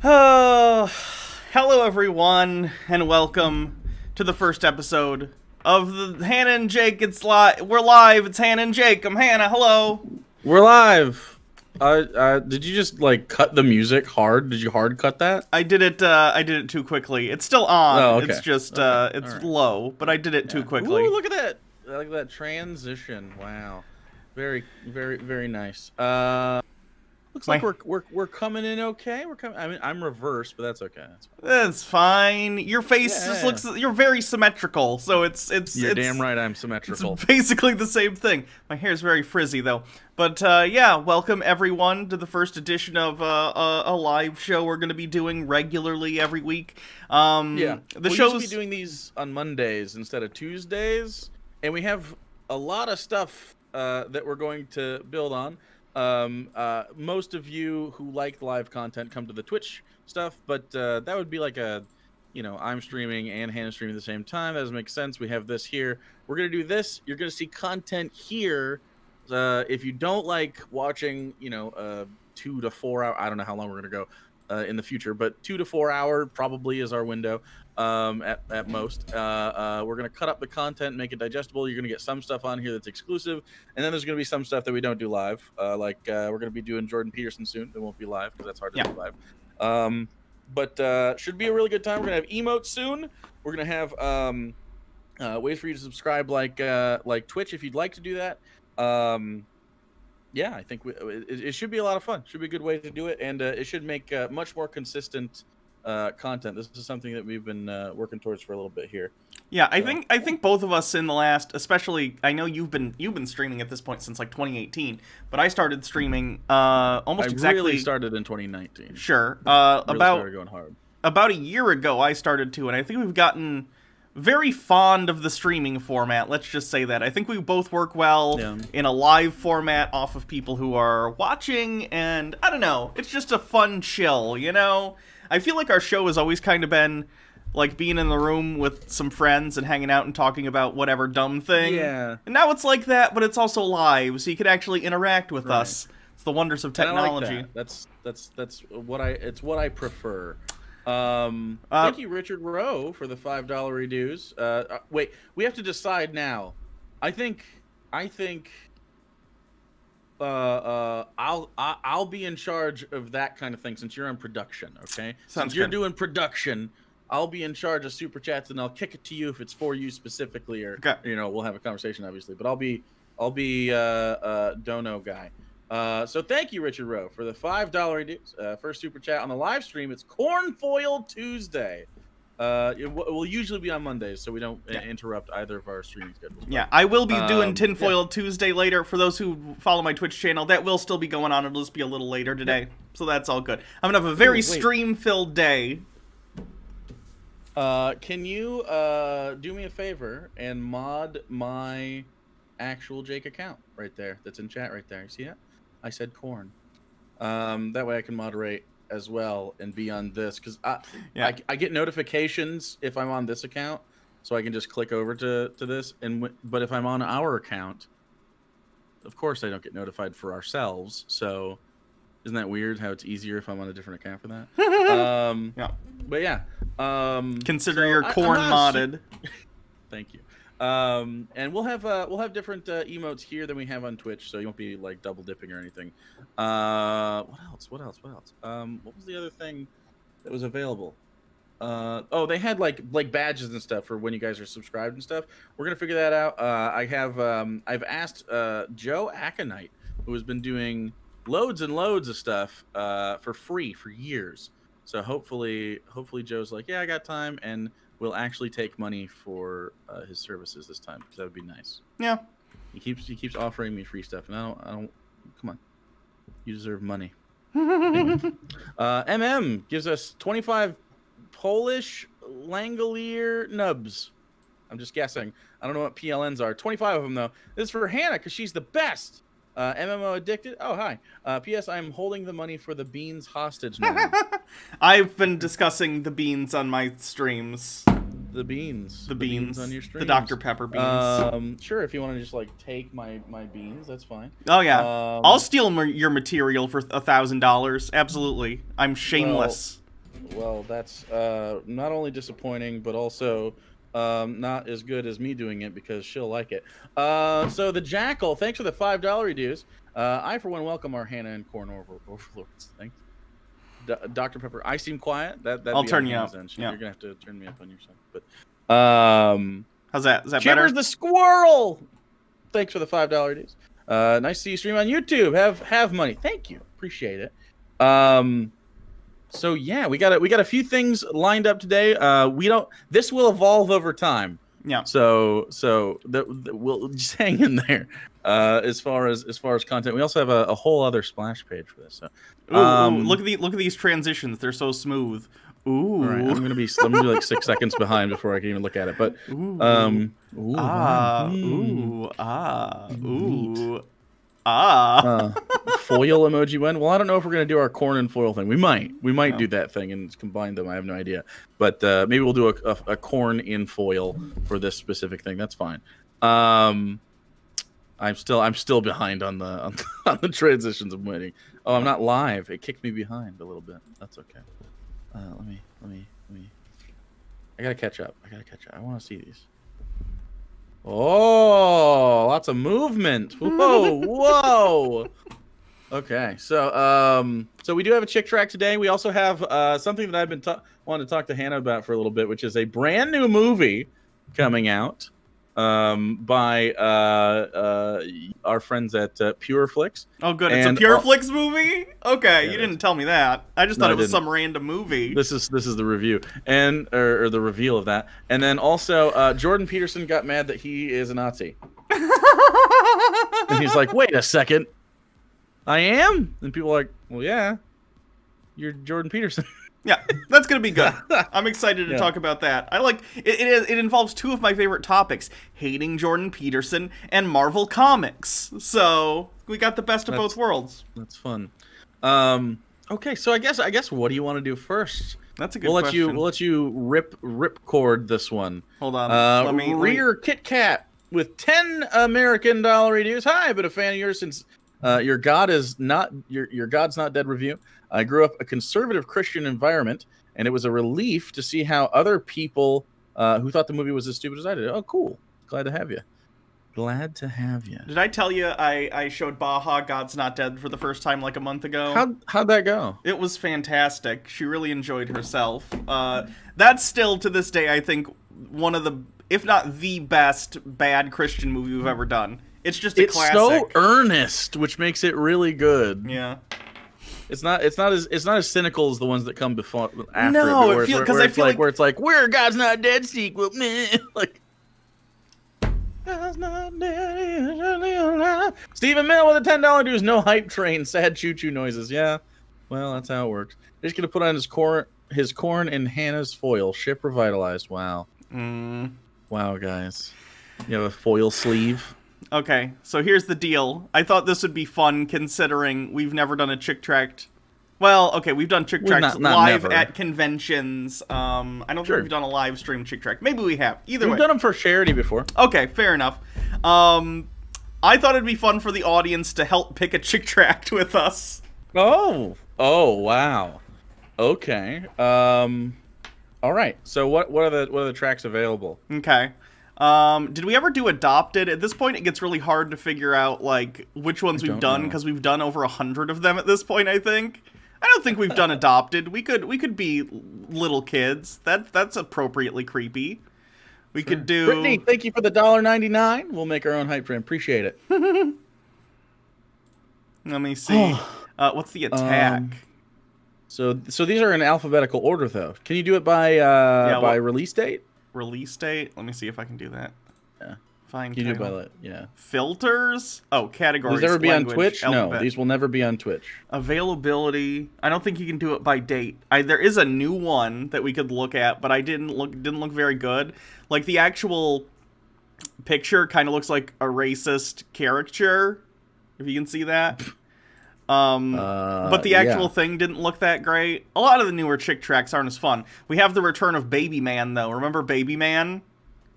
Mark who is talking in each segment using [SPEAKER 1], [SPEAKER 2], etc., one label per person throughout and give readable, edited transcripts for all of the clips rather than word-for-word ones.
[SPEAKER 1] Oh, hello everyone, and welcome to the first episode of the Hannah and Jake. We're live. It's Hannah and Jake. I'm Hannah. Hello.
[SPEAKER 2] We're live. Did you just cut the music hard? Did you hard cut that?
[SPEAKER 1] I did it. I did it too quickly. It's still on.
[SPEAKER 2] Oh, okay.
[SPEAKER 1] It's just
[SPEAKER 2] Okay.
[SPEAKER 1] it's
[SPEAKER 2] Right.
[SPEAKER 1] low, but I did it too quickly.
[SPEAKER 2] Ooh, look at that! I like that transition. Wow, very, very, very nice. Looks like we're coming in okay. We're coming. I mean, I'm reversed, but that's okay.
[SPEAKER 1] That's fine. Your face just looks. You're very symmetrical, so it's.
[SPEAKER 2] You're damn right. I'm symmetrical.
[SPEAKER 1] It's basically the same thing. My hair's very frizzy though. But yeah, welcome everyone to the first edition of a live show we're going to be doing regularly every week.
[SPEAKER 2] The
[SPEAKER 1] show's
[SPEAKER 2] used to be doing these on Mondays instead of Tuesdays, and we have a lot of stuff that we're going to build on. Most of you who like live content come to the Twitch stuff, but that would be like I'm streaming and Hannah's streaming at the same time. That doesn't make sense. We have this here. We're gonna do this. You're gonna see content here. If you don't like watching, 2 to 4 hour, I don't know how long we're gonna go in the future, but 2 to 4 hour probably is our window. At most, we're gonna cut up the content, make it digestible. You're gonna get some stuff on here that's exclusive, and then there's gonna be some stuff that we don't do live. We're gonna be doing Jordan Peterson soon. It won't be live because that's hard to do live. But should be a really good time. We're gonna have emotes soon. We're gonna have ways for you to subscribe, like Twitch, if you'd like to do that. I think it should be a lot of fun. Should be a good way to do it, and it should make much more consistent content. This is something that we've been working towards for a little bit here.
[SPEAKER 1] Yeah, I think both of us in the last, especially, I know you've been streaming at this point since like 2018, but I started streaming almost exactly.
[SPEAKER 2] I really started in 2019.
[SPEAKER 1] Sure,
[SPEAKER 2] really started going hard.
[SPEAKER 1] About a year ago I started too, and I think we've gotten very fond of the streaming format. Let's just say that. I think we both work well in a live format off of people who are watching, and I don't know, it's just a fun chill, I feel like our show has always kind of been like being in the room with some friends and hanging out and talking about whatever dumb thing.
[SPEAKER 2] Yeah.
[SPEAKER 1] And now it's like that, but it's also live, so you can actually interact with us. It's the wonders of technology.
[SPEAKER 2] And I like that. That's what I prefer. Thank you, Richard Rowe, for the $5 reduce. Wait, we have to decide now. I think I'll be in charge of that kind of thing since you're in production, okay? Since you're doing production, I'll be in charge of super chats, and I'll kick it to you if it's for you specifically, or we'll have a conversation obviously. But I'll be dono guy. So thank you, Richard Rowe, for the $5 reduce. First super chat on the live stream. It's Cornfoil Tuesday. It will usually be on Mondays, so we don't interrupt either of our streaming schedules.
[SPEAKER 1] Yeah, I will be doing Tinfoil Tuesday later. For those who follow my Twitch channel, that will still be going on. It'll just be a little later today, so that's all good. I'm gonna have a very stream-filled day.
[SPEAKER 2] Can you do me a favor and mod my actual Jake account right there? That's in chat right there. You see that? I said corn. That way I can moderate as well and be on this, because I get notifications if I'm on this account, so I can just click over to this. But if I'm on our account, of course I don't get notified for ourselves. So isn't that weird how it's easier if I'm on a different account for that? But yeah,
[SPEAKER 1] consider your corn modded.
[SPEAKER 2] Thank you. And we'll have different emotes here than we have on Twitch, so you won't be like double dipping or anything. What else? What was the other thing that was available? They had like badges and stuff for when you guys are subscribed and stuff. We're gonna figure that out. I've asked Joe Aconite, who has been doing loads and loads of stuff for free for years. So hopefully Joe's like, yeah, I got time, and will actually take money for his services this time, because that would be nice.
[SPEAKER 1] Yeah.
[SPEAKER 2] He keeps offering me free stuff, and I don't. Come on, you deserve money. MM gives us 25 Polish Langolier nubs. I'm just guessing. I don't know what PLNs are. 25 of them though. This is for Hannah because she's the best. MMO addicted. Oh hi. P.S. I'm holding the money for the beans hostage now.
[SPEAKER 1] I've been discussing the beans on my streams.
[SPEAKER 2] The beans.
[SPEAKER 1] The beans
[SPEAKER 2] on your streams.
[SPEAKER 1] The Dr. Pepper beans.
[SPEAKER 2] Sure, if you want to just like take my beans, that's fine.
[SPEAKER 1] Oh yeah. I'll steal your material for $1,000. Absolutely. I'm shameless.
[SPEAKER 2] well, that's not only disappointing, but also not as good as me doing it because she'll like it. So the Jackal, thanks for the $5 reduce. I, for one, welcome our Hannah and Corn overlords. Thanks. Dr. Pepper, I seem quiet.
[SPEAKER 1] I'll turn you up.
[SPEAKER 2] Yeah. You're gonna have to turn me up on your side. But
[SPEAKER 1] how's that? Is that
[SPEAKER 2] Chippers
[SPEAKER 1] better?
[SPEAKER 2] the Squirrel, thanks for the $5 reduce. Nice to see you stream on YouTube. Have money. Thank you. Appreciate it. So yeah, we got a few things lined up today. This will evolve over time.
[SPEAKER 1] Yeah.
[SPEAKER 2] So we'll just hang in there. As far as content, we also have a whole other splash page for this. So,
[SPEAKER 1] look at these transitions. They're so smooth. Ooh.
[SPEAKER 2] All right, I'm gonna be like 6 seconds behind before I can even look at it. But
[SPEAKER 1] ooh.
[SPEAKER 2] Ooh. Foil emoji went. Well, I don't know if we're gonna do our corn and foil thing. We might do that thing and combine them. I have no idea. But maybe we'll do a corn in foil for this specific thing. That's fine. I'm still behind on the transitions. I'm waiting. Oh, I'm not live. It kicked me behind a little bit. That's okay. Let me. I gotta catch up. I want to see these. Oh, lots of movement. Whoa. Okay, so we do have a chick track today. We also have something that I've been wanting to talk to Hannah about for a little bit, which is a brand new movie coming out by our friends at Pure Flix.
[SPEAKER 1] Oh, good. It's a Pure Flix movie? Okay, yeah, you didn't tell me that. I just thought it was some random movie.
[SPEAKER 2] This is the review or the reveal of that. And then also Jordan Peterson got mad that he is a Nazi. And he's like, wait a second. I am? And people are like, well, yeah. You're Jordan Peterson.
[SPEAKER 1] Yeah, that's going to be good. I'm excited to talk about that. I like it involves two of my favorite topics, hating Jordan Peterson and Marvel Comics. So, we got the best of both worlds.
[SPEAKER 2] That's fun. Okay, so I guess what do you want to do first?
[SPEAKER 1] That's a good question.
[SPEAKER 2] We'll let you rip cord this one.
[SPEAKER 1] Hold on. Let me
[SPEAKER 2] Rear Kit Kat with $10 American reduce. Hi, I've been a fan of yours since your God's Not Dead review. I grew up a conservative Christian environment, and it was a relief to see how other people who thought the movie was as stupid as I did. Oh, cool. Glad to have you. Glad to have you.
[SPEAKER 1] Did I tell you I showed Baha God's Not Dead for the first time like a month ago?
[SPEAKER 2] How'd that go?
[SPEAKER 1] It was fantastic. She really enjoyed herself. That's still, to this day, I think, one of the, if not the best bad Christian movie we've ever done. It's just a classic.
[SPEAKER 2] It's so earnest, which makes it really good.
[SPEAKER 1] Yeah.
[SPEAKER 2] It's not as cynical as the ones that come before after.
[SPEAKER 1] No,
[SPEAKER 2] where it's like we're God's Not Dead sequel, man. Like God's Not Dead. Stephen Mill with a $10 dues. No hype train. Sad choo choo noises. Yeah, well that's how it works. They're just gonna put on his corn in Hannah's foil. Ship revitalized. Wow. Wow, guys, you have a foil sleeve.
[SPEAKER 1] Okay, so here's the deal. I thought this would be fun considering we've never done a chick tract. Well, okay, we've done chick tracts live at conventions. I don't think we've done a live stream chick tract. Maybe we have. Either way.
[SPEAKER 2] We've done them for charity before.
[SPEAKER 1] Okay, fair enough. I thought it'd be fun for the audience to help pick a chick tract with us.
[SPEAKER 2] Oh, wow. Okay. All right. So what are the tracks available?
[SPEAKER 1] Okay. Did we ever do adopted? At this point, it gets really hard to figure out like which ones we've done because we've done over 100 of them at this point. I don't think we've done adopted. We could be little kids. That's appropriately creepy. We could do.
[SPEAKER 2] Brittany, thank you for the $1.99. We'll make our own hype train. Appreciate it.
[SPEAKER 1] Let me see. What's the attack?
[SPEAKER 2] So these are in alphabetical order though. Can you do it by release date?
[SPEAKER 1] Release date. Let me see if I can do that.
[SPEAKER 2] Yeah.
[SPEAKER 1] Find.
[SPEAKER 2] Can you do it by
[SPEAKER 1] filters? Oh, categories.
[SPEAKER 2] Does it ever be
[SPEAKER 1] language,
[SPEAKER 2] on Twitch?
[SPEAKER 1] alphabet.
[SPEAKER 2] No, these will never be on Twitch.
[SPEAKER 1] Availability. I don't think you can do it by date. There is a new one that we could look at, but I didn't look very good. Like the actual picture kind of looks like a racist caricature. If you can see that. But the actual thing didn't look that great. A lot of the newer chick tracks aren't as fun. We have the return of Baby Man, though. Remember Baby Man?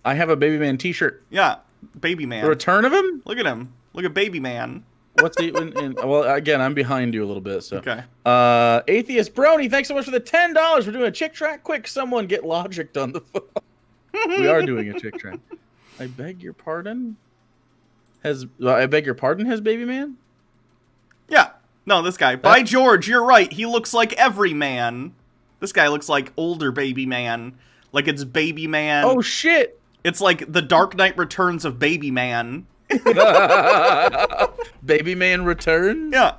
[SPEAKER 2] I have a Baby Man t-shirt.
[SPEAKER 1] Yeah, Baby Man.
[SPEAKER 2] The return of him?
[SPEAKER 1] Look at him. Look at Baby Man.
[SPEAKER 2] What's the? Well, again, I'm behind you a little bit. So,
[SPEAKER 1] Okay.
[SPEAKER 2] Atheist Brony, thanks so much for the $10. We're doing a chick track. Quick, someone get Logic on the phone. We are doing a chick track. I beg your pardon. Has Baby Man?
[SPEAKER 1] Yeah. No, this guy. By George, you're right. He looks like every man. This guy looks like older Baby Man. Like it's Baby Man.
[SPEAKER 2] Oh shit!
[SPEAKER 1] It's like the Dark Knight Returns of Baby Man.
[SPEAKER 2] Baby Man Returns?
[SPEAKER 1] Yeah.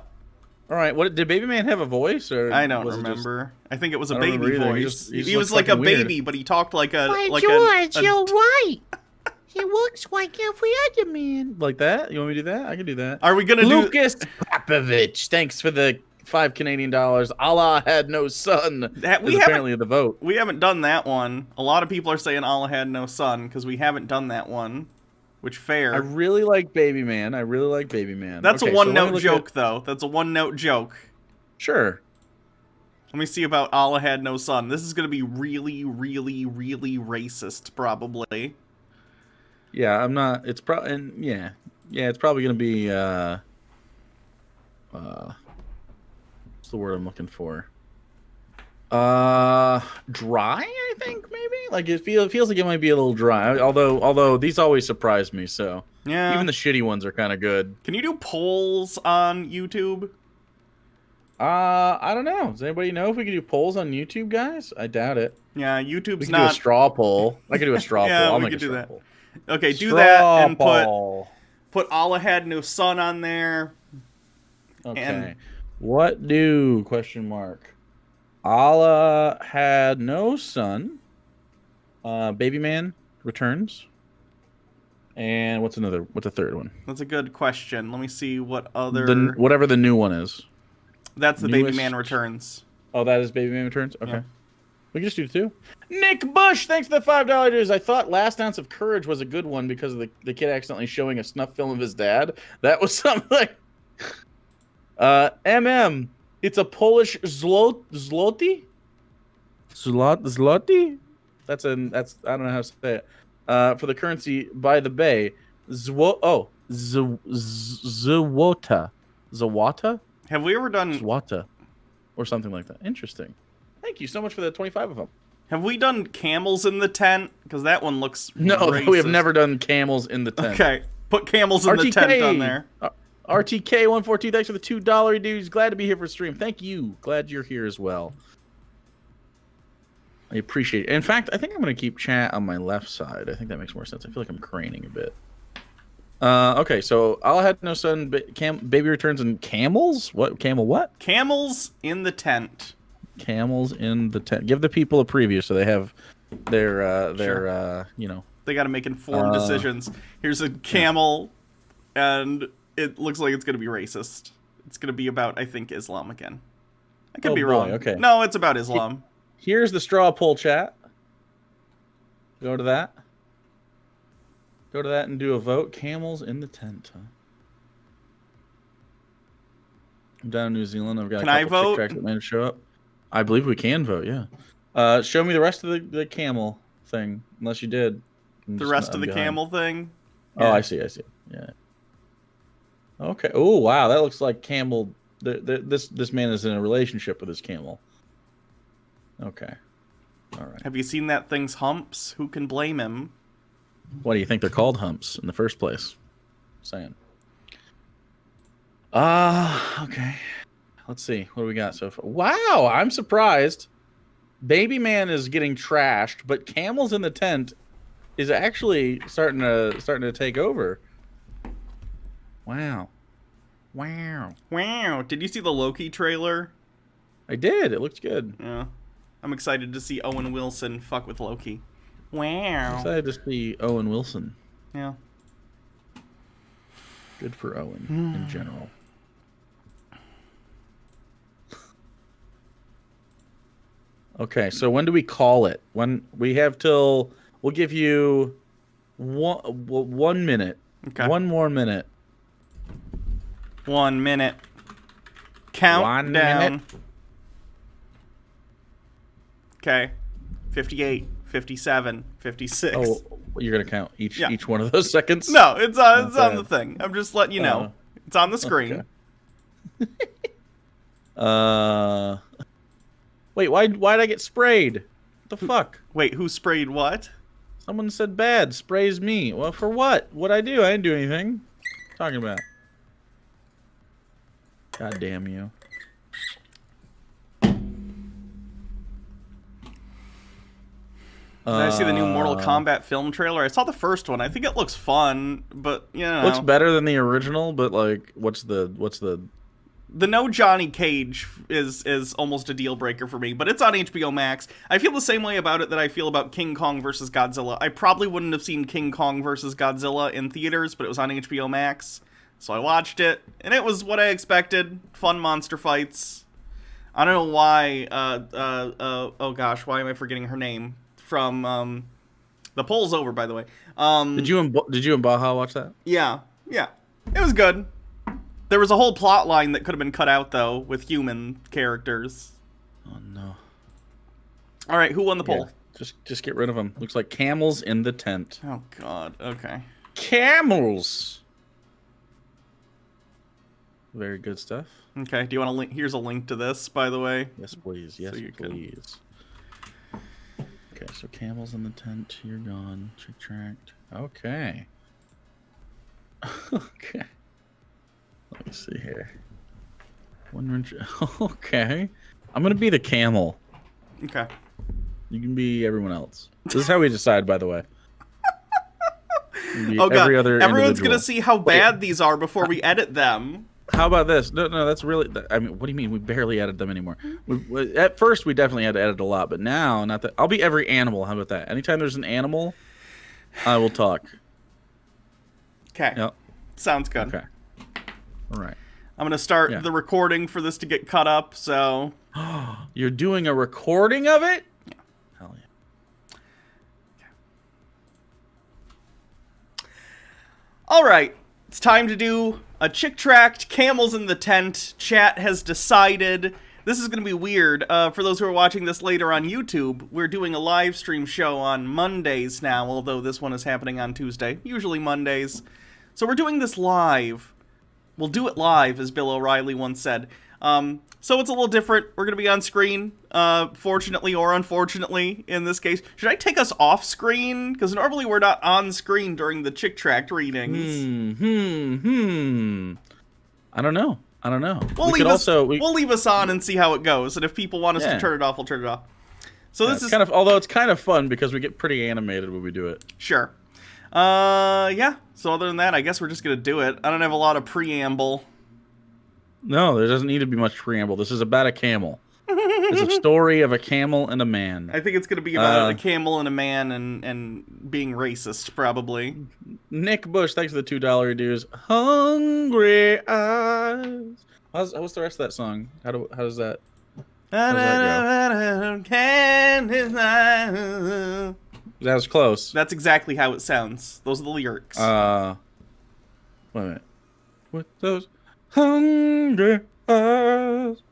[SPEAKER 2] All right. What did Baby Man have a voice? Or
[SPEAKER 1] I don't remember. I think it was a
[SPEAKER 2] I don't
[SPEAKER 1] baby
[SPEAKER 2] remember either.
[SPEAKER 1] voice.
[SPEAKER 2] He just
[SPEAKER 1] He was like a baby, but he talked like a
[SPEAKER 3] George, you're right. He looks like every other man.
[SPEAKER 2] like that? You want me to do that? I can do that.
[SPEAKER 1] Are we gonna
[SPEAKER 2] Lucas Popovich, thanks for the $5 Canadian. Allah had no son. Apparently the vote.
[SPEAKER 1] We haven't done that one. A lot of people are saying Allah had no son because we haven't done that one. Which fair.
[SPEAKER 2] I really like Baby Man.
[SPEAKER 1] That's
[SPEAKER 2] okay,
[SPEAKER 1] a one-note joke, though. That's a one-note joke.
[SPEAKER 2] Sure.
[SPEAKER 1] Let me see about Allah had no son. This is going to be really, really, really racist, probably.
[SPEAKER 2] Yeah, I'm not. It's probably it's probably gonna be what's the word I'm looking for? Dry, I think maybe. Like it feels like it might be a little dry. Although these always surprise me. So
[SPEAKER 1] yeah,
[SPEAKER 2] even the shitty ones are kind of good.
[SPEAKER 1] Can you do polls on YouTube?
[SPEAKER 2] I don't know. Does anybody know if we can do polls on YouTube, guys? I doubt it.
[SPEAKER 1] Yeah, YouTube's
[SPEAKER 2] we can
[SPEAKER 1] not.
[SPEAKER 2] Do a straw poll. I could do a straw poll.
[SPEAKER 1] Yeah,
[SPEAKER 2] I'll
[SPEAKER 1] we
[SPEAKER 2] make
[SPEAKER 1] could
[SPEAKER 2] a
[SPEAKER 1] do
[SPEAKER 2] straw
[SPEAKER 1] that.
[SPEAKER 2] Poll.
[SPEAKER 1] Okay, do
[SPEAKER 2] Straw
[SPEAKER 1] that and
[SPEAKER 2] poll.
[SPEAKER 1] put Allah had no son on there.
[SPEAKER 2] Okay.
[SPEAKER 1] And
[SPEAKER 2] what do ? Allah had no son. Baby Man Returns. And what's a third one?
[SPEAKER 1] That's a good question. Let me see what other
[SPEAKER 2] Whatever the new one is.
[SPEAKER 1] That's the Baby Man Returns.
[SPEAKER 2] Oh, that is Baby Man Returns? Okay.
[SPEAKER 1] Yeah.
[SPEAKER 2] We can just do two. Nick Bush, thanks for the $5 dues. I thought Last Ounce of Courage was a good one because of the kid accidentally showing a snuff film of his dad. That was something. It's a Polish zloty? Zloty? That's I don't know how to say it. For the currency by the bay. Zawata. Zawata?
[SPEAKER 1] Have we ever done
[SPEAKER 2] Zwata. Or something like that. Interesting. Thank you so much for the 25 of them.
[SPEAKER 1] Have we done camels in the tent? Because that one looks racist.
[SPEAKER 2] We have never done camels in the tent.
[SPEAKER 1] Okay, put camels in the tent on there.
[SPEAKER 2] RTK142, thanks for the $2 dudes. Glad to be here for stream. Thank you. Glad you're here as well. I appreciate it. In fact, I think I'm going to keep chat on my left side. I think that makes more sense. I feel like I'm craning a bit. Okay, so Allah had no son, Baby Returns, and camels? What? Camel what?
[SPEAKER 1] Camels in the tent.
[SPEAKER 2] Camels in the tent. Give the people a preview so they have their
[SPEAKER 1] They got to make informed decisions. Here's a camel, and it looks like it's going to be racist. It's going to be about, I think, Islam again. I could be wrong.
[SPEAKER 2] Okay.
[SPEAKER 1] No, it's about Islam.
[SPEAKER 2] Here's the straw poll chat. Go to that. Go to that and do a vote. Camels in the tent. Huh? I'm down in New Zealand. I've got
[SPEAKER 1] Can
[SPEAKER 2] a
[SPEAKER 1] I
[SPEAKER 2] couple
[SPEAKER 1] vote?
[SPEAKER 2] chick tracks that might show up. I believe we can vote, yeah. Show me the rest of the camel thing, unless you did.
[SPEAKER 1] The rest of the camel thing?
[SPEAKER 2] Oh, I see. Yeah. Okay. Oh, wow. That looks like camel. This man is in a relationship with his camel. Okay. All right.
[SPEAKER 1] Have you seen that thing's humps? Who can blame him?
[SPEAKER 2] Why do you think they're called humps in the first place? Saying. Okay. Let's see. What do we got so far? Wow, I'm surprised. Baby Man is getting trashed, but Camels in the Tent is actually starting to take over. Wow.
[SPEAKER 1] Did you see the Loki trailer?
[SPEAKER 2] I did. It looked good.
[SPEAKER 1] Yeah. I'm excited to see Owen Wilson fuck with Loki. Wow.
[SPEAKER 2] I'm excited to see Owen Wilson.
[SPEAKER 1] Yeah.
[SPEAKER 2] Good for Owen in general. Okay, so when do we call it? When we have till we'll give you 1 minute.
[SPEAKER 1] Okay.
[SPEAKER 2] 1 more minute.
[SPEAKER 1] 1 minute. Countdown.
[SPEAKER 2] 1 minute.
[SPEAKER 1] Okay. 58, 57, 56.
[SPEAKER 2] Oh, you're gonna count each one of those seconds?
[SPEAKER 1] No, it's on the thing. I'm just letting you know. It's on the screen.
[SPEAKER 2] Okay. Wait, why'd I get sprayed? What the fuck?
[SPEAKER 1] Wait, who sprayed what?
[SPEAKER 2] Someone said bad. Sprays me. Well, for what? What'd I do? I didn't do anything. What talking about? God damn you.
[SPEAKER 1] Did I see the new Mortal Kombat film trailer? I saw the first one. I think it looks fun, but you know,
[SPEAKER 2] looks better than the original. But like, what's the?
[SPEAKER 1] The no Johnny Cage is almost a deal breaker for me, but it's on HBO Max. I feel the same way about it that I feel about King Kong vs. Godzilla. I probably wouldn't have seen King Kong vs. Godzilla in theaters, but it was on HBO Max, so I watched it, and it was what I expected. Fun monster fights. I don't know why. Oh gosh, why am I forgetting her name? From the poll's over, by the way.
[SPEAKER 2] Did you and Baja watch that?
[SPEAKER 1] Yeah, it was good. There was a whole plot line that could have been cut out though with human characters.
[SPEAKER 2] Oh no!
[SPEAKER 1] All right, who won the poll?
[SPEAKER 2] Yeah, just get rid of them. Looks like camels in the tent.
[SPEAKER 1] Oh God. Okay.
[SPEAKER 2] Camels. Very good stuff.
[SPEAKER 1] Okay. Do you want a link? Here's a link to this, by the way.
[SPEAKER 2] Yes, please. Yes,
[SPEAKER 1] so
[SPEAKER 2] please. Okay, so camels in the tent. You're gone. Tract. Okay. Okay. Let me see here. Okay. I'm gonna be the camel.
[SPEAKER 1] Okay.
[SPEAKER 2] You can be everyone else. This is how we decide, by the way.
[SPEAKER 1] Oh God! Everyone's gonna see how bad these are before we edit them.
[SPEAKER 2] How about this? No, that's really. I mean, what do you mean? We barely edit them anymore. At first, we definitely had to edit a lot, but now, not that. I'll be every animal. How about that? Anytime there's an animal, I will talk.
[SPEAKER 1] Okay.
[SPEAKER 2] Yep.
[SPEAKER 1] Sounds good.
[SPEAKER 2] Okay. All right.
[SPEAKER 1] I'm gonna start the recording for this to get cut up. So.
[SPEAKER 2] You're doing a recording of it?
[SPEAKER 1] Yeah.
[SPEAKER 2] Hell yeah.
[SPEAKER 1] All right. It's time to do a chick tract, camels in the tent. Chat has decided. This is going to be weird. For those who are watching this later on YouTube, we're doing a live stream show on Mondays now, although this one is happening on Tuesday, usually Mondays. So we're doing this live. We'll do it live, as Bill O'Reilly once said. So it's a little different. We're going to be on screen, fortunately or unfortunately, in this case. Should I take us off screen? Because normally we're not on screen during the chick tract readings.
[SPEAKER 2] I don't know.
[SPEAKER 1] We'll leave us on and see how it goes. And if people want us to turn it off, we'll turn it off. So this is
[SPEAKER 2] although it's kind of fun because we get pretty animated when we do it.
[SPEAKER 1] Sure. Yeah. So other than that, I guess we're just going to do it. I don't have a lot of preamble.
[SPEAKER 2] No, there doesn't need to be much preamble. This is about a camel. It's a story of a camel and a man.
[SPEAKER 1] I think it's going to be about a camel and a man and being racist, probably.
[SPEAKER 2] Nick Bush, thanks for the $2 dues. Hungry eyes. What's the rest of that song? How does that go? That was close.
[SPEAKER 1] That's exactly how it sounds. Those are the lyrics.
[SPEAKER 2] Wait a minute. With those hungry eyes.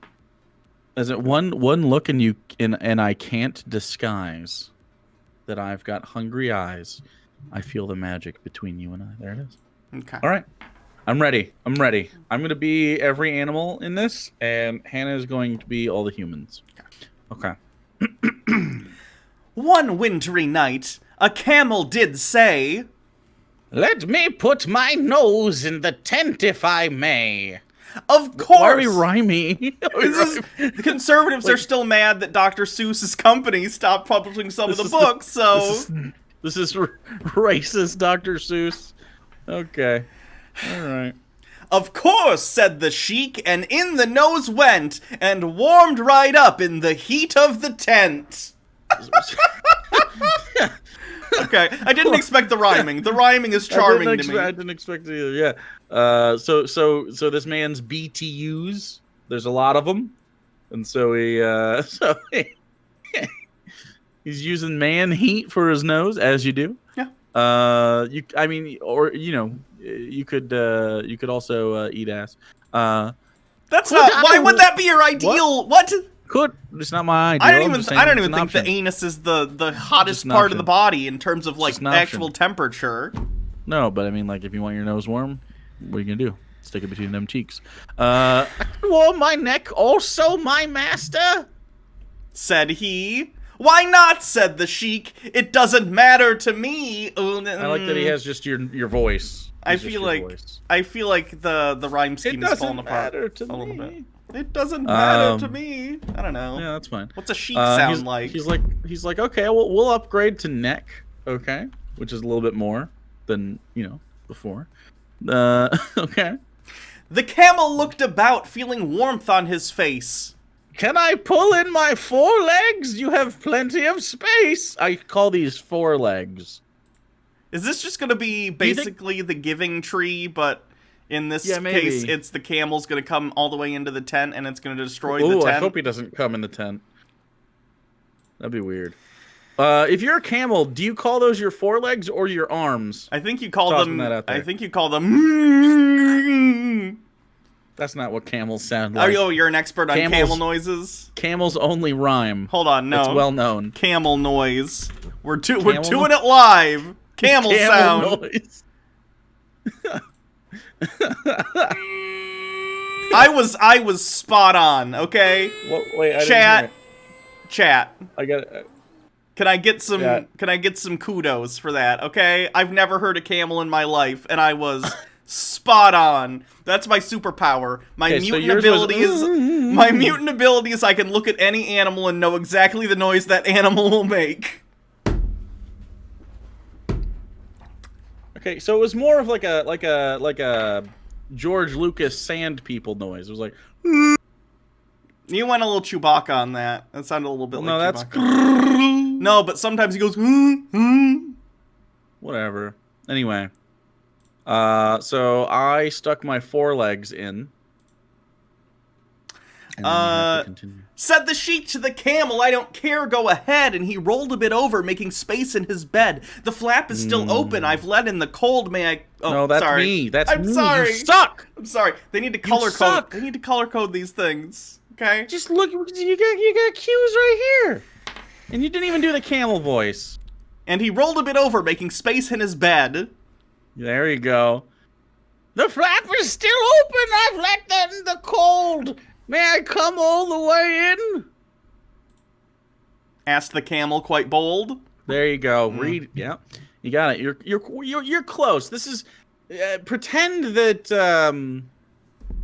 [SPEAKER 2] Is it one look and I can't disguise that I've got hungry eyes. I feel the magic between you and I. There it is.
[SPEAKER 1] Okay.
[SPEAKER 2] All right. I'm ready. I'm going to be every animal in this, and Hannah is going to be all the humans. Okay.
[SPEAKER 1] One wintry night, a camel did say,
[SPEAKER 3] "Let me put my nose in the tent if I may."
[SPEAKER 1] Of course.
[SPEAKER 2] Why are we rhyming?
[SPEAKER 1] The conservatives are still mad that Dr. Seuss's company stopped publishing some of the books, so...
[SPEAKER 2] This is racist, Dr. Seuss. Okay. All right.
[SPEAKER 1] Of course, said the sheik, and in the nose went, and warmed right up in the heat of the tent. Okay, I didn't expect the rhyming. The rhyming is charming to me.
[SPEAKER 2] I didn't expect it either, yeah. So this man's BTUs, there's a lot of them. And so he's using man heat for his nose, as you do.
[SPEAKER 1] Yeah.
[SPEAKER 2] You could also eat ass.
[SPEAKER 1] That's not. Why would that be your ideal? What?
[SPEAKER 2] It's not my ideal.
[SPEAKER 1] I don't even think the anus is the hottest part of the body in terms of like actual temperature.
[SPEAKER 2] No, but I mean, like, if you want your nose warm, what are you gonna do? Stick it between them cheeks. I can warm my neck also, my master.
[SPEAKER 1] Said he. Why not? Said the sheik. It doesn't matter to me.
[SPEAKER 2] I like that he has just your voice.
[SPEAKER 1] I feel like the rhyme scheme is falling apart a little bit. It doesn't matter to me. I don't know.
[SPEAKER 2] Yeah, that's fine.
[SPEAKER 1] What's a sheik sound like?
[SPEAKER 2] He's like, okay, we'll upgrade to neck, okay, which is a little bit more than before. Okay.
[SPEAKER 1] The camel looked about, feeling warmth on his face.
[SPEAKER 2] Can I pull in my forelegs? You have plenty of space. I call these forelegs.
[SPEAKER 1] Is this just going to be basically the giving tree, but in this case, it's the camel's going to come all the way into the tent, and it's going to destroy the tent?
[SPEAKER 2] I hope he doesn't come in the tent. That'd be weird. If you're a camel, do you call those your forelegs or your arms?
[SPEAKER 1] I think you call them. I think you call them.
[SPEAKER 2] That's not what camels sound like.
[SPEAKER 1] Oh, you're an expert on camel noises?
[SPEAKER 2] Camels only rhyme.
[SPEAKER 1] Hold on, no.
[SPEAKER 2] It's well known.
[SPEAKER 1] Camel noise. We're doing it live. Camel sound. Noise. I was spot on. Okay.
[SPEAKER 2] Wait.
[SPEAKER 1] Chat.
[SPEAKER 2] I got it.
[SPEAKER 1] Can I get some kudos for that? Okay. I've never heard a camel in my life, and I was spot on. That's my superpower. My mutant ability is I can look at any animal and know exactly the noise that animal will make.
[SPEAKER 2] Okay, so it was more of like a George Lucas Sand People noise. It was like
[SPEAKER 1] you went a little Chewbacca on that. That sounded a little bit like Chewbacca. No, but sometimes he goes
[SPEAKER 2] whatever. Anyway. So I stuck my forelegs in.
[SPEAKER 1] Said the sheik to the camel, I don't care, go ahead, and he rolled a bit over, making space in his bed. The flap is still open, I've let in the cold, may I... Oh,
[SPEAKER 2] no, that's
[SPEAKER 1] sorry.
[SPEAKER 2] me. That's
[SPEAKER 1] I'm
[SPEAKER 2] me.
[SPEAKER 1] sorry.
[SPEAKER 2] You suck!
[SPEAKER 1] I'm sorry. They need to color code. They need to color code these things, okay?
[SPEAKER 2] Just look, you got cues right here. And you didn't even do the camel voice.
[SPEAKER 1] And he rolled a bit over, making space in his bed.
[SPEAKER 2] There you go. The flap is still open. I've let that in the cold. May I come all the way in?
[SPEAKER 1] Asked the camel, quite bold.
[SPEAKER 2] There you go. Read. Yeah, you got it. You're close. This is pretend that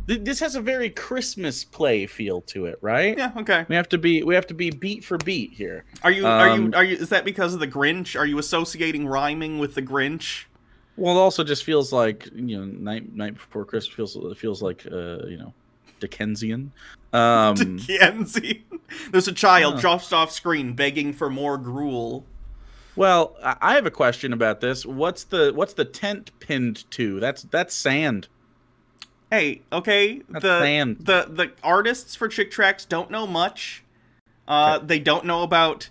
[SPEAKER 2] this has a very Christmas play feel to it, right?
[SPEAKER 1] Yeah. Okay.
[SPEAKER 2] We have to be beat for beat here.
[SPEAKER 1] Are you? Is that because of the Grinch? Are you associating rhyming with the Grinch?
[SPEAKER 2] Well, it also just feels like night before Christmas feels like Dickensian.
[SPEAKER 1] Dickensian. There's a child just off screen begging for more gruel.
[SPEAKER 2] Well, I have a question about this. What's the tent pinned to? That's sand.
[SPEAKER 1] Hey, okay.
[SPEAKER 2] That's sand.
[SPEAKER 1] The artists for Chick Tracts don't know much. They don't know about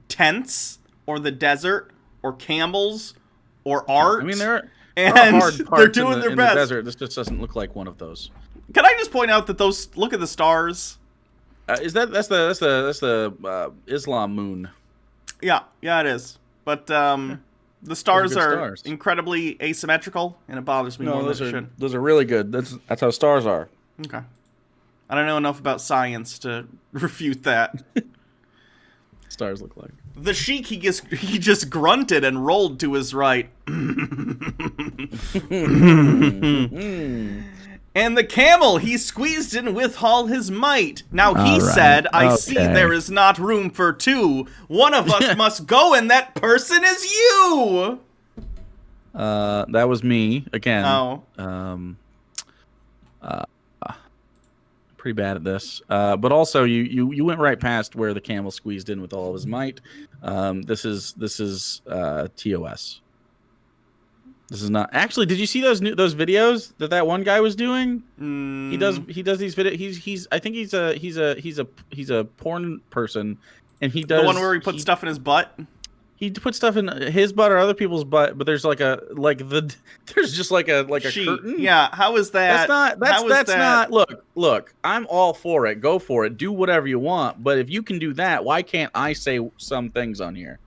[SPEAKER 1] tents or the desert or camels or art.
[SPEAKER 2] I mean, there are
[SPEAKER 1] hard parts they're doing their best.
[SPEAKER 2] In the desert. This just doesn't look like one of those.
[SPEAKER 1] Can I just point out that look at the stars?
[SPEAKER 2] That's the Islam moon.
[SPEAKER 1] Yeah, it is. But the stars are incredibly asymmetrical, and it bothers me more than it should.
[SPEAKER 2] Those are really good. That's how stars are.
[SPEAKER 1] Okay. I don't know enough about science to refute that.
[SPEAKER 2] Stars look like.
[SPEAKER 1] The sheik, he just grunted and rolled to his right. And the camel, he squeezed in with all his might. Now he said, I see there is not room for two. One of us must go, and that person is you.
[SPEAKER 2] That was me again.
[SPEAKER 1] Oh.
[SPEAKER 2] Pretty bad at this. But also you went right past where the camel squeezed in with all of his might. This is TOS. This is not actually. Did you see those videos that one guy was doing? He does these videos. I think he's a porn person, and he does
[SPEAKER 1] the one where he puts stuff in his butt.
[SPEAKER 2] He puts stuff in his butt or other people's butt, but there's there's just like a curtain.
[SPEAKER 1] Yeah, how is that?
[SPEAKER 2] That's not. Look, I'm all for it. Go for it. Do whatever you want. But if you can do that, why can't I say some things on here?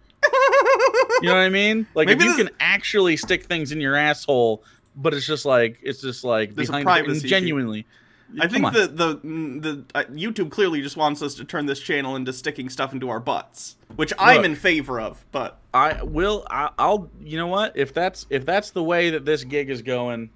[SPEAKER 2] You know what I mean? Like, maybe if you can actually stick things in your asshole but it's just like
[SPEAKER 1] There's
[SPEAKER 2] behind
[SPEAKER 1] a privacy issue.
[SPEAKER 2] Genuinely.
[SPEAKER 1] I think the YouTube clearly just wants us to turn this channel into sticking stuff into our butts, which I'm in favor of. But
[SPEAKER 2] I'll you know what? If that's the way that this gig is going,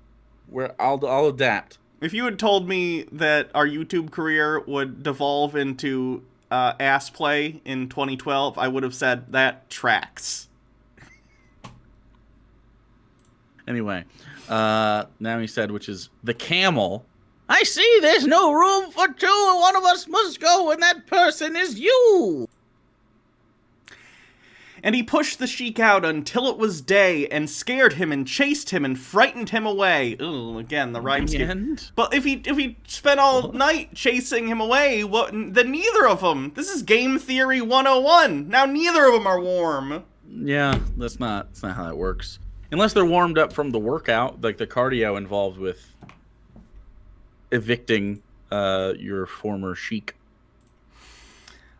[SPEAKER 2] I'll adapt.
[SPEAKER 1] If you had told me that our YouTube career would devolve into ass play in 2012, I would have said that tracks.
[SPEAKER 2] Anyway, now he said, which is the Camel. I see there's no room for two. One of us must go, and that person is you.
[SPEAKER 1] And he pushed the sheik out until it was day, and scared him, and chased him, and frightened him away. Ooh, again, the rhyme scheme. But if he spent all night chasing him away, then neither of them. This is game theory 101. Now neither of them are warm.
[SPEAKER 2] Yeah, that's not how that works. Unless they're warmed up from the workout, like the cardio involved with evicting your former sheik.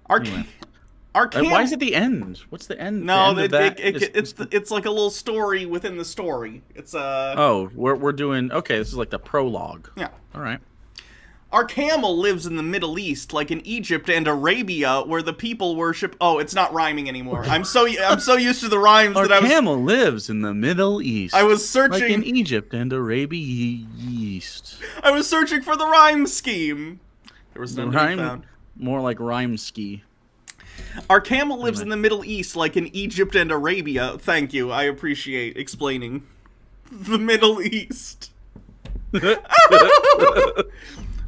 [SPEAKER 1] Why
[SPEAKER 2] is it the end? What's the end?
[SPEAKER 1] No,
[SPEAKER 2] the end
[SPEAKER 1] it's like a little story within the story. It's
[SPEAKER 2] we're doing okay. This is like the prologue.
[SPEAKER 1] Yeah.
[SPEAKER 2] All right.
[SPEAKER 1] Our camel lives in the Middle East, like in Egypt and Arabia, where the people worship. Oh, it's not rhyming anymore. I'm so used to the rhymes
[SPEAKER 2] Our
[SPEAKER 1] that I was.
[SPEAKER 2] Our camel lives in the Middle East.
[SPEAKER 1] I was searching,
[SPEAKER 2] like in Egypt and Arabia East.
[SPEAKER 1] I was searching for the rhyme scheme. There was none to be found.
[SPEAKER 2] More like rhyme ski.
[SPEAKER 1] Our camel lives in the Middle East, like in Egypt and Arabia. Thank you. I appreciate explaining the Middle East.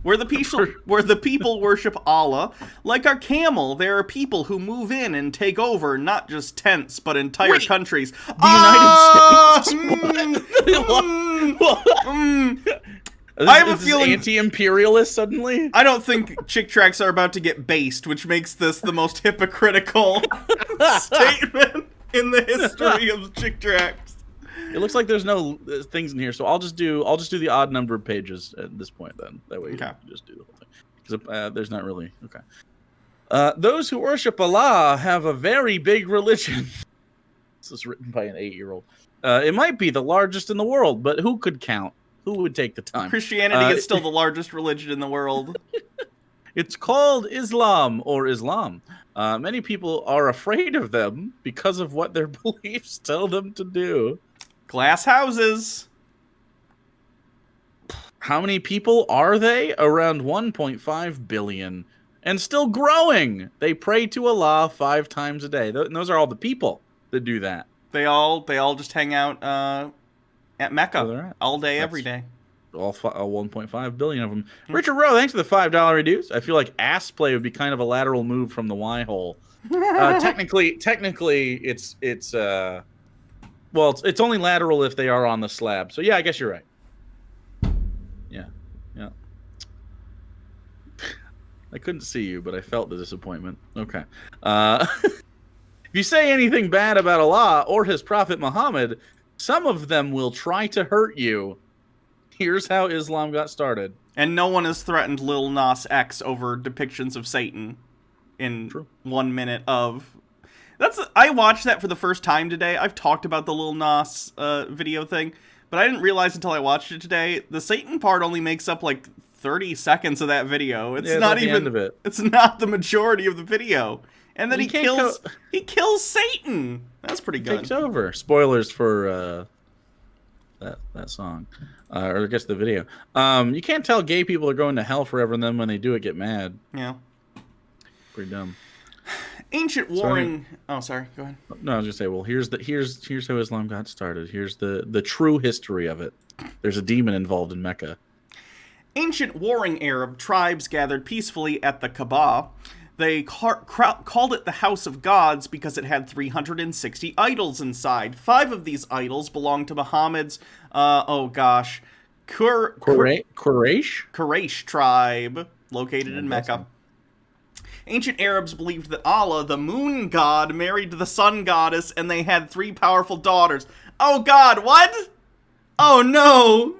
[SPEAKER 1] Where the people worship Allah. Like our camel, there are people who move in and take over not just tents, but entire countries.
[SPEAKER 2] The United States.
[SPEAKER 1] I have a feeling
[SPEAKER 2] anti-imperialist suddenly.
[SPEAKER 1] I don't think chick tracks are about to get based, which makes this the most hypocritical statement in the history of chick tracks.
[SPEAKER 2] It looks like there's no things in here, so I'll just do the odd number of pages at this point. Then that way you can just do the whole thing, because there's not really those who worship Allah have a very big religion. This is written by an 8-year-old. It might be the largest in the world, but who could count? Who would take the time?
[SPEAKER 1] Christianity is still the largest religion in the world.
[SPEAKER 2] It's called Islam or Islam. Many people are afraid of them because of what their beliefs tell them to do.
[SPEAKER 1] Glass houses.
[SPEAKER 2] How many people are they? Around 1.5 billion. And still growing. They pray to Allah 5 times a day. And those are all the people that do that.
[SPEAKER 1] They all just hang out at Mecca all day, every day.
[SPEAKER 2] All 1.5 billion of them. Richard Rowe, thanks for the $5 reduce. I feel like ass play would be kind of a lateral move from the Y hole. Technically, it's it's only lateral if they are on the slab. So yeah, I guess you're right. Yeah. I couldn't see you, but I felt the disappointment. Okay. If you say anything bad about Allah or his prophet Muhammad, some of them will try to hurt you. Here's how Islam got started.
[SPEAKER 1] And no one has threatened Lil Nas X over depictions of Satan in 1 minute of... I watched that for the first time today. I've talked about the Lil Nas video thing, but I didn't realize until I watched it today, the Satan part only makes up like 30 seconds of that video. It's not even... the end of it. It's not the majority of the video. And then he kills Satan. That's pretty good.
[SPEAKER 2] Takes over. Spoilers for that song, or I guess the video. You can't tell gay people are going to hell forever, and then when they do it, get mad.
[SPEAKER 1] Yeah.
[SPEAKER 2] Pretty dumb.
[SPEAKER 1] Ancient warring. Oh, sorry. Go ahead.
[SPEAKER 2] No, I was gonna say. Well, here's how Islam got started. Here's the true history of it. There's a demon involved in Mecca.
[SPEAKER 1] Ancient warring Arab tribes gathered peacefully at the Kaaba. They called it the House of Gods because it had 360 idols inside. 5 of these idols belonged to Muhammad's, Quraysh tribe, located in Mecca. Ancient Arabs believed that Allah, the moon god, married the sun goddess, and they had 3 powerful daughters. Oh God, what? Oh no!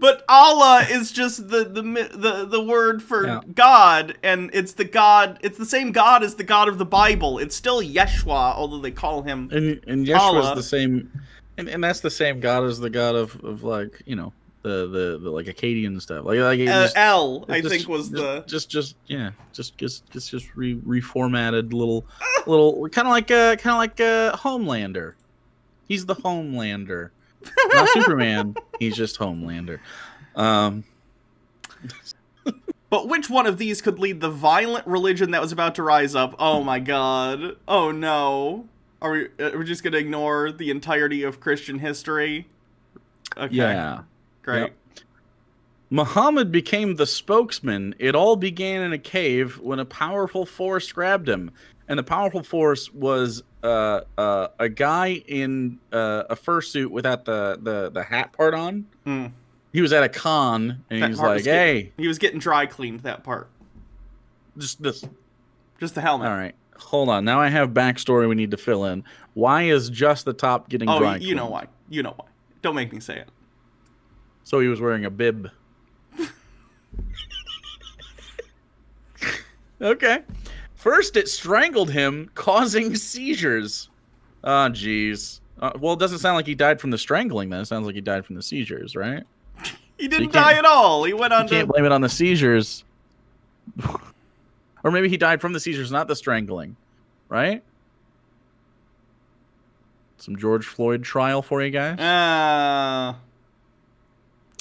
[SPEAKER 1] But Allah is just the word for God, and it's the God. It's the same God as the God of the Bible. It's still Yeshua, although they call him
[SPEAKER 2] and Yeshua is the same. And that's the same god as the god of like, you know, the like Akkadian stuff. Like it just,
[SPEAKER 1] I think was the
[SPEAKER 2] just reformatted little kind of like a Homelander. He's the Homelander, not Superman. He's just Homelander.
[SPEAKER 1] But which one of these could lead the violent religion that was about to rise up? Oh my god. Oh no. Are we just going to ignore the entirety of Christian history? Okay.
[SPEAKER 2] Yeah.
[SPEAKER 1] Great.
[SPEAKER 2] Yep. Muhammad became the spokesman. It all began in a cave when a powerful force grabbed him. And the powerful force was a guy in a fursuit without the hat part on.
[SPEAKER 1] Mm.
[SPEAKER 2] He was at a con, and he's like, hey.
[SPEAKER 1] He was getting dry cleaned, that part.
[SPEAKER 2] Just this.
[SPEAKER 1] Just the helmet.
[SPEAKER 2] All right. Hold on. Now I have backstory we need to fill in. Why is just the top getting dry cleaned?
[SPEAKER 1] You know why. You know why. Don't make me say it.
[SPEAKER 2] So he was wearing a bib. Okay. First, it strangled him, causing seizures. Oh, jeez. Well, it doesn't sound like he died from the strangling, then. It sounds like he died from the seizures, right?
[SPEAKER 1] He didn't die at all. He went on
[SPEAKER 2] to... You can't blame it on the seizures. Or maybe he died from the seizures, not the strangling. Right? Some George Floyd trial for you guys?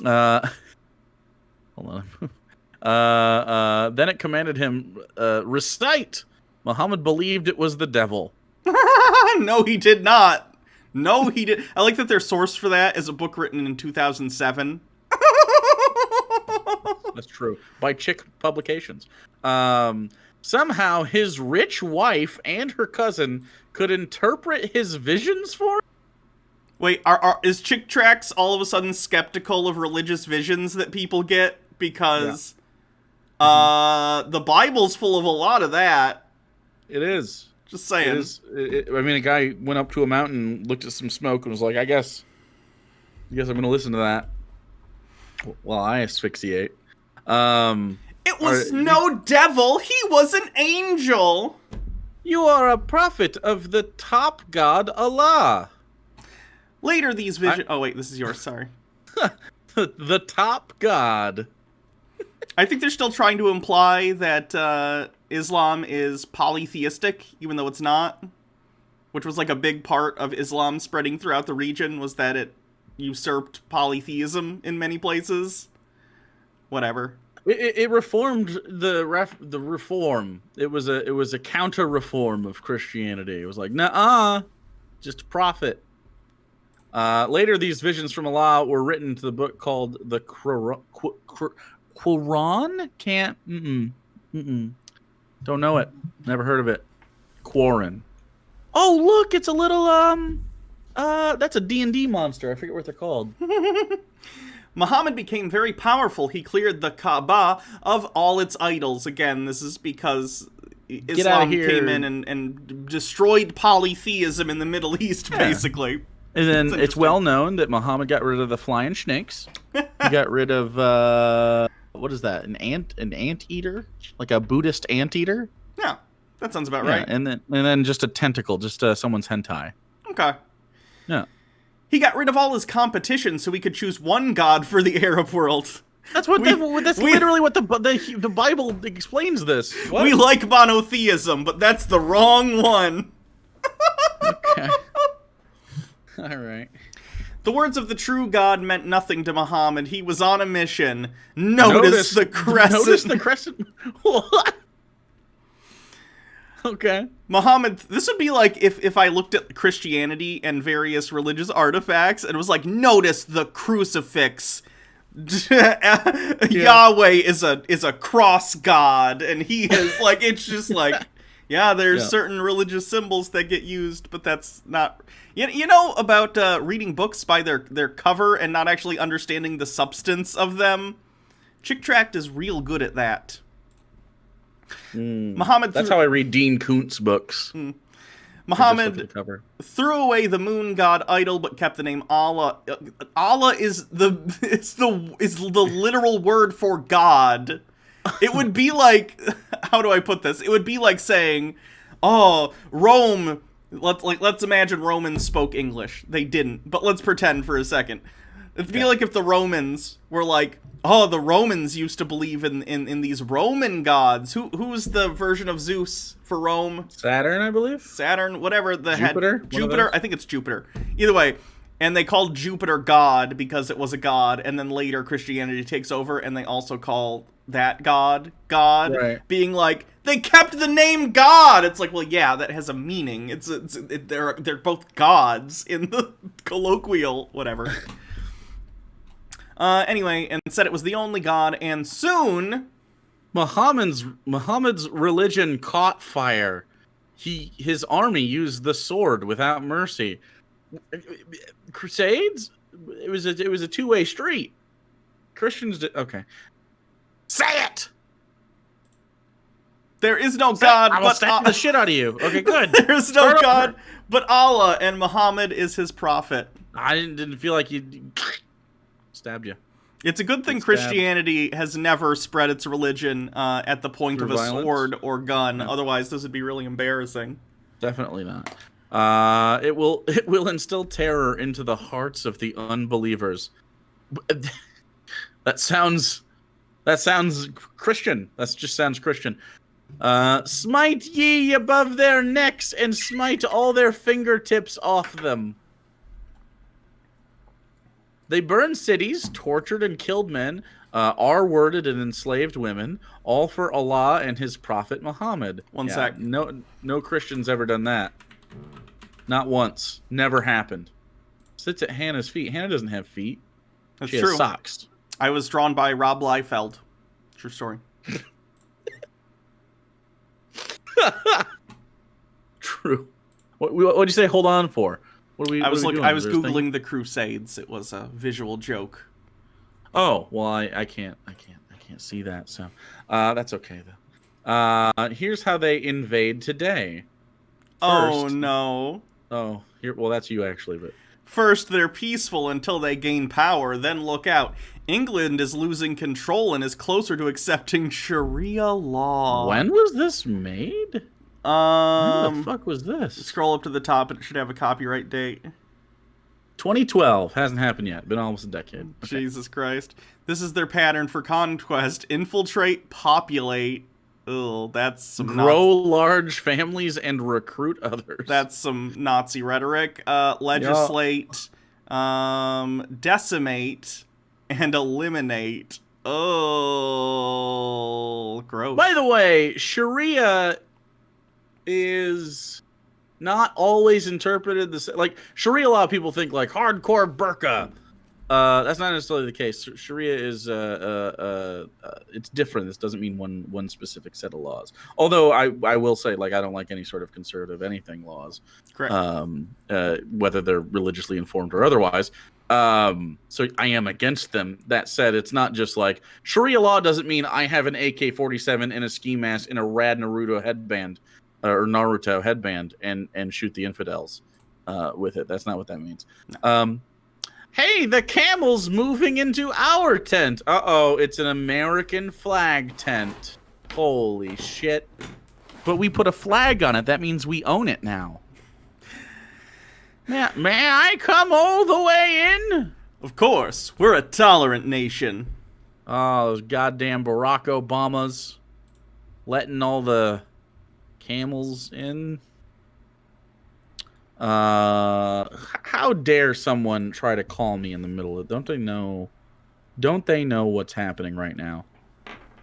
[SPEAKER 2] Hold on. Then it commanded him, recite. Muhammad believed it was the devil.
[SPEAKER 1] No, he did not. No, he did. I like that their source for that is a book written in 2007.
[SPEAKER 2] That's true. By Chick Publications. Somehow his rich wife and her cousin could interpret his visions for him?
[SPEAKER 1] Wait, is Chick Tracts all of a sudden skeptical of religious visions that people get? Because the Bible's full of a lot of that.
[SPEAKER 2] It is.
[SPEAKER 1] Just saying.
[SPEAKER 2] It is. I mean, a guy went up to a mountain, looked at some smoke, and was like, I guess I'm going to listen to that while I asphyxiate.
[SPEAKER 1] It was no devil. He was an angel.
[SPEAKER 2] You are a prophet of the top god, Allah.
[SPEAKER 1] Later, these visions... Oh, wait, this is yours. Sorry.
[SPEAKER 2] The top god.
[SPEAKER 1] I think they're still trying to imply that Islam is polytheistic, even though it's not. Which was like a big part of Islam spreading throughout the region, was that it usurped polytheism in many places. Whatever.
[SPEAKER 2] It reformed the reform. It was a counter reform of Christianity. It was like, nah, just a prophet. Later, these visions from Allah were written to the book called the Quran. Don't know it. Never heard of it. Quran. Oh, look, it's a little that's a D&D monster. I forget what they're called.
[SPEAKER 1] Muhammad became very powerful. He cleared the Kaaba of all its idols. Again, this is because Islam came in and destroyed polytheism in the Middle East, basically.
[SPEAKER 2] And then it's well known that Muhammad got rid of the flying snakes. He got rid of what is that? An anteater? Like a Buddhist anteater?
[SPEAKER 1] Yeah, that sounds about right.
[SPEAKER 2] And then just a tentacle, just someone's hentai.
[SPEAKER 1] Okay.
[SPEAKER 2] Yeah.
[SPEAKER 1] He got rid of all his competition so he could choose one god for the Arab world.
[SPEAKER 2] That's literally what the Bible explains this. What?
[SPEAKER 1] We like monotheism, but that's the wrong one.
[SPEAKER 2] Okay. All right.
[SPEAKER 1] The words of the true God meant nothing to Muhammad. He was on a mission. Notice the crescent.
[SPEAKER 2] Notice the crescent. What? Okay.
[SPEAKER 1] Muhammad, this would be like if I looked at Christianity and various religious artifacts and it was like, notice the crucifix. Yahweh is a cross god, and he is like, it's just like, yeah, there's certain religious symbols that get used, but that's not... You know about reading books by their cover and not actually understanding the substance of them? Chick Tract is real good at that. Muhammad
[SPEAKER 2] that's how I read Dean Koontz books.
[SPEAKER 1] Muhammad threw away the moon god idol, but kept the name Allah. Allah is the literal word for God. It would be like, how do I put this? It would be like saying, oh, Rome Let's imagine Romans spoke English. They didn't, but let's pretend for a second. It'd be like if the Romans were like, oh, the Romans used to believe in these Roman gods. Who's the version of Zeus for Rome?
[SPEAKER 2] Saturn, I believe.
[SPEAKER 1] Saturn, whatever the
[SPEAKER 2] Jupiter?
[SPEAKER 1] head. Jupiter. I think it's Jupiter. Either way. And they called Jupiter God because it was a god, and then later Christianity takes over, and they also call that god,
[SPEAKER 2] right.
[SPEAKER 1] Being like, they kept the name God! It's like, well, yeah, that has a meaning. They're both gods in the colloquial, whatever. Anyway, and said it was the only god, and soon...
[SPEAKER 2] Muhammad's religion caught fire. His army used the sword without mercy. Crusades? It was a two-way street. Christians did okay. Say it.
[SPEAKER 1] There is no God,
[SPEAKER 2] I will stab the shit out of you. Okay, good.
[SPEAKER 1] There is no God, but Allah, and Muhammad is his prophet.
[SPEAKER 2] I didn't feel like you stabbed you.
[SPEAKER 1] It's a good thing Christianity has never spread its religion at the point of a sword or gun. Yeah. Otherwise, this would be really embarrassing.
[SPEAKER 2] Definitely not. It will instill terror into the hearts of the unbelievers. That sounds Christian. That just sounds Christian. Smite ye above their necks and smite all their fingertips off them. They burned cities, tortured and killed men, R-worded and enslaved women, all for Allah and his prophet Muhammad.
[SPEAKER 1] One sec.
[SPEAKER 2] No Christian's ever done that. Not once. Never happened. Sits at Hannah's feet. Hannah doesn't have feet.
[SPEAKER 1] That's
[SPEAKER 2] she
[SPEAKER 1] true.
[SPEAKER 2] has socks.
[SPEAKER 1] I was drawn by Rob Liefeld. True story.
[SPEAKER 2] True. What'd you say? Hold on for?
[SPEAKER 1] I was googling the Crusades. It was a visual joke.
[SPEAKER 2] Oh well, I can't see that. So that's okay though. Here's how they invade today.
[SPEAKER 1] Oh no.
[SPEAKER 2] Oh, here. Well, that's you actually, but.
[SPEAKER 1] First, they're peaceful until they gain power, then look out. England is losing control and is closer to accepting Sharia law.
[SPEAKER 2] When was this made? When the fuck was this?
[SPEAKER 1] Scroll up to the top, and it should have a copyright date.
[SPEAKER 2] 2012. Hasn't happened yet. Been almost a decade.
[SPEAKER 1] Okay. Jesus Christ. This is their pattern for conquest. Infiltrate, populate. Ugh, that's some
[SPEAKER 2] grow large families and recruit others.
[SPEAKER 1] That's some Nazi rhetoric. Legislate, decimate, and eliminate. Oh, gross.
[SPEAKER 2] By the way, Sharia is not always interpreted the same. Like Sharia law, people think like hardcore burqa. That's not necessarily the case. Sharia is it's different. This doesn't mean one specific set of laws. Although I will say, like, I don't like any sort of conservative anything laws.
[SPEAKER 1] Correct.
[SPEAKER 2] Whether they're religiously informed or otherwise. So I am against them. That said, it's not just like Sharia law doesn't mean I have an AK-47 and a ski mask and a rad Naruto headband and shoot the infidels with it. That's not what that means. No. Hey, the Camel's moving into our tent. Uh-oh, it's an American flag tent. Holy shit. But we put a flag on it. That means we own it now. May I come all the way in?
[SPEAKER 1] Of course. We're a tolerant nation.
[SPEAKER 2] Oh, those goddamn Barack Obamas letting all the camels in. How dare someone try to call me in the middle of it? Don't they know what's happening right now?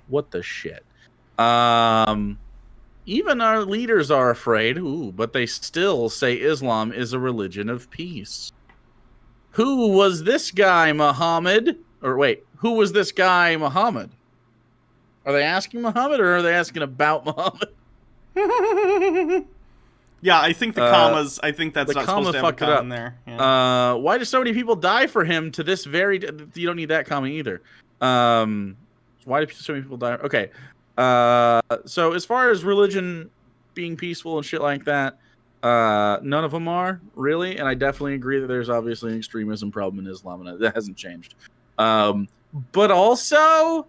[SPEAKER 2] What the shit? Even our leaders are afraid. Ooh, but they still say Islam is a religion of peace. Who was this guy, Muhammad? Or wait, who was this guy, Muhammad? Are they asking Muhammad or are they asking about Muhammad?
[SPEAKER 1] Yeah, I think the commas. I think that's not supposed to have a comma in there. Yeah.
[SPEAKER 2] Why do so many people die for him to this very? You don't need that comma either. Why do so many people die? Okay. So as far as religion being peaceful and shit like that, none of them are really, and I definitely agree that there's obviously an extremism problem in Islam, and that hasn't changed. But also,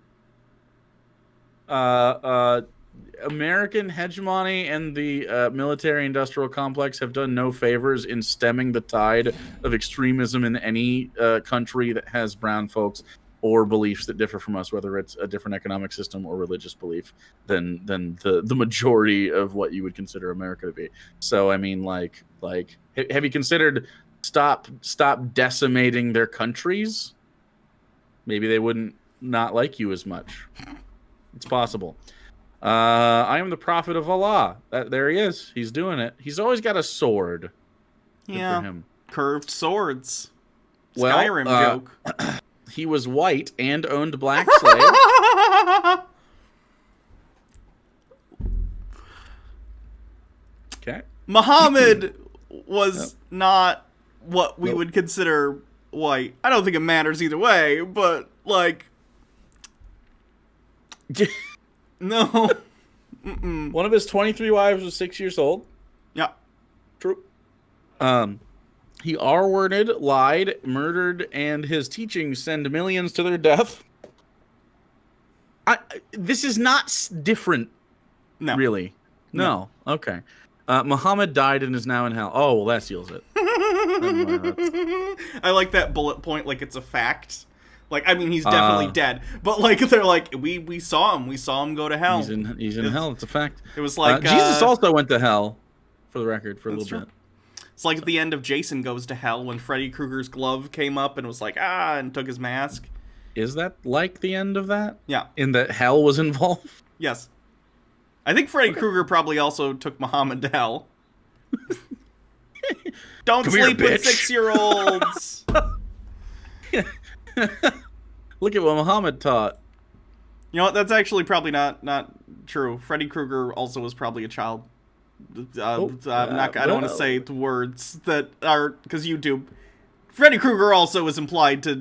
[SPEAKER 2] American hegemony and the military-industrial complex have done no favors in stemming the tide of extremism in any country that has brown folks or beliefs that differ from us, whether it's a different economic system or religious belief than the majority of what you would consider America to be. So, I mean, like, have you considered stop decimating their countries? Maybe they wouldn't not like you as much. It's possible. I am the prophet of Allah. There he is. He's doing it. He's always got a sword. Good
[SPEAKER 1] yeah,
[SPEAKER 2] for him.
[SPEAKER 1] Curved swords.
[SPEAKER 2] Well,
[SPEAKER 1] Skyrim joke.
[SPEAKER 2] He was white and owned black slaves. Okay.
[SPEAKER 1] Muhammad was not what we would consider white. I don't think it matters either way, but, like... No. Mm-mm.
[SPEAKER 2] One of his 23 wives was 6 years old.
[SPEAKER 1] Yeah.
[SPEAKER 2] True. He R-worded, lied, murdered, and his teachings send millions to their death. This is not different,
[SPEAKER 1] No.
[SPEAKER 2] really. No. Okay. Muhammad died and is now in hell. Oh, well, that seals it.
[SPEAKER 1] I like that bullet point like it's a fact. Like, I mean, he's definitely dead. But, like, they're like, we saw him. We saw him go to hell.
[SPEAKER 2] He's in hell. It's a fact.
[SPEAKER 1] It was like...
[SPEAKER 2] Jesus also went to hell, for the record, for a little bit.
[SPEAKER 1] It's like at the end of Jason Goes to Hell when Freddy Krueger's glove came up and was like, and took his mask.
[SPEAKER 2] Is that like the end of that?
[SPEAKER 1] Yeah.
[SPEAKER 2] In that hell was involved?
[SPEAKER 1] Yes. I think Freddy Krueger probably also took Muhammad to hell. Don't
[SPEAKER 2] Come
[SPEAKER 1] sleep
[SPEAKER 2] here,
[SPEAKER 1] with
[SPEAKER 2] bitch.
[SPEAKER 1] 6-year-olds.
[SPEAKER 2] Look at what Muhammad taught.
[SPEAKER 1] You know what? That's actually probably not true. Freddy Krueger also was probably a child. I don't want to say the words that are because YouTube. Freddy Krueger also was implied to.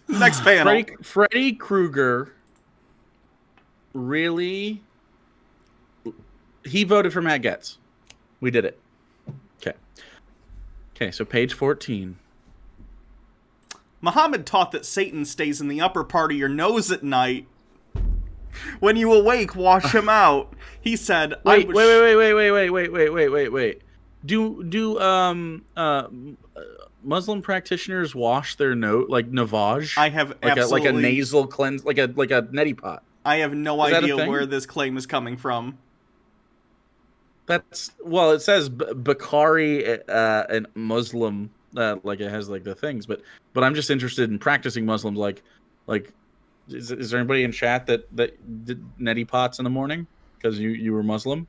[SPEAKER 1] Next panel.
[SPEAKER 2] Freddy Krueger really. He voted for Matt Getz. We did it. Okay, so page 14.
[SPEAKER 1] Muhammad taught that Satan stays in the upper part of your nose at night. When you awake, wash him out. He said,
[SPEAKER 2] Wait. Do Muslim practitioners wash their nose like navage?
[SPEAKER 1] I have
[SPEAKER 2] like a nasal cleanse, like a neti pot.
[SPEAKER 1] I have no idea where this claim is coming from.
[SPEAKER 2] It says Bukhari and Muslim, like it has like the things, but I'm just interested in practicing Muslims. Like, is there anybody in chat that did neti pots in the morning because you were Muslim?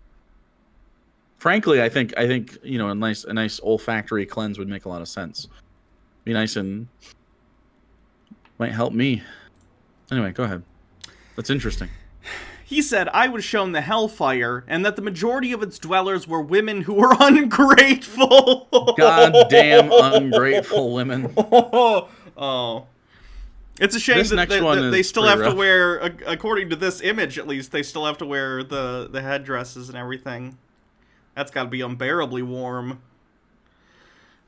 [SPEAKER 2] Frankly, I think you know a nice olfactory cleanse would make a lot of sense. Be nice and might help me. Anyway, go ahead. That's interesting.
[SPEAKER 1] He said, I was shown the hellfire, and that the majority of its dwellers were women who were ungrateful.
[SPEAKER 2] Goddamn ungrateful women.
[SPEAKER 1] Oh. It's a shame that they still have to wear, according to this image at least, they still have to wear the headdresses and everything. That's got to be unbearably warm.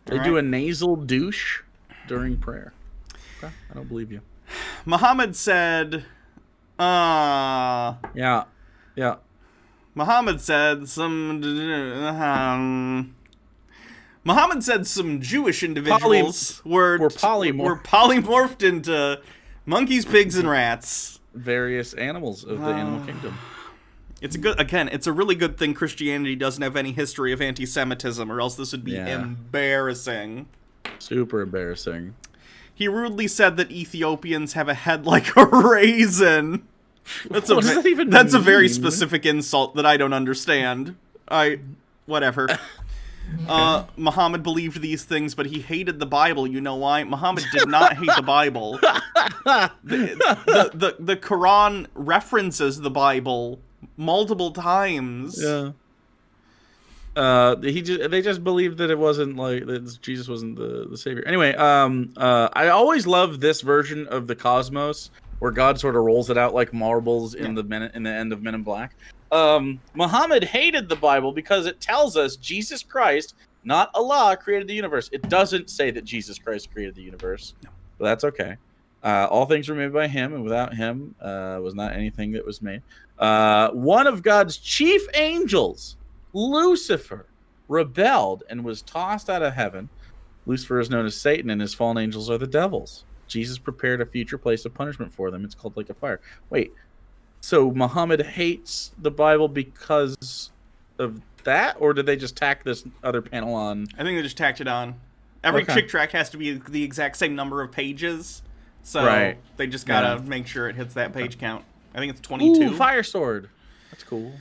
[SPEAKER 2] They do a nasal douche during prayer. Okay, I don't believe you.
[SPEAKER 1] Muhammad said...
[SPEAKER 2] Yeah.
[SPEAKER 1] Muhammad said some Jewish individuals were polymorphed into monkeys, pigs, and rats.
[SPEAKER 2] Various animals of the animal kingdom.
[SPEAKER 1] It's a really good thing Christianity doesn't have any history of anti-Semitism, or else this would be embarrassing.
[SPEAKER 2] Super embarrassing.
[SPEAKER 1] He rudely said that Ethiopians have a head like a raisin. That's a very specific insult that I don't understand. Whatever. Muhammad believed these things, but he hated the Bible. You know why? Muhammad did not hate the Bible. The Quran references the Bible multiple times.
[SPEAKER 2] Yeah. They just believed that it wasn't like that Jesus wasn't the savior. Anyway, I always love this version of the cosmos where God sort of rolls it out like marbles in the end of Men in Black. Muhammad hated the Bible because it tells us Jesus Christ, not Allah, created the universe. It doesn't say that Jesus Christ created the universe. No. But that's okay. All things were made by him, and without him was not anything that was made. One of God's chief angels, Lucifer, rebelled and was tossed out of heaven. Lucifer is known as Satan, and his fallen angels are the devils. Jesus prepared a future place of punishment for them. It's called Lake of Fire. Wait, so Muhammad hates the Bible because of that, or did they just tack this other panel on?
[SPEAKER 1] I think they just tacked it on. Every Chick Tract has to be the exact same number of pages, so they just gotta make sure it hits that page count. I think it's 22.
[SPEAKER 2] Ooh, fire sword. That's cool.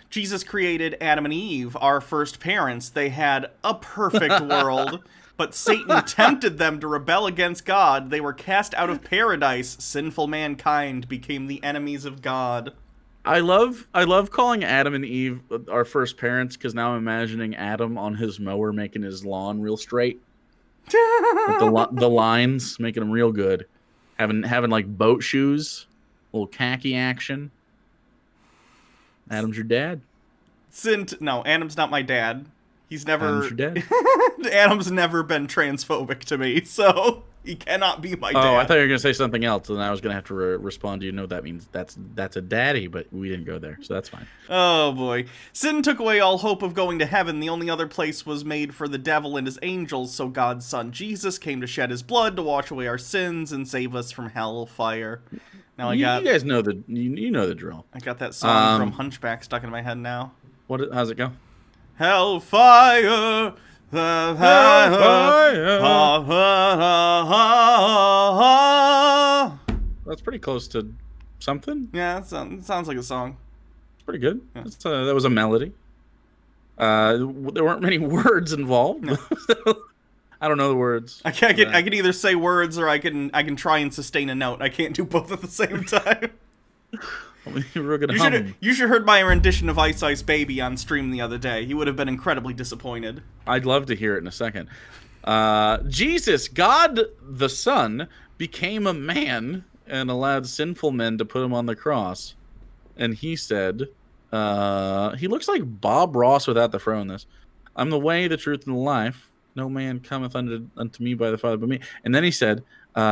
[SPEAKER 1] Jesus created Adam and Eve, our first parents. They had a perfect world, but Satan tempted them to rebel against God. They were cast out of paradise. Sinful mankind became the enemies of God.
[SPEAKER 2] I love calling Adam and Eve our first parents, because now I'm imagining Adam on his mower making his lawn real straight. With the lines, making them real good. Having like boat shoes, little khaki action. Adam's your dad.
[SPEAKER 1] No, Adam's not my dad. He's never.
[SPEAKER 2] Adam's your dad.
[SPEAKER 1] Adam's never been transphobic to me, so he cannot be my dad.
[SPEAKER 2] Oh, I thought you were gonna say something else, and I was gonna have to respond to you. No, that means that's a daddy, but we didn't go there, so that's fine.
[SPEAKER 1] Oh boy, sin took away all hope of going to heaven. The only other place was made for the devil and his angels. So God's son Jesus came to shed his blood to wash away our sins and save us from hellfire. Now
[SPEAKER 2] you guys know you know the drill.
[SPEAKER 1] I got that song from Hunchback stuck in my head now.
[SPEAKER 2] How's it go?
[SPEAKER 1] Hellfire,
[SPEAKER 2] That's pretty close to something.
[SPEAKER 1] Yeah, it sounds like a song.
[SPEAKER 2] It's pretty good.
[SPEAKER 1] Yeah.
[SPEAKER 2] That was a melody. There weren't many words involved. No. I don't know the words.
[SPEAKER 1] I can either say words or I can try and sustain a note. I can't do both at the same time. You should heard my rendition of Ice Ice Baby on stream the other day. He would have been incredibly disappointed.
[SPEAKER 2] I'd love to hear it in a second. Jesus, God the Son, became a man and allowed sinful men to put him on the cross. And he said, he looks like Bob Ross without the fro in this. I'm the way, the truth, and the life. No man cometh unto me by the Father but me. And then he said, there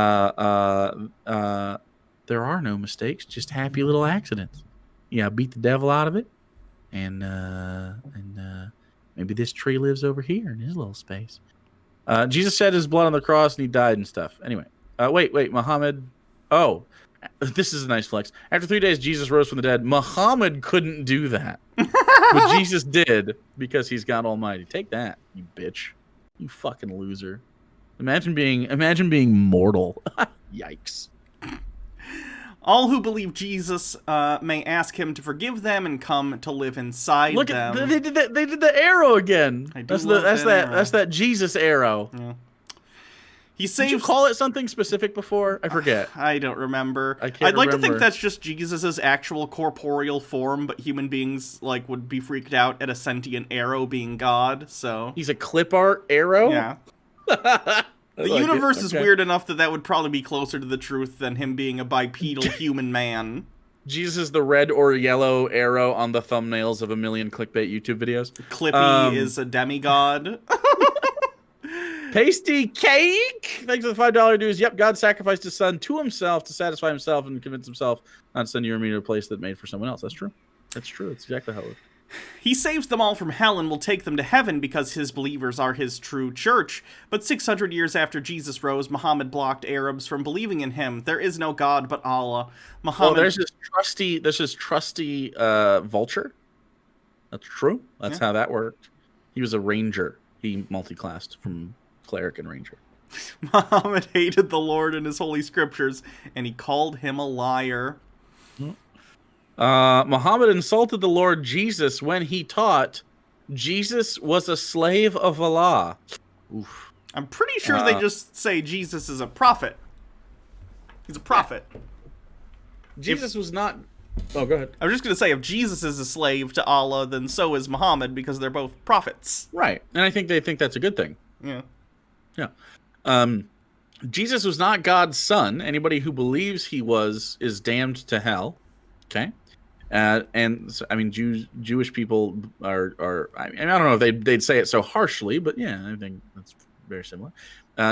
[SPEAKER 2] are no mistakes, just happy little accidents. Yeah, beat the devil out of it. And maybe this tree lives over here in his little space. Jesus shed his blood on the cross and he died and stuff. Anyway, wait, Muhammad. Oh, this is a nice flex. After 3 days, Jesus rose from the dead. Muhammad couldn't do that. But Jesus did, because he's God Almighty. Take that, you bitch. You fucking loser. Imagine being mortal. Yikes.
[SPEAKER 1] All who believe Jesus may ask him to forgive them and come to live inside them.
[SPEAKER 2] Look, they did the arrow again. That's that Jesus arrow.
[SPEAKER 1] Yeah.
[SPEAKER 2] Did you call it something specific before? I forget.
[SPEAKER 1] I don't remember.
[SPEAKER 2] I'd
[SPEAKER 1] like to think that's just Jesus's actual corporeal form, but human beings would be freaked out at a sentient arrow being God. So
[SPEAKER 2] he's a clip art arrow.
[SPEAKER 1] Yeah. The universe is weird enough that would probably be closer to the truth than him being a bipedal human man.
[SPEAKER 2] Jesus is the red or yellow arrow on the thumbnails of a million clickbait YouTube videos.
[SPEAKER 1] Clippy is a demigod.
[SPEAKER 2] Pasty Cake! Thanks for the $5 dues. Yep, God sacrificed his son to himself to satisfy himself and convince himself not to send you or me to a place that made for someone else. That's true. That's true. It's exactly how it works.
[SPEAKER 1] He saves them all from hell and will take them to heaven because his believers are his true church. But 600 years after Jesus rose, Muhammad blocked Arabs from believing in him. There is no God but Allah.
[SPEAKER 2] There's this trusty vulture. That's true. That's how that worked. He was a ranger. He multi-classed from cleric and ranger.
[SPEAKER 1] Muhammad hated the Lord and his holy scriptures, and he called him a liar.
[SPEAKER 2] Muhammad insulted the Lord Jesus when he taught Jesus was a slave of Allah. Oof.
[SPEAKER 1] I'm pretty sure they just say Jesus is a prophet. He's a prophet.
[SPEAKER 2] Jesus was not... Oh, go ahead.
[SPEAKER 1] I was just going to say, if Jesus is a slave to Allah, then so is Muhammad, because they're both prophets.
[SPEAKER 2] Right. And I think they think that's a good thing.
[SPEAKER 1] Yeah.
[SPEAKER 2] Yeah. Jesus was not God's son. Anybody who believes he is damned to hell. Okay. And so, I mean, Jewish people are I don't know if they'd say it so harshly, but yeah, I think that's very similar.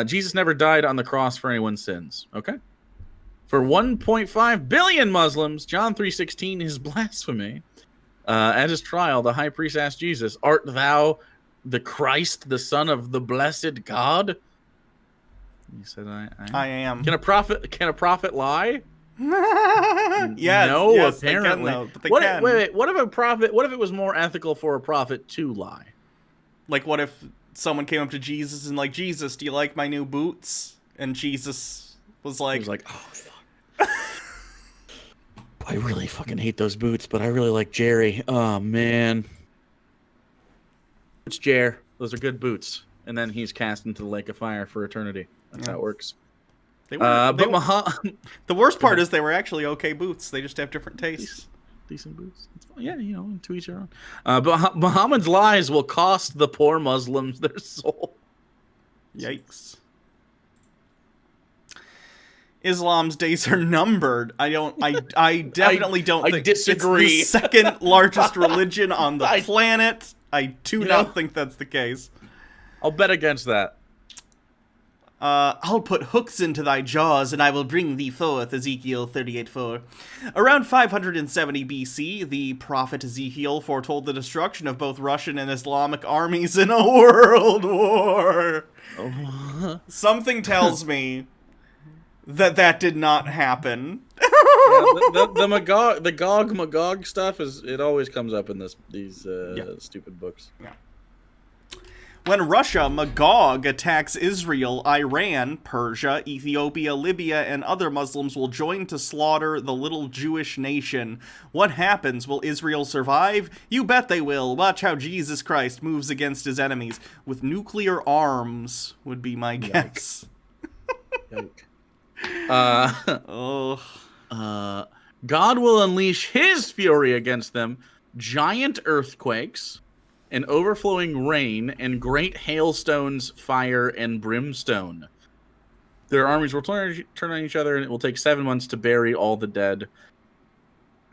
[SPEAKER 2] Jesus never died on the cross for anyone's sins. Okay. For 1.5 billion Muslims, John 3:16 is blasphemy. At his trial, the high priest asked Jesus, "Art thou the Christ, the Son of the blessed God?" He said,
[SPEAKER 1] I am.
[SPEAKER 2] Can a prophet lie?
[SPEAKER 1] Yes,
[SPEAKER 2] no,
[SPEAKER 1] yes,
[SPEAKER 2] apparently.
[SPEAKER 1] they can, though, but they can.
[SPEAKER 2] Wait. What if it was more ethical for a prophet to lie?
[SPEAKER 1] Like, what if someone came up to Jesus and like, Jesus, do you like my new boots? And Jesus was like,
[SPEAKER 2] oh, fuck. I really fucking hate those boots, but I really like Jerry. Oh, man. It's Jer. Those are good boots. And then he's cast into the lake of fire for eternity. That's how it works.
[SPEAKER 1] The worst part is they were actually okay boots. They just have different tastes.
[SPEAKER 2] Decent boots. Yeah, to each their own. But Muhammad's lies will cost the poor Muslims their soul.
[SPEAKER 1] Yikes. Islam's days are numbered. I definitely don't think
[SPEAKER 2] disagree.
[SPEAKER 1] It's the second largest religion on the planet. I do not think that's the case.
[SPEAKER 2] I'll bet against that.
[SPEAKER 1] I'll put hooks into thy jaws, and I will bring thee forth, Ezekiel 38:4. Around 570 BC, the prophet Ezekiel foretold the destruction of both Russian and Islamic armies in a world war. Something tells me that did not happen.
[SPEAKER 2] The Gog Magog stuff it always comes up in these stupid books.
[SPEAKER 1] Yeah. When Russia, Magog, attacks Israel, Iran, Persia, Ethiopia, Libya, and other Muslims will join to slaughter the little Jewish nation. What happens? Will Israel survive? You bet they will. Watch how Jesus Christ moves against his enemies. With nuclear arms, would be my guess.
[SPEAKER 2] God will unleash his fury against them, giant earthquakes, and overflowing rain, and great hailstones, fire, and brimstone. Their armies will turn on each other, and it will take 7 months to bury all the dead.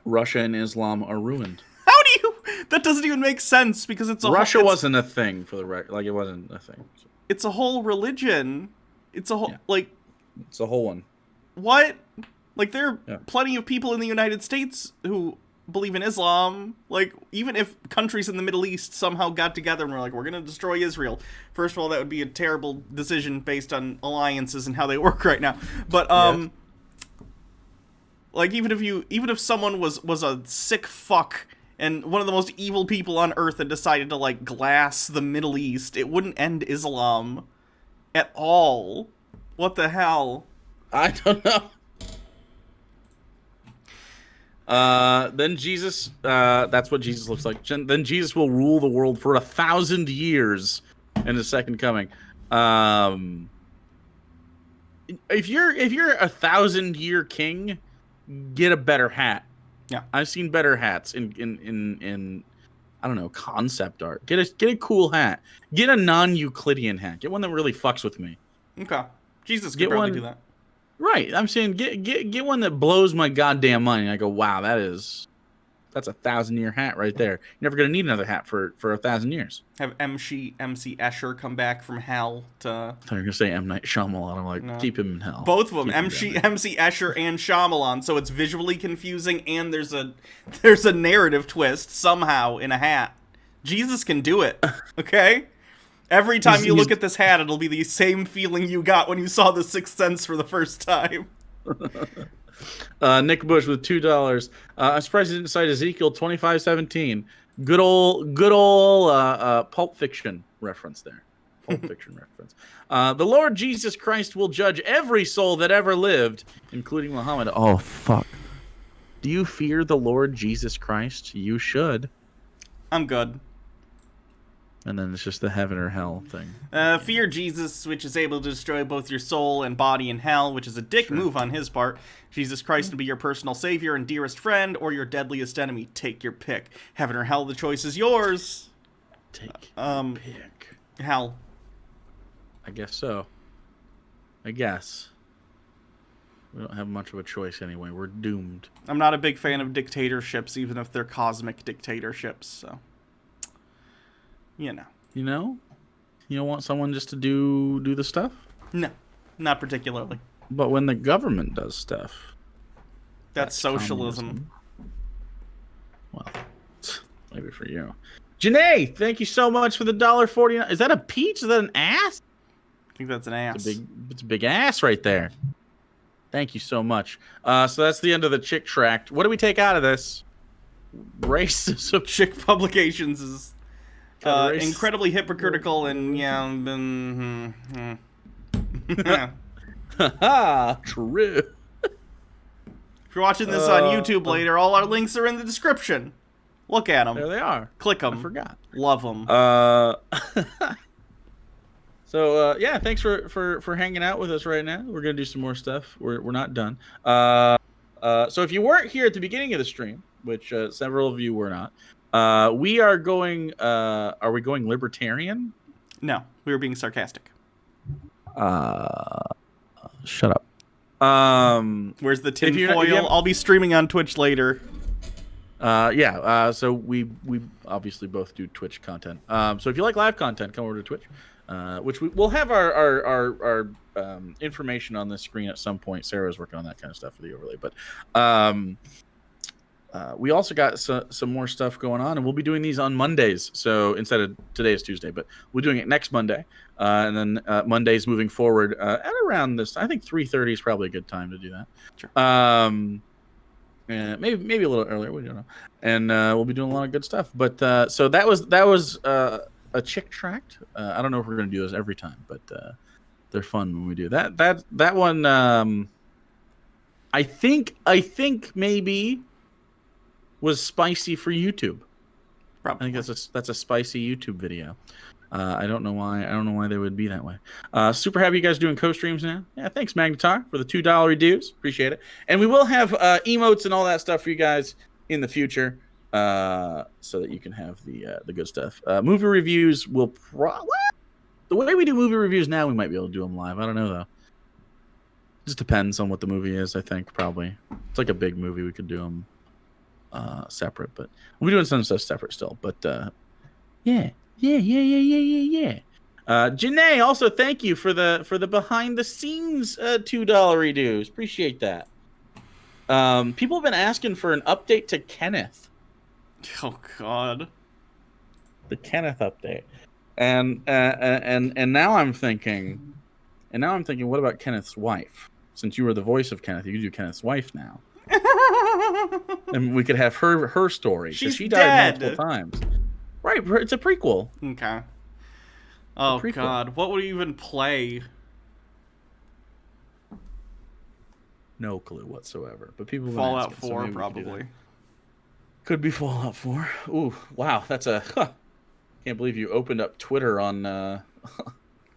[SPEAKER 2] Russia and Islam are ruined.
[SPEAKER 1] How do you... That doesn't even make sense, because
[SPEAKER 2] Russia wasn't a thing, for the record. Like, it wasn't a thing. So.
[SPEAKER 1] It's a whole religion. It's a whole...
[SPEAKER 2] Yeah. It's a whole one.
[SPEAKER 1] What? Like, there are plenty of people in the United States who believe in Islam. Like, even if countries in the Middle East somehow got together and were like, we're going to destroy Israel. First of all, that would be a terrible decision based on alliances and how they work right now. But, like, even if someone was a sick fuck and one of the most evil people on earth and decided to, like, glass the Middle East, it wouldn't end Islam at all. What the hell?
[SPEAKER 2] I don't know. Then Jesus, that's what Jesus looks like. Then Jesus will rule the world for 1,000 years in his second coming. If you're a 1,000-year king, get a better hat.
[SPEAKER 1] Yeah,
[SPEAKER 2] I've seen better hats in I don't know, concept art. Get a cool hat. Get a non-Euclidean hat. Get one that really fucks with me.
[SPEAKER 1] Okay, Jesus could probably do that.
[SPEAKER 2] Right, I'm saying get one that blows my goddamn mind. And I go, wow, that's a 1,000-year hat right there. You're never gonna need another hat for 1,000 years.
[SPEAKER 1] Have MC Escher come back from hell to...
[SPEAKER 2] I thought you were gonna say M. Night Shyamalan. I'm like, no. Keep him in hell.
[SPEAKER 1] Both of them, MC Escher and Shyamalan. So it's visually confusing, and there's a narrative twist somehow in a hat. Jesus can do it. Okay. Every time you look at this hat, it'll be the same feeling you got when you saw The Sixth Sense for the first time.
[SPEAKER 2] Nick Bush with $2. I'm surprised he didn't cite Ezekiel 25:17. Good old Pulp Fiction reference there. Pulp Fiction reference. The Lord Jesus Christ will judge every soul that ever lived, including Muhammad. Oh, fuck. Do you fear the Lord Jesus Christ? You should.
[SPEAKER 1] I'm good.
[SPEAKER 2] And then it's just the heaven or hell thing.
[SPEAKER 1] Fear Jesus, which is able to destroy both your soul and body in hell, which is a dick move on his part. Jesus Christ will be your personal savior and dearest friend, or your deadliest enemy. Take your pick. Heaven or hell, the choice is yours.
[SPEAKER 2] Take your pick.
[SPEAKER 1] Hell.
[SPEAKER 2] I guess so. I guess. We don't have much of a choice anyway. We're doomed.
[SPEAKER 1] I'm not a big fan of dictatorships, even if they're cosmic dictatorships, so... You know.
[SPEAKER 2] You don't want someone just to do the stuff?
[SPEAKER 1] No, not particularly.
[SPEAKER 2] But when the government does stuff,
[SPEAKER 1] that's socialism.
[SPEAKER 2] Well, maybe for you. Janae, thank you so much for the $1.49. Is that a peach? Is that an ass?
[SPEAKER 1] I think that's an ass.
[SPEAKER 2] It's a big ass right there. Thank you so much. So that's the end of the chick tract. What do we take out of this? Racism.
[SPEAKER 1] Chick publications is incredibly hypocritical and
[SPEAKER 2] True.
[SPEAKER 1] If you're watching this on YouTube later, all our links are in the description. Look at them.
[SPEAKER 2] There they are.
[SPEAKER 1] Click them.
[SPEAKER 2] I forgot.
[SPEAKER 1] Love them.
[SPEAKER 2] So yeah, thanks for hanging out with us right now. We're gonna do some more stuff. We're not done. So if you weren't here at the beginning of the stream, which several of you were not, we are going. Are we going libertarian?
[SPEAKER 1] No, we were being sarcastic.
[SPEAKER 2] Shut up.
[SPEAKER 1] Where's the tinfoil? I'll be streaming on Twitch later.
[SPEAKER 2] So we obviously both do Twitch content. So if you like live content, come over to Twitch. Which we'll have our information on the screen at some point. Sarah's working on that kind of stuff for the overlay, but we also got some more stuff going on, and we'll be doing these on Mondays. So instead of today is Tuesday, but we're doing it next Monday, and then Mondays moving forward at around this. I think 3:30 is probably a good time to do that.
[SPEAKER 1] Sure.
[SPEAKER 2] Maybe a little earlier. We don't know, and we'll be doing a lot of good stuff. But so that was a chick tract. I don't know if we're going to do those every time, but they're fun when we do that. That one, I think maybe was spicy for YouTube.
[SPEAKER 1] Probably.
[SPEAKER 2] I think that's a spicy YouTube video. I don't know why they would be that way. Super happy you guys are doing co-streams now. Yeah, dues for the $2 dues. Appreciate it. And we will have emotes and all that stuff for you guys in the future. So that you can have the good stuff. Movie reviews will the way we do movie reviews now, we might be able to do them live. I don't know though. Just depends on what the movie is. I think probably it's like a big movie. We could do them separate, but we're doing some stuff separate still. But yeah. Janae, also thank you for the behind the scenes $2 dues. Appreciate that. People have been asking for an update to Kenneth.
[SPEAKER 1] Oh God,
[SPEAKER 2] the Kenneth update, and now I'm thinking, what about Kenneth's wife? Since you were the voice of Kenneth, you could do Kenneth's wife now, and we could have her story.
[SPEAKER 1] She
[SPEAKER 2] died multiple times. Right, it's a prequel.
[SPEAKER 1] Okay. Oh God, what would you even play?
[SPEAKER 2] No clue whatsoever. But people
[SPEAKER 1] Fallout 4 probably.
[SPEAKER 2] Could be Fallout 4. Ooh, wow, that's a. Can't believe you opened up Twitter on.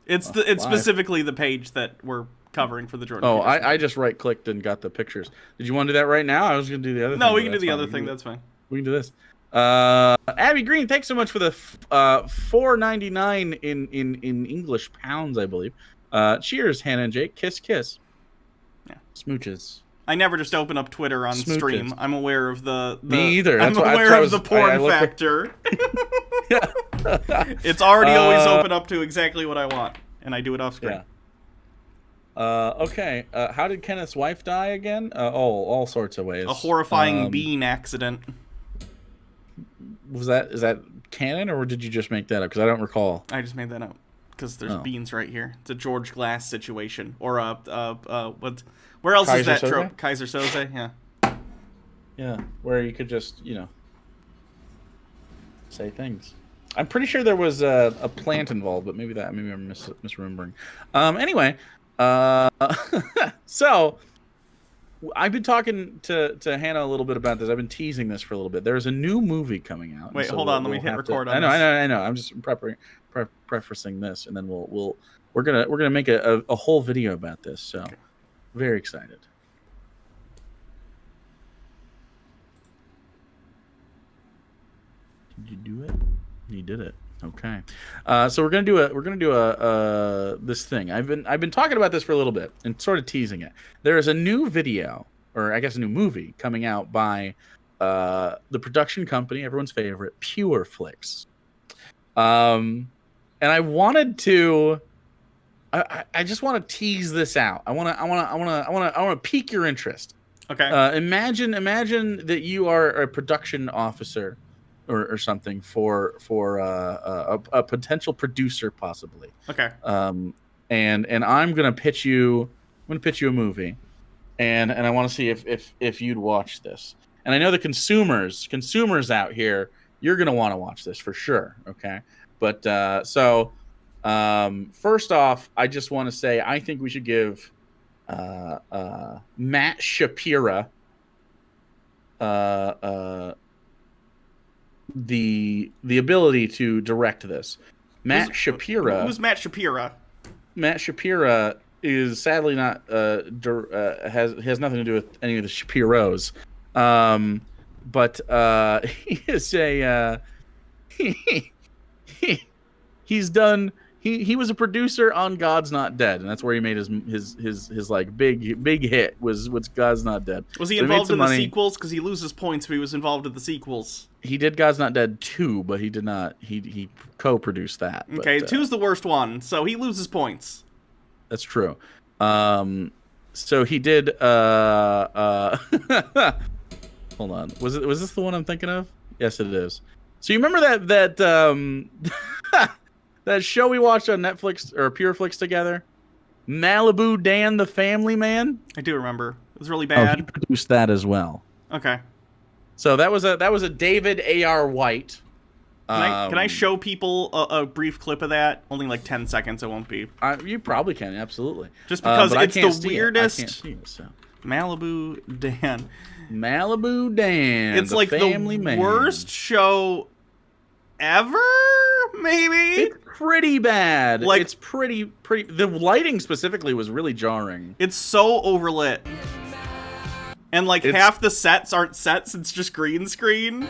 [SPEAKER 1] It's specifically the page that we're covering for the Jordan.
[SPEAKER 2] Oh, I just right clicked and got the pictures. Did you want to do that right now? I was going to do the other thing.
[SPEAKER 1] No, we can do the other thing. That's fine.
[SPEAKER 2] We can do this. Abby Green, thanks so much for the $4.99 in English pounds, I believe. Cheers, Hannah and Jake. Kiss, kiss.
[SPEAKER 1] Yeah.
[SPEAKER 2] Smooches.
[SPEAKER 1] I never just open up Twitter on stream. I'm aware of the
[SPEAKER 2] Me either.
[SPEAKER 1] I'm aware of the porn factor. It's already always open up to exactly what I want, and I do it off screen.
[SPEAKER 2] Yeah. Okay. How did Kenneth's wife die again? All sorts of ways.
[SPEAKER 1] A horrifying bean accident.
[SPEAKER 2] Is that canon, or did you just make that up? Because I don't recall.
[SPEAKER 1] I just made that up because there's beans right here. It's a George Glass situation, or what? Where else
[SPEAKER 2] Kaiser
[SPEAKER 1] is that
[SPEAKER 2] Soze?
[SPEAKER 1] trope? Kaiser Soze, yeah.
[SPEAKER 2] Yeah, where you could just say things. I'm pretty sure there was a plant involved, but maybe I'm misremembering. Anyway, so I've been talking to Hannah a little bit about this. I've been teasing this for a little bit. There's a new movie coming out.
[SPEAKER 1] Wait, hold on. Let me hit record on
[SPEAKER 2] this.
[SPEAKER 1] I
[SPEAKER 2] know. I'm just prefacing this, and then we're gonna make a whole video about this. So, very excited. Did you do it? You did it. Okay. So we're gonna do a this thing. I've been talking about this for a little bit and sort of teasing it. There is a new video, or I guess a new movie coming out by the production company, everyone's favorite, Pure Flix. And I wanted to I just want to tease this out. I want to pique your interest.
[SPEAKER 1] Okay.
[SPEAKER 2] Imagine that you are a production officer or something for a potential producer possibly.
[SPEAKER 1] Okay.
[SPEAKER 2] And I'm gonna pitch you a movie, and I want to see if you'd watch this. And I know the consumers out here, you're gonna want to watch this for sure. Okay. But first off, I just want to say I think we should give Matt Shapira the ability to direct this. Matt Shapira.
[SPEAKER 1] Who's Matt Shapira?
[SPEAKER 2] Matt Shapira is sadly not has nothing to do with any of the Shapiros, but he is a he's done. He was a producer on God's Not Dead, and that's where he made his like big hit was God's Not Dead.
[SPEAKER 1] Was he involved in the sequels? Because he loses points if he was involved in the sequels.
[SPEAKER 2] He did God's Not Dead 2, but he did not. He co-produced that.
[SPEAKER 1] Okay,
[SPEAKER 2] but,
[SPEAKER 1] 2's the worst one, so he loses points.
[SPEAKER 2] That's true. So he did. Hold on. Was this the one I'm thinking of? Yes, it is. So you remember that that show we watched on Netflix or Pureflix together? Malibu Dan the Family Man?
[SPEAKER 1] I do remember. It was really bad.
[SPEAKER 2] Oh, he produced that as well.
[SPEAKER 1] Okay.
[SPEAKER 2] So that was a David A.R. White.
[SPEAKER 1] Can I show people a brief clip of that? Only like 10 seconds, it won't be.
[SPEAKER 2] You probably can, absolutely.
[SPEAKER 1] Just because it's the weirdest.
[SPEAKER 2] I can't see it, so.
[SPEAKER 1] Malibu Dan.
[SPEAKER 2] Malibu Dan.
[SPEAKER 1] It's like the worst show ever, maybe?
[SPEAKER 2] It's pretty bad. Like, it's pretty. The lighting specifically was really jarring.
[SPEAKER 1] It's so overlit. And like half the sets aren't sets, it's just green screen.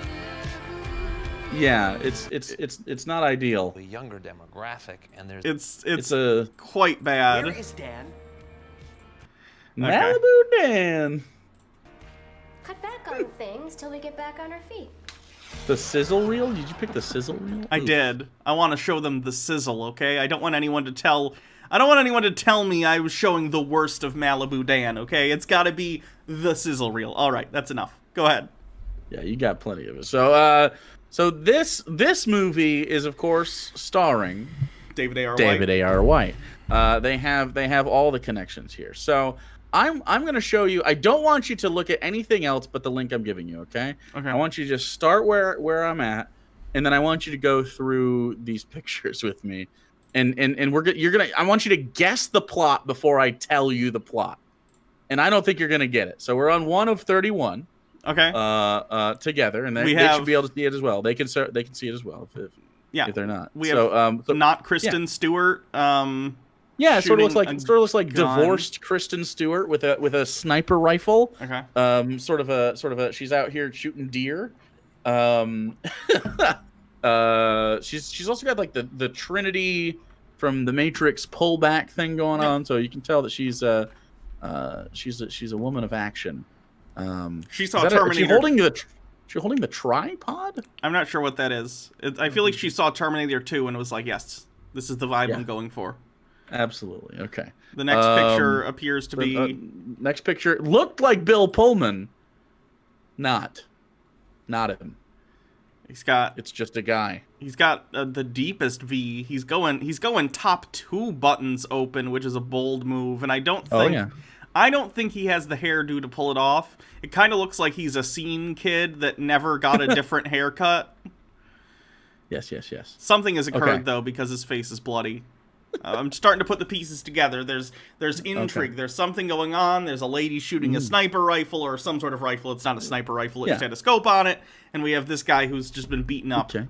[SPEAKER 2] Yeah, it's not ideal.
[SPEAKER 4] The younger demographic, and there's
[SPEAKER 1] it's quite bad.
[SPEAKER 4] Where is Dan?
[SPEAKER 2] Malibu Dan.
[SPEAKER 5] Cut back on things till we get back on our feet.
[SPEAKER 2] The sizzle reel? Did you pick the sizzle reel?
[SPEAKER 1] I did. I want to show them the sizzle, okay? I don't want anyone to tell me I was showing the worst of Malibu Dan, okay? It's got to be the sizzle reel. All right, that's enough. Go ahead.
[SPEAKER 2] Yeah, you got plenty of it. So this movie is of course starring
[SPEAKER 1] David A.R.
[SPEAKER 2] White. They have all the connections here. So I'm going to show you. I don't want you to look at anything else but the link I'm giving you, okay?
[SPEAKER 1] Okay.
[SPEAKER 2] I want you to just start where I'm at, and then I want you to go through these pictures with me. And I want you to guess the plot before I tell you the plot. And I don't think you're going to get it. So we're on 1 of 31.
[SPEAKER 1] Okay.
[SPEAKER 2] Together, and they should be able to see it as well. They can see it as well if they're not.
[SPEAKER 1] We have not Kristen Stewart.
[SPEAKER 2] Yeah, it sort of looks like divorced Kristen Stewart with a sniper rifle.
[SPEAKER 1] Okay.
[SPEAKER 2] Sort of a she's out here shooting deer. She's also got like the Trinity from the Matrix pullback thing going on, so you can tell that she's a woman of action.
[SPEAKER 1] She saw Terminator.
[SPEAKER 2] She holding the tripod?
[SPEAKER 1] I'm not sure what that is. I feel like she saw Terminator 2 and was like, yes, this is the vibe I'm going for.
[SPEAKER 2] Absolutely. Okay.
[SPEAKER 1] The next picture appears to be...
[SPEAKER 2] next picture looked like Bill Pullman. Not him. It's just a guy.
[SPEAKER 1] He's got the deepest V. He's going top 2 buttons open, which is a bold move, and I don't think he has the hairdo to pull it off. It kind of looks like he's a scene kid that never got a different haircut.
[SPEAKER 2] Yes.
[SPEAKER 1] Something has occurred though, because his face is bloody. I'm starting to put the pieces together. There's intrigue. Okay. There's something going on. There's a lady shooting a sniper rifle or some sort of rifle. It's not a sniper rifle. It just had a scope on it. And we have this guy who's just been beaten up.
[SPEAKER 2] Okay.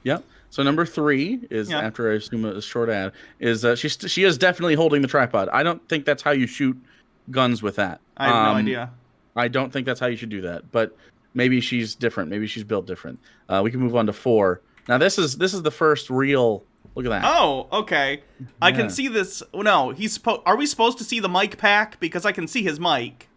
[SPEAKER 2] Yep. So number 3 is, after I assume a short ad, is she is definitely holding the tripod. I don't think that's how you shoot guns with that.
[SPEAKER 1] I have no idea.
[SPEAKER 2] I don't think that's how you should do that. But maybe she's different. Maybe she's built different. We can move on to 4. Now this is the first real... Look at that.
[SPEAKER 1] Oh, okay. Yeah. I can see this. No, are we supposed to see the mic pack? Because I can see his mic.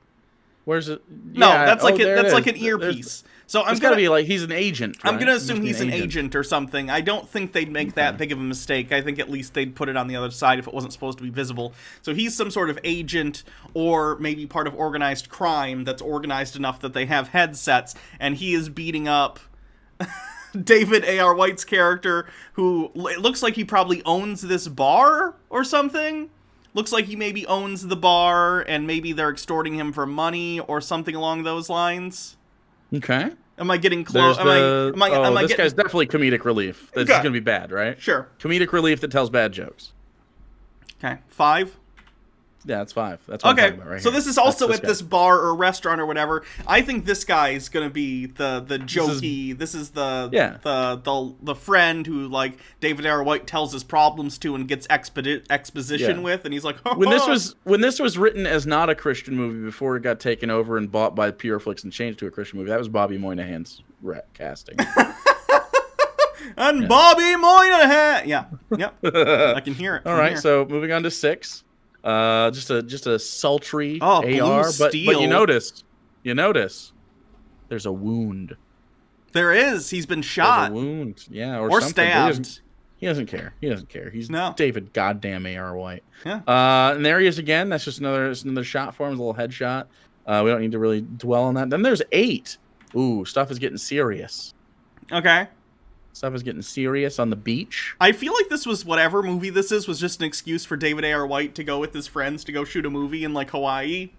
[SPEAKER 2] Where's it?
[SPEAKER 1] No,
[SPEAKER 2] Yeah,
[SPEAKER 1] that's like
[SPEAKER 2] that's
[SPEAKER 1] like an earpiece. So
[SPEAKER 2] It's gotta be like he's an agent. Right?
[SPEAKER 1] I'm gonna assume he's an agent or something. I don't think they'd make that big of a mistake. I think at least they'd put it on the other side if it wasn't supposed to be visible. So he's some sort of agent, or maybe part of organized crime that's organized enough that they have headsets, and he is beating up David A.R. White's character, who it looks like he probably owns this bar or something. Looks like he maybe owns the bar, and maybe they're extorting him for money or something along those lines.
[SPEAKER 2] Okay.
[SPEAKER 1] Am I getting close?
[SPEAKER 2] This guy's definitely comedic relief. This is going to be bad, right?
[SPEAKER 1] Sure.
[SPEAKER 2] Comedic relief that tells bad jokes.
[SPEAKER 1] Okay. 5?
[SPEAKER 2] Yeah, that's 5. That's what I'm talking about right
[SPEAKER 1] so
[SPEAKER 2] here.
[SPEAKER 1] This is also at this bar or restaurant or whatever. I think this guy is going to be the jokey. This is the friend who, like, David R. White tells his problems to and gets exposition with, and he's like,
[SPEAKER 2] when this was written as not a Christian movie before it got taken over and bought by Pureflix and changed to a Christian movie, that was Bobby Moynihan's casting.
[SPEAKER 1] And Bobby Moynihan. Yeah. I can hear it.
[SPEAKER 2] All right, so moving on to 6. Just a sultry AR, but you notice there's a wound.
[SPEAKER 1] There is. He's been shot.
[SPEAKER 2] There's a wound, yeah, or
[SPEAKER 1] stabbed.
[SPEAKER 2] He doesn't care. He's
[SPEAKER 1] no
[SPEAKER 2] David goddamn A.R. White.
[SPEAKER 1] Yeah.
[SPEAKER 2] And there he is again. That's just another shot for him, a little headshot. We don't need to really dwell on that. Then there's 8. Ooh, stuff is getting serious.
[SPEAKER 1] Okay.
[SPEAKER 2] Stuff is getting serious on the beach.
[SPEAKER 1] I feel like this was whatever movie this is was just an excuse for David A.R. White to go with his friends to go shoot a movie in like Hawaii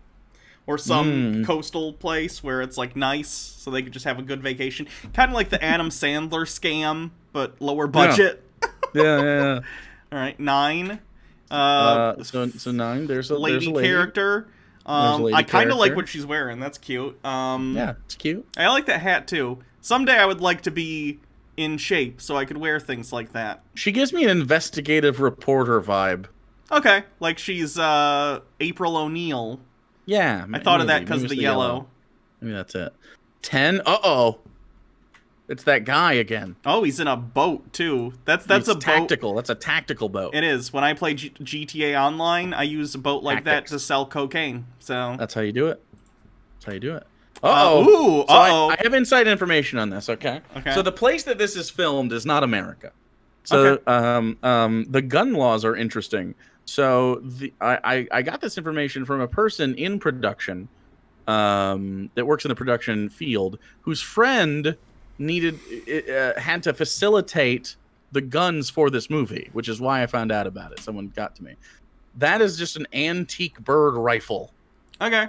[SPEAKER 1] or some coastal place where it's like nice, so they could just have a good vacation. Kind of like the Adam Sandler scam, but lower budget.
[SPEAKER 2] Yeah.
[SPEAKER 1] All right, 9.
[SPEAKER 2] So 9. There's a lady
[SPEAKER 1] character. I kind of like what she's wearing. That's cute.
[SPEAKER 2] Yeah, it's cute.
[SPEAKER 1] I like that hat too. Someday I would like to be in shape so I could wear things like that.
[SPEAKER 2] She gives me an investigative reporter vibe.
[SPEAKER 1] Okay, like she's April O'Neil.
[SPEAKER 2] Yeah,
[SPEAKER 1] I thought of that because of the yellow.
[SPEAKER 2] Maybe that's it. 10. It's that guy again.
[SPEAKER 1] Oh, he's in a boat too. That's a
[SPEAKER 2] tactical.
[SPEAKER 1] Boat.
[SPEAKER 2] That's a tactical boat.
[SPEAKER 1] It is. When I play GTA Online, I use a boat like that to sell cocaine. So
[SPEAKER 2] that's how you do it.
[SPEAKER 1] I
[SPEAKER 2] have inside information on this. Okay. So the place that this is filmed is not America. So the gun laws are interesting. So I got this information from a person in production that works in the production field whose friend had to facilitate the guns for this movie, which is why I found out about it. Someone got to me. That is just an antique bird rifle.
[SPEAKER 1] Okay.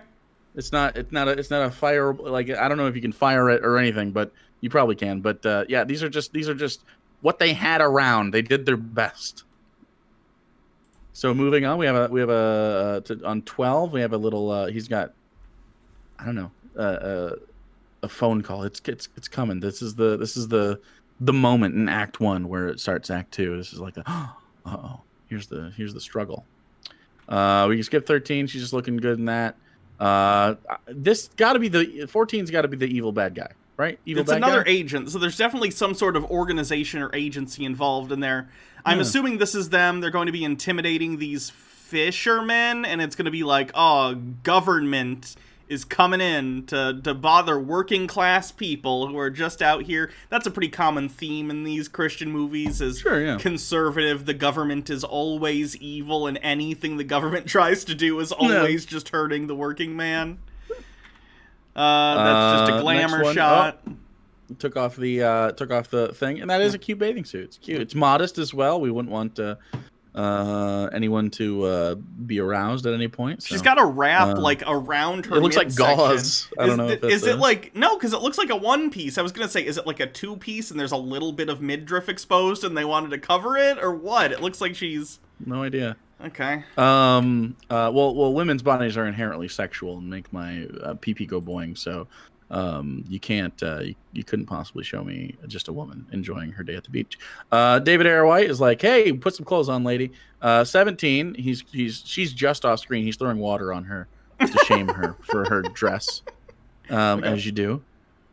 [SPEAKER 2] It's not a fire, like, I don't know if you can fire it or anything, but you probably can. But yeah, these are just what they had around. They did their best. So moving on, we have on 12 we have a little he's got, I don't know, a phone call. It's coming. This is the moment in Act 1 where it starts Act 2. This is like here's the struggle. We can skip 13. She's just looking good in that. This got to be 14's got to be the evil bad guy, right? It's
[SPEAKER 1] another agent, so there's definitely some sort of organization or agency involved in there. I'm assuming this is them. They're going to be intimidating these fishermen, and it's going to be like, government is coming in to bother working class people who are just out here. That's a pretty common theme in these Christian movies is conservative. The government is always evil, and anything the government tries to do is always just hurting the working man. That's just a glamour shot.
[SPEAKER 2] Took off the thing, and that is a cute bathing suit. It's cute. It's modest as well. We wouldn't want anyone to be aroused at any point. So.
[SPEAKER 1] She's got a wrap like around her.
[SPEAKER 2] It looks like gauze. I don't know.
[SPEAKER 1] Is it like no? Because it looks like a one piece. I was gonna say, is it like a 2-piece and there's a little bit of midriff exposed and they wanted to cover it, or what? It looks like she's
[SPEAKER 2] no idea.
[SPEAKER 1] Okay.
[SPEAKER 2] Well, women's bodies are inherently sexual and make my pee-pee go boing. So, you can't, you couldn't possibly show me just a woman enjoying her day at the beach. David A.R. White is like, hey, put some clothes on, lady. 17, she's just off screen. He's throwing water on her to shame her for her dress, as you do.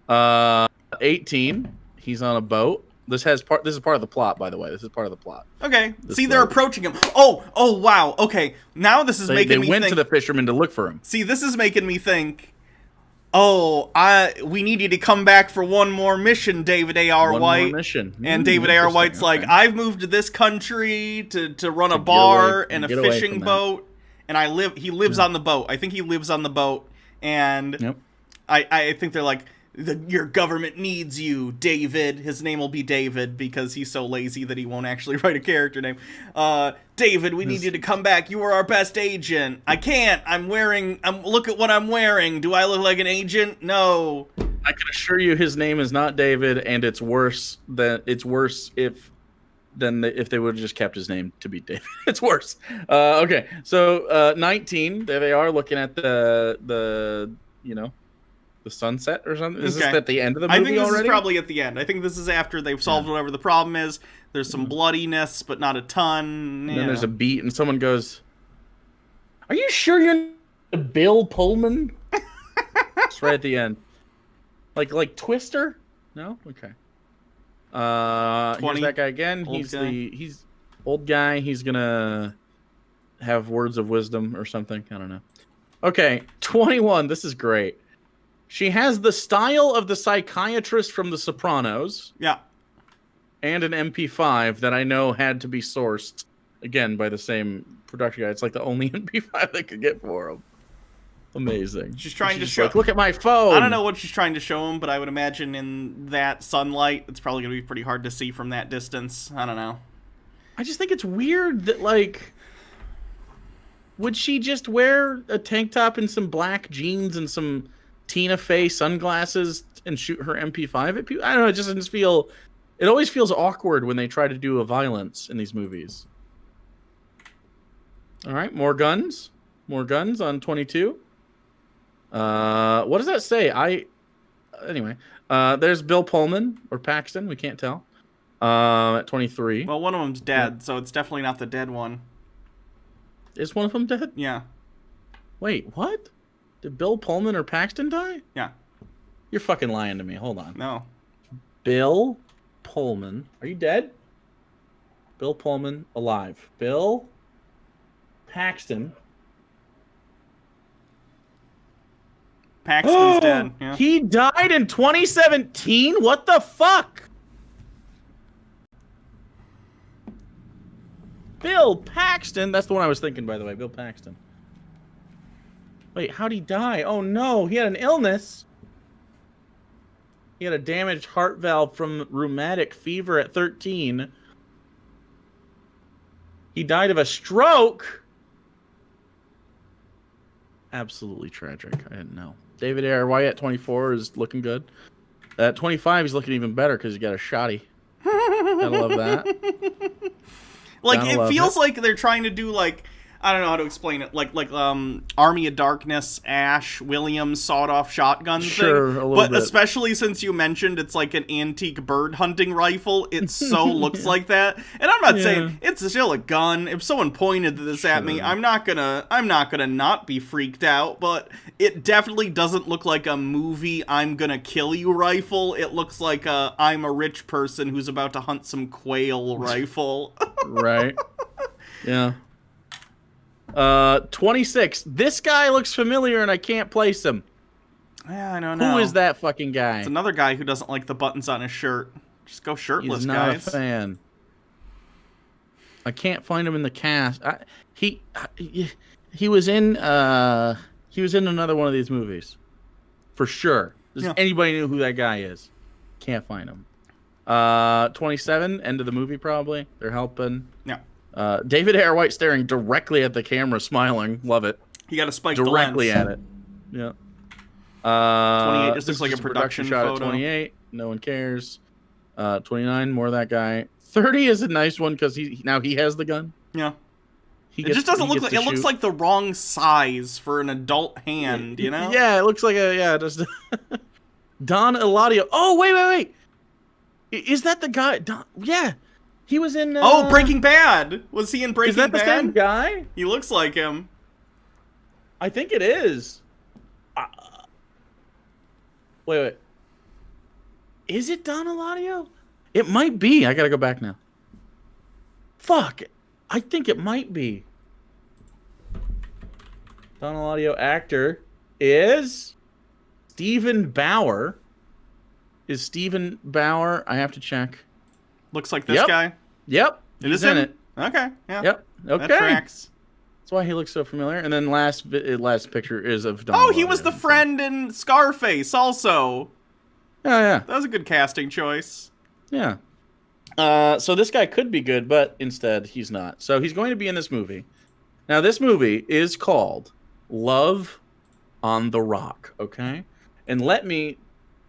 [SPEAKER 2] 18, he's on a boat. This is part of the plot, by the way. This is part of the plot.
[SPEAKER 1] Okay. See, they're approaching him. Oh, wow. Okay. Now this is making me think.
[SPEAKER 2] They went to the fisherman to look for him.
[SPEAKER 1] See, this is making me think we need you to come back for one more mission, David A.R.
[SPEAKER 2] One
[SPEAKER 1] White.
[SPEAKER 2] more mission.
[SPEAKER 1] And David A.R. White's like, I've moved to this country to run a bar and a fishing boat, and he lives on the boat. I think he lives on the boat, and I think they're like, your government needs you, David. His name will be David because he's so lazy that he won't actually write a character name. David, we need you to come back. You were our best agent. I can't. Look at what I'm wearing. Do I look like an agent? No.
[SPEAKER 2] I can assure you his name is not David, and it's worse if they would have just kept his name to be David. It's worse. Okay. So 19, there they are looking at the sunset or something. Is this at the end of the movie already?
[SPEAKER 1] I think this is probably at the end. I think this is after they've solved whatever the problem is. There's some bloodiness, but not a ton.
[SPEAKER 2] And then there's a beat, and someone goes, "Are you sure you're Bill Pullman?" It's right at the end. Like Twister? No? Okay. Here's that guy again. He's old guy. He's gonna have words of wisdom or something. I don't know. Okay, 21. This is great. She has the style of the psychiatrist from The Sopranos.
[SPEAKER 1] Yeah.
[SPEAKER 2] And an MP5 that I know had to be sourced, again, by the same production guy. It's like the only MP5 they could get for him. Amazing.
[SPEAKER 1] She's trying to show...
[SPEAKER 2] Like, look at my phone!
[SPEAKER 1] I don't know what she's trying to show him, but I would imagine in that sunlight, it's probably going to be pretty hard to see from that distance. I don't know.
[SPEAKER 2] I just think it's weird that, like... Would she just wear a tank top and some black jeans and some... Tina Fey sunglasses and shoot her MP5 at people? I don't know. It just doesn't feel. It always feels awkward when they try to do a violence in these movies. All right, more guns. More guns on 22. What does that say? Anyway. There's Bill Pullman or Paxton. We can't tell. At 23.
[SPEAKER 1] Well, one of them's dead, so it's definitely not the dead one.
[SPEAKER 2] Is one of them dead?
[SPEAKER 1] Yeah.
[SPEAKER 2] Wait, what? Did Bill Pullman or Paxton die?
[SPEAKER 1] Yeah.
[SPEAKER 2] You're fucking lying to me. Hold on.
[SPEAKER 1] No.
[SPEAKER 2] Bill Pullman. Are you dead? Bill Pullman alive. Bill Paxton.
[SPEAKER 1] Paxton's dead. Yeah.
[SPEAKER 2] He died in 2017? What the fuck? Bill Paxton. That's the one I was thinking, by the way. Bill Paxton. Wait, how'd he die? Oh no, he had an illness. He had a damaged heart valve from rheumatic fever at 13. He died of a stroke. Absolutely tragic. I didn't know. David A.R. White at 24 is looking good. At 25, he's looking even better because he got a shotty. Gotta love that.
[SPEAKER 1] Like, it feels like they're trying to do, like, I don't know how to explain it. Like Army of Darkness, Ash Williams sawed-off shotgun thing.
[SPEAKER 2] A little bit.
[SPEAKER 1] Especially since you mentioned it's like an antique bird hunting rifle, it so looks like that. And I'm not saying it's still a gun. If someone pointed this at me, I'm not gonna not be freaked out. But it definitely doesn't look like a movie I'm gonna kill you rifle. It looks like a I'm a rich person who's about to hunt some quail rifle.
[SPEAKER 2] Right. Yeah. 26. This guy looks familiar and I can't place him.
[SPEAKER 1] Yeah, I don't know.
[SPEAKER 2] Who is that fucking guy?
[SPEAKER 1] It's another guy who doesn't like the buttons on his shirt. Just go shirtless,
[SPEAKER 2] He's not
[SPEAKER 1] guys.
[SPEAKER 2] a fan. I can't find him in the cast. He was in another one of these movies. For sure. Does anybody know who that guy is? Can't find him. 27, end of the movie probably. They're helping.
[SPEAKER 1] Yeah.
[SPEAKER 2] David A.R. White staring directly at the camera, smiling. Love it.
[SPEAKER 1] You got to spike
[SPEAKER 2] directly
[SPEAKER 1] the lens.
[SPEAKER 2] at it. Yeah.
[SPEAKER 1] 28 just looks like a production
[SPEAKER 2] shot
[SPEAKER 1] photo.
[SPEAKER 2] At 28. No one cares. 29, more of that guy. 30 is a nice one because he has the gun.
[SPEAKER 1] Yeah. It just doesn't look like it looks like the wrong size for an adult hand, you know?
[SPEAKER 2] Yeah, it looks like just Don Eladio. Oh, wait. Is that the guy? Yeah. He was in
[SPEAKER 1] Breaking Bad. Was he in Breaking Bad?
[SPEAKER 2] Is that the same guy?
[SPEAKER 1] He looks like him.
[SPEAKER 2] I think it is. Wait. Is it Don Eladio? It might be. I gotta go back now. Fuck. I think it might be. Don Eladio actor is Stephen Bauer. Is Stephen Bauer? I have to check.
[SPEAKER 1] Looks like this guy.
[SPEAKER 2] Yep.
[SPEAKER 1] He's
[SPEAKER 2] in
[SPEAKER 1] in
[SPEAKER 2] it.
[SPEAKER 1] Okay. Yeah.
[SPEAKER 2] Yep. Okay.
[SPEAKER 1] That tracks.
[SPEAKER 2] That's why he looks so familiar. And then last picture is of Don.
[SPEAKER 1] Oh, he was the friend in Scarface also.
[SPEAKER 2] Oh, yeah.
[SPEAKER 1] That was a good casting choice.
[SPEAKER 2] Yeah. So this guy could be good, but instead he's not. So he's going to be in this movie. Now, this movie is called Love on the Rock, okay? And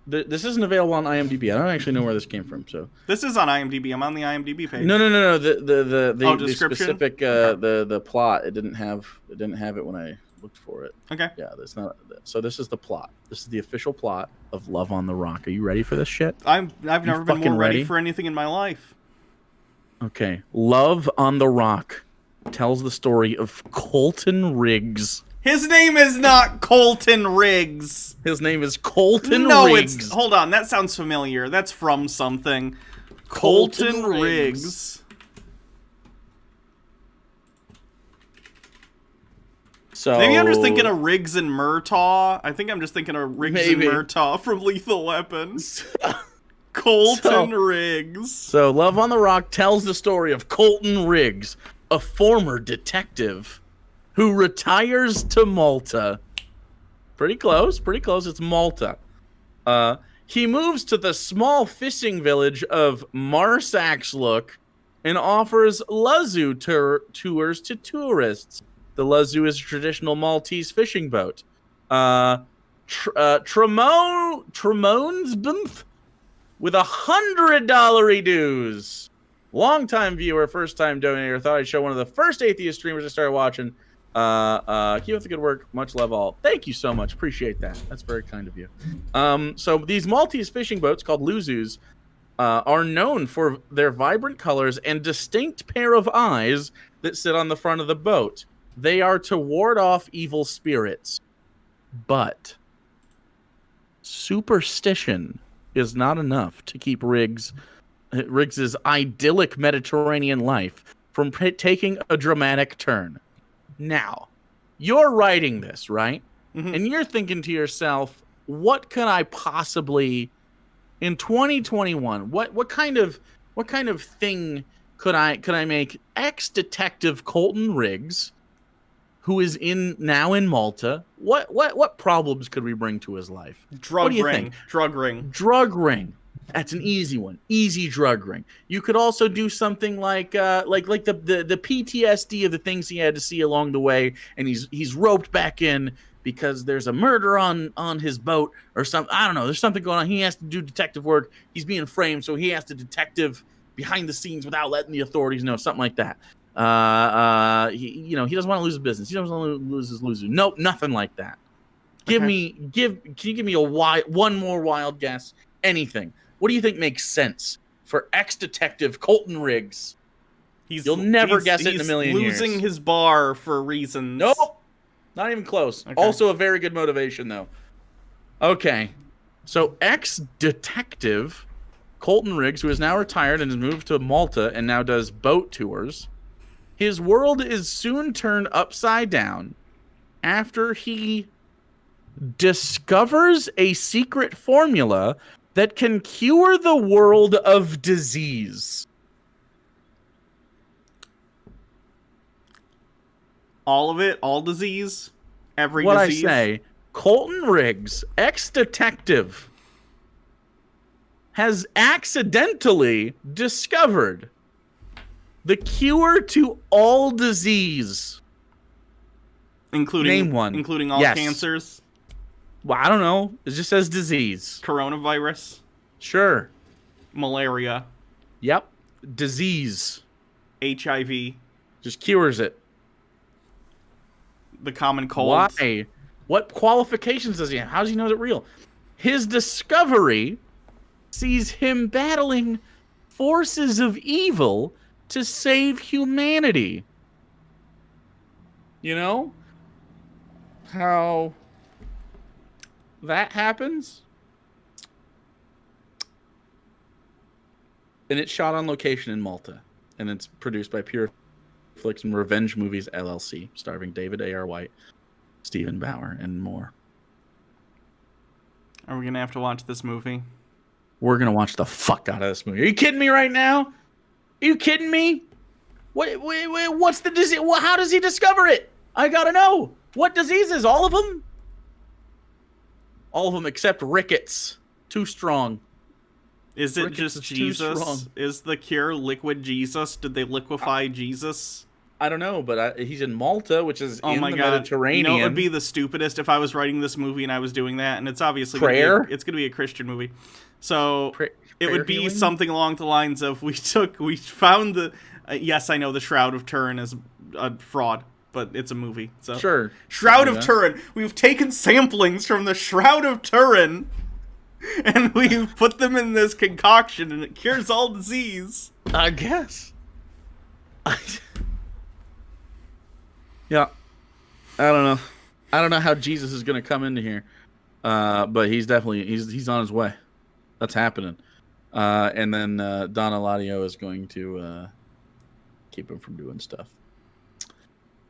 [SPEAKER 2] this isn't available on IMDb. I don't actually know where this came from. So
[SPEAKER 1] this is on IMDb. I'm on the IMDb page.
[SPEAKER 2] No. The
[SPEAKER 1] description?
[SPEAKER 2] specific the plot. It didn't have it when I looked for it.
[SPEAKER 1] Okay.
[SPEAKER 2] Yeah, that's not. So this is the plot. This is the official plot of Love on the Rock. Are you ready for this shit?
[SPEAKER 1] I've never been more ready for anything in my life.
[SPEAKER 2] Okay. Love on the Rock tells the story of Colton Riggs.
[SPEAKER 1] His name is not Colton Riggs.
[SPEAKER 2] His name is Colton Riggs.
[SPEAKER 1] Hold on, that sounds familiar. That's from something. Colton Riggs.
[SPEAKER 2] So
[SPEAKER 1] maybe I'm just thinking of Riggs and Murtaugh. I think I'm just thinking of Riggs and Murtaugh from Lethal Weapon. Colton Riggs.
[SPEAKER 2] So Love on the Rock tells the story of Colton Riggs, a former detective who retires to Malta. Pretty close. It's Malta. He moves to the small fishing village of Marsaxlook and offers Lazu tours to tourists. The Lazu is a traditional Maltese fishing boat. Tremonsbumf with $100 dues. Longtime viewer, first-time donator. Thought I'd show one of the first atheist streamers I started watching. Keep up the good work. Much love all. Thank you so much. Appreciate that. That's very kind of you. So these Maltese fishing boats called Luzus are known for their vibrant colors and distinct pair of eyes that sit on the front of the boat. They are to ward off evil spirits. But superstition is not enough to keep Riggs's idyllic Mediterranean life from taking a dramatic turn. Now, you're writing this, right? Mm-hmm. And you're thinking to yourself, what can I possibly in 2021, what kind of thing could I make ex-detective Colton Riggs, who is now in Malta, what problems could we bring to his life?
[SPEAKER 1] Drug ring.
[SPEAKER 2] That's an easy one. Easy drug ring. You could also do something like the PTSD of the things he had to see along the way, and he's roped back in because there's a murder on his boat or something. I don't know. There's something going on. He has to do detective work. He's being framed, so he has to detective behind the scenes without letting the authorities know. Something like that. He doesn't want to lose his business. He doesn't want to lose his loser. Nope, nothing like that. Can you give me one more wild guess? Anything. What do you think makes sense for ex-detective Colton Riggs? You'll never guess it in a million years.
[SPEAKER 1] He's losing his bar for reasons.
[SPEAKER 2] Nope. Not even close. Okay. Also a very good motivation, though. Okay. So ex-detective Colton Riggs, who is now retired and has moved to Malta and now does boat tours, his world is soon turned upside down after he discovers a secret formula that can cure the world of disease.
[SPEAKER 1] All of it? All disease? Every
[SPEAKER 2] what
[SPEAKER 1] disease?
[SPEAKER 2] What I say, Colton Riggs, ex-detective, has accidentally discovered the cure to all disease. Name one.
[SPEAKER 1] Including all cancers?
[SPEAKER 2] Well, I don't know. It just says disease.
[SPEAKER 1] Coronavirus?
[SPEAKER 2] Sure.
[SPEAKER 1] Malaria?
[SPEAKER 2] Yep. Disease.
[SPEAKER 1] HIV?
[SPEAKER 2] Just cures it.
[SPEAKER 1] The common cold?
[SPEAKER 2] Why? What qualifications does he have? How does he know they're real? His discovery sees him battling forces of evil to save humanity. You know how that happens? And it's shot on location in Malta. And it's produced by Pure Flix and Revenge Movies LLC, starring David A.R. White, Stephen Bauer, and more.
[SPEAKER 1] Are we gonna have to watch this movie?
[SPEAKER 2] We're gonna watch the fuck out of this movie. Are you kidding me right now? Are you kidding me? What's the disease? How does he discover it? I gotta know. What diseases? All of them? All of them except rickets. Too strong.
[SPEAKER 1] Is it
[SPEAKER 2] Ricketts
[SPEAKER 1] just
[SPEAKER 2] is too
[SPEAKER 1] Jesus?
[SPEAKER 2] strong.
[SPEAKER 1] Is the cure liquid Jesus? Did they liquefy Jesus?
[SPEAKER 2] I don't know, but he's in Malta, which is
[SPEAKER 1] Oh
[SPEAKER 2] in
[SPEAKER 1] my
[SPEAKER 2] the
[SPEAKER 1] god!
[SPEAKER 2] Mediterranean.
[SPEAKER 1] You know, it would be the stupidest if I was writing this movie and I was doing that, and it's obviously
[SPEAKER 2] Prayer?
[SPEAKER 1] it's going to be a Christian movie, so it
[SPEAKER 2] prayer
[SPEAKER 1] would be
[SPEAKER 2] healing?
[SPEAKER 1] something along the lines of we found the yes, I know the Shroud of Turin is a fraud, but it's a movie, so
[SPEAKER 2] Sure.
[SPEAKER 1] Shroud of Turin. We've taken samplings from the Shroud of Turin, and we've put them in this concoction, and it cures all disease.
[SPEAKER 2] I guess. Yeah. I don't know. I don't know how Jesus is going to come into here. But he's definitely he's on his way. That's happening. And then Don Eladio is going to keep him from doing stuff.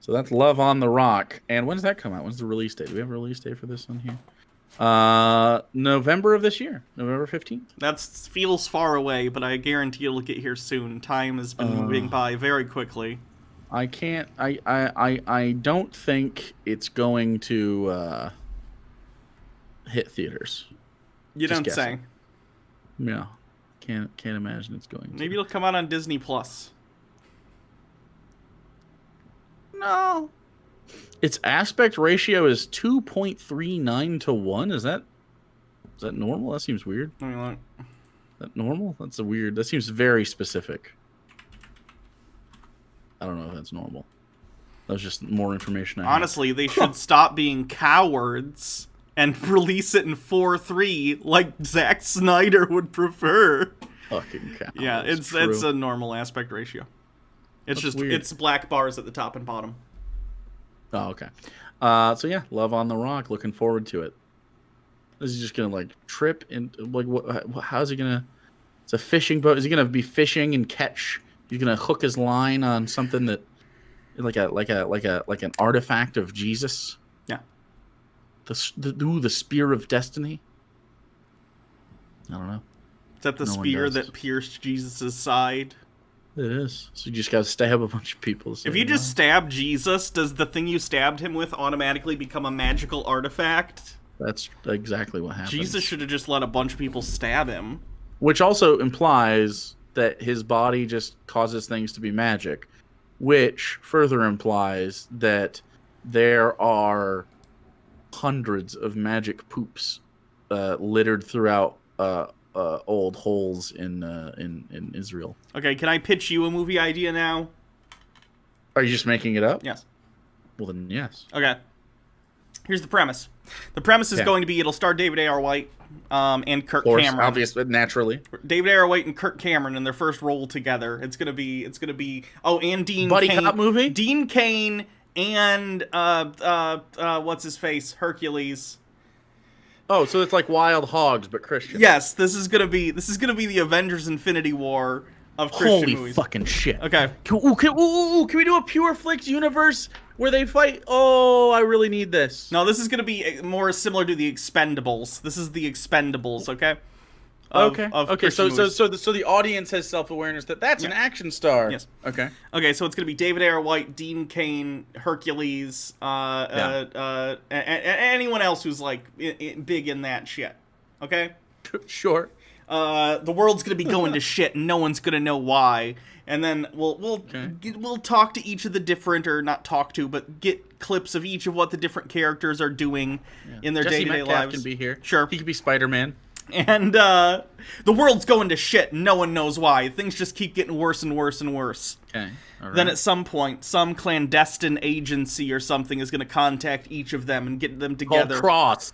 [SPEAKER 2] So that's Love on the Rock. And when does that come out? When's the release date? Do we have a release date for this one here? November of this year. November 15th.
[SPEAKER 1] That feels far away, but I guarantee it'll get here soon. Time has been moving by very quickly.
[SPEAKER 2] I can't. I don't think it's going to hit theaters.
[SPEAKER 1] You
[SPEAKER 2] Just
[SPEAKER 1] don't say.
[SPEAKER 2] guessing. No, can't imagine it's going to.
[SPEAKER 1] Maybe it'll come out on Disney Plus.
[SPEAKER 2] No. Its aspect ratio is 2.39 to 1. Is that normal? That seems weird.
[SPEAKER 1] Let me look.
[SPEAKER 2] Is that normal? That's a weird. That seems very specific. I don't know if that's normal. That was just more information I had.
[SPEAKER 1] Honestly, they should stop being cowards and release it in 4:3 like Zack Snyder would prefer.
[SPEAKER 2] Fucking cow.
[SPEAKER 1] Yeah, it's a normal aspect ratio. It's
[SPEAKER 2] That's
[SPEAKER 1] just
[SPEAKER 2] weird.
[SPEAKER 1] it's black bars at the top and bottom.
[SPEAKER 2] Oh, okay. So yeah, Love on the Rock. Looking forward to it. Is he just gonna like trip and like what? How's he gonna? It's a fishing boat. Is he gonna be fishing and catch? He's gonna hook his line on something that, like an artifact of Jesus.
[SPEAKER 1] Yeah.
[SPEAKER 2] The spear of destiny. I don't know.
[SPEAKER 1] Is that the
[SPEAKER 2] No one
[SPEAKER 1] spear
[SPEAKER 2] does.
[SPEAKER 1] that pierced Jesus' side?
[SPEAKER 2] It is. So you just gotta stab a bunch of people.
[SPEAKER 1] If you just stab Jesus, does the thing you stabbed him with automatically become a magical artifact?
[SPEAKER 2] That's exactly what happens.
[SPEAKER 1] Jesus should have just let a bunch of people stab him.
[SPEAKER 2] Which also implies that his body just causes things to be magic, which further implies that there are hundreds of magic poops littered throughout old holes in Israel.
[SPEAKER 1] Okay, can I pitch you a movie idea now?
[SPEAKER 2] Are you just making it up?
[SPEAKER 1] Yes.
[SPEAKER 2] Well, then yes.
[SPEAKER 1] Okay. Here's the premise. The premise is
[SPEAKER 2] Okay.
[SPEAKER 1] going to be it'll star David A.R. White and Kirk
[SPEAKER 2] Of course,
[SPEAKER 1] Cameron.
[SPEAKER 2] obviously, naturally.
[SPEAKER 1] David A.R. White and Kirk Cameron in their first role together. It's gonna be and Dean
[SPEAKER 2] Buddy
[SPEAKER 1] Cain,
[SPEAKER 2] cop movie?
[SPEAKER 1] Dean Cain and what's his face? Hercules.
[SPEAKER 2] Oh, so it's like Wild Hogs, but Christian.
[SPEAKER 1] Yes, this is gonna be the Avengers Infinity War of Christian
[SPEAKER 2] Holy
[SPEAKER 1] movies.
[SPEAKER 2] fucking shit.
[SPEAKER 1] Okay.
[SPEAKER 2] Can we do a Pure Flix universe where they fight? Oh, I really need this.
[SPEAKER 1] No, this is gonna be more similar to the Expendables. This is the Expendables, okay?
[SPEAKER 2] Okay.
[SPEAKER 1] Of
[SPEAKER 2] Okay.
[SPEAKER 1] Christian movies.
[SPEAKER 2] So the audience has self-awareness that that's an action star.
[SPEAKER 1] Yes.
[SPEAKER 2] Okay.
[SPEAKER 1] Okay, so it's gonna be David A.R. White, Dean Cain, Hercules, anyone else who's like big in that shit. Okay.
[SPEAKER 2] Sure.
[SPEAKER 1] The world's gonna be going to shit, and no one's gonna know why. And then we'll talk to each of the different, or not talk to, but get clips of each of what the different characters are doing in their
[SPEAKER 2] Jesse
[SPEAKER 1] day-to-day
[SPEAKER 2] Metcalf
[SPEAKER 1] lives.
[SPEAKER 2] can be here.
[SPEAKER 1] Sure.
[SPEAKER 2] He could be Spider-Man.
[SPEAKER 1] And the world's going to shit, and no one knows why. Things just keep getting worse and worse and worse.
[SPEAKER 2] Okay. All right.
[SPEAKER 1] Then at some point, some clandestine agency or something is going to contact each of them and get them together.
[SPEAKER 2] Called Cross.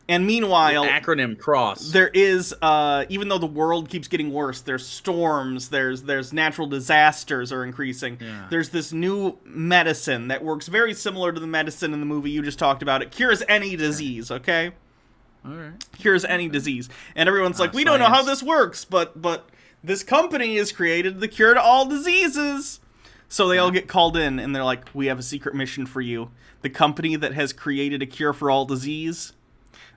[SPEAKER 1] And meanwhile,
[SPEAKER 2] Acronym Cross.
[SPEAKER 1] there is, even though the world keeps getting worse, there's storms, there's natural disasters are increasing.
[SPEAKER 2] Yeah.
[SPEAKER 1] There's this new medicine that works very similar to the medicine in the movie you just talked about. It cures any disease, okay?
[SPEAKER 2] All right.
[SPEAKER 1] Cures any disease. And everyone's like, we don't know how this works, but this company has created the cure to all diseases. So they all get called in, and they're like, we have a secret mission for you. The company that has created a cure for all disease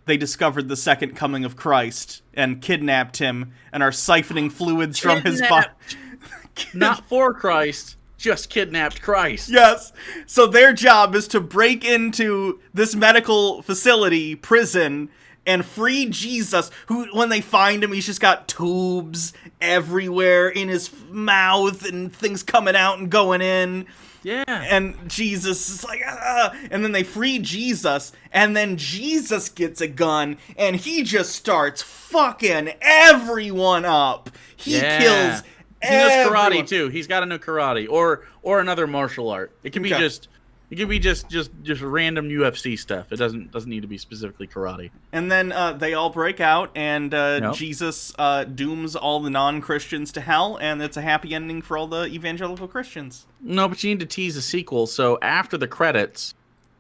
[SPEAKER 1] they discovered the second coming of Christ and kidnapped him and are siphoning fluids from his body.
[SPEAKER 2] Not for Christ, just kidnapped Christ.
[SPEAKER 1] Yes. So their job is to break into this medical facility, prison, and free Jesus, who, when they find him, he's just got tubes everywhere in his mouth and things coming out and going in.
[SPEAKER 2] Yeah.
[SPEAKER 1] And Jesus is like, and then they free Jesus, and then Jesus gets a gun, and he just starts fucking everyone up. He kills
[SPEAKER 2] He knows
[SPEAKER 1] everyone.
[SPEAKER 2] karate too. He's got to know karate or another martial art. It can be just random UFC stuff. It doesn't need to be specifically karate.
[SPEAKER 1] And then they all break out, and Jesus dooms all the non-Christians to hell, and it's a happy ending for all the evangelical Christians.
[SPEAKER 2] No, but you need to tease a sequel. So after the credits,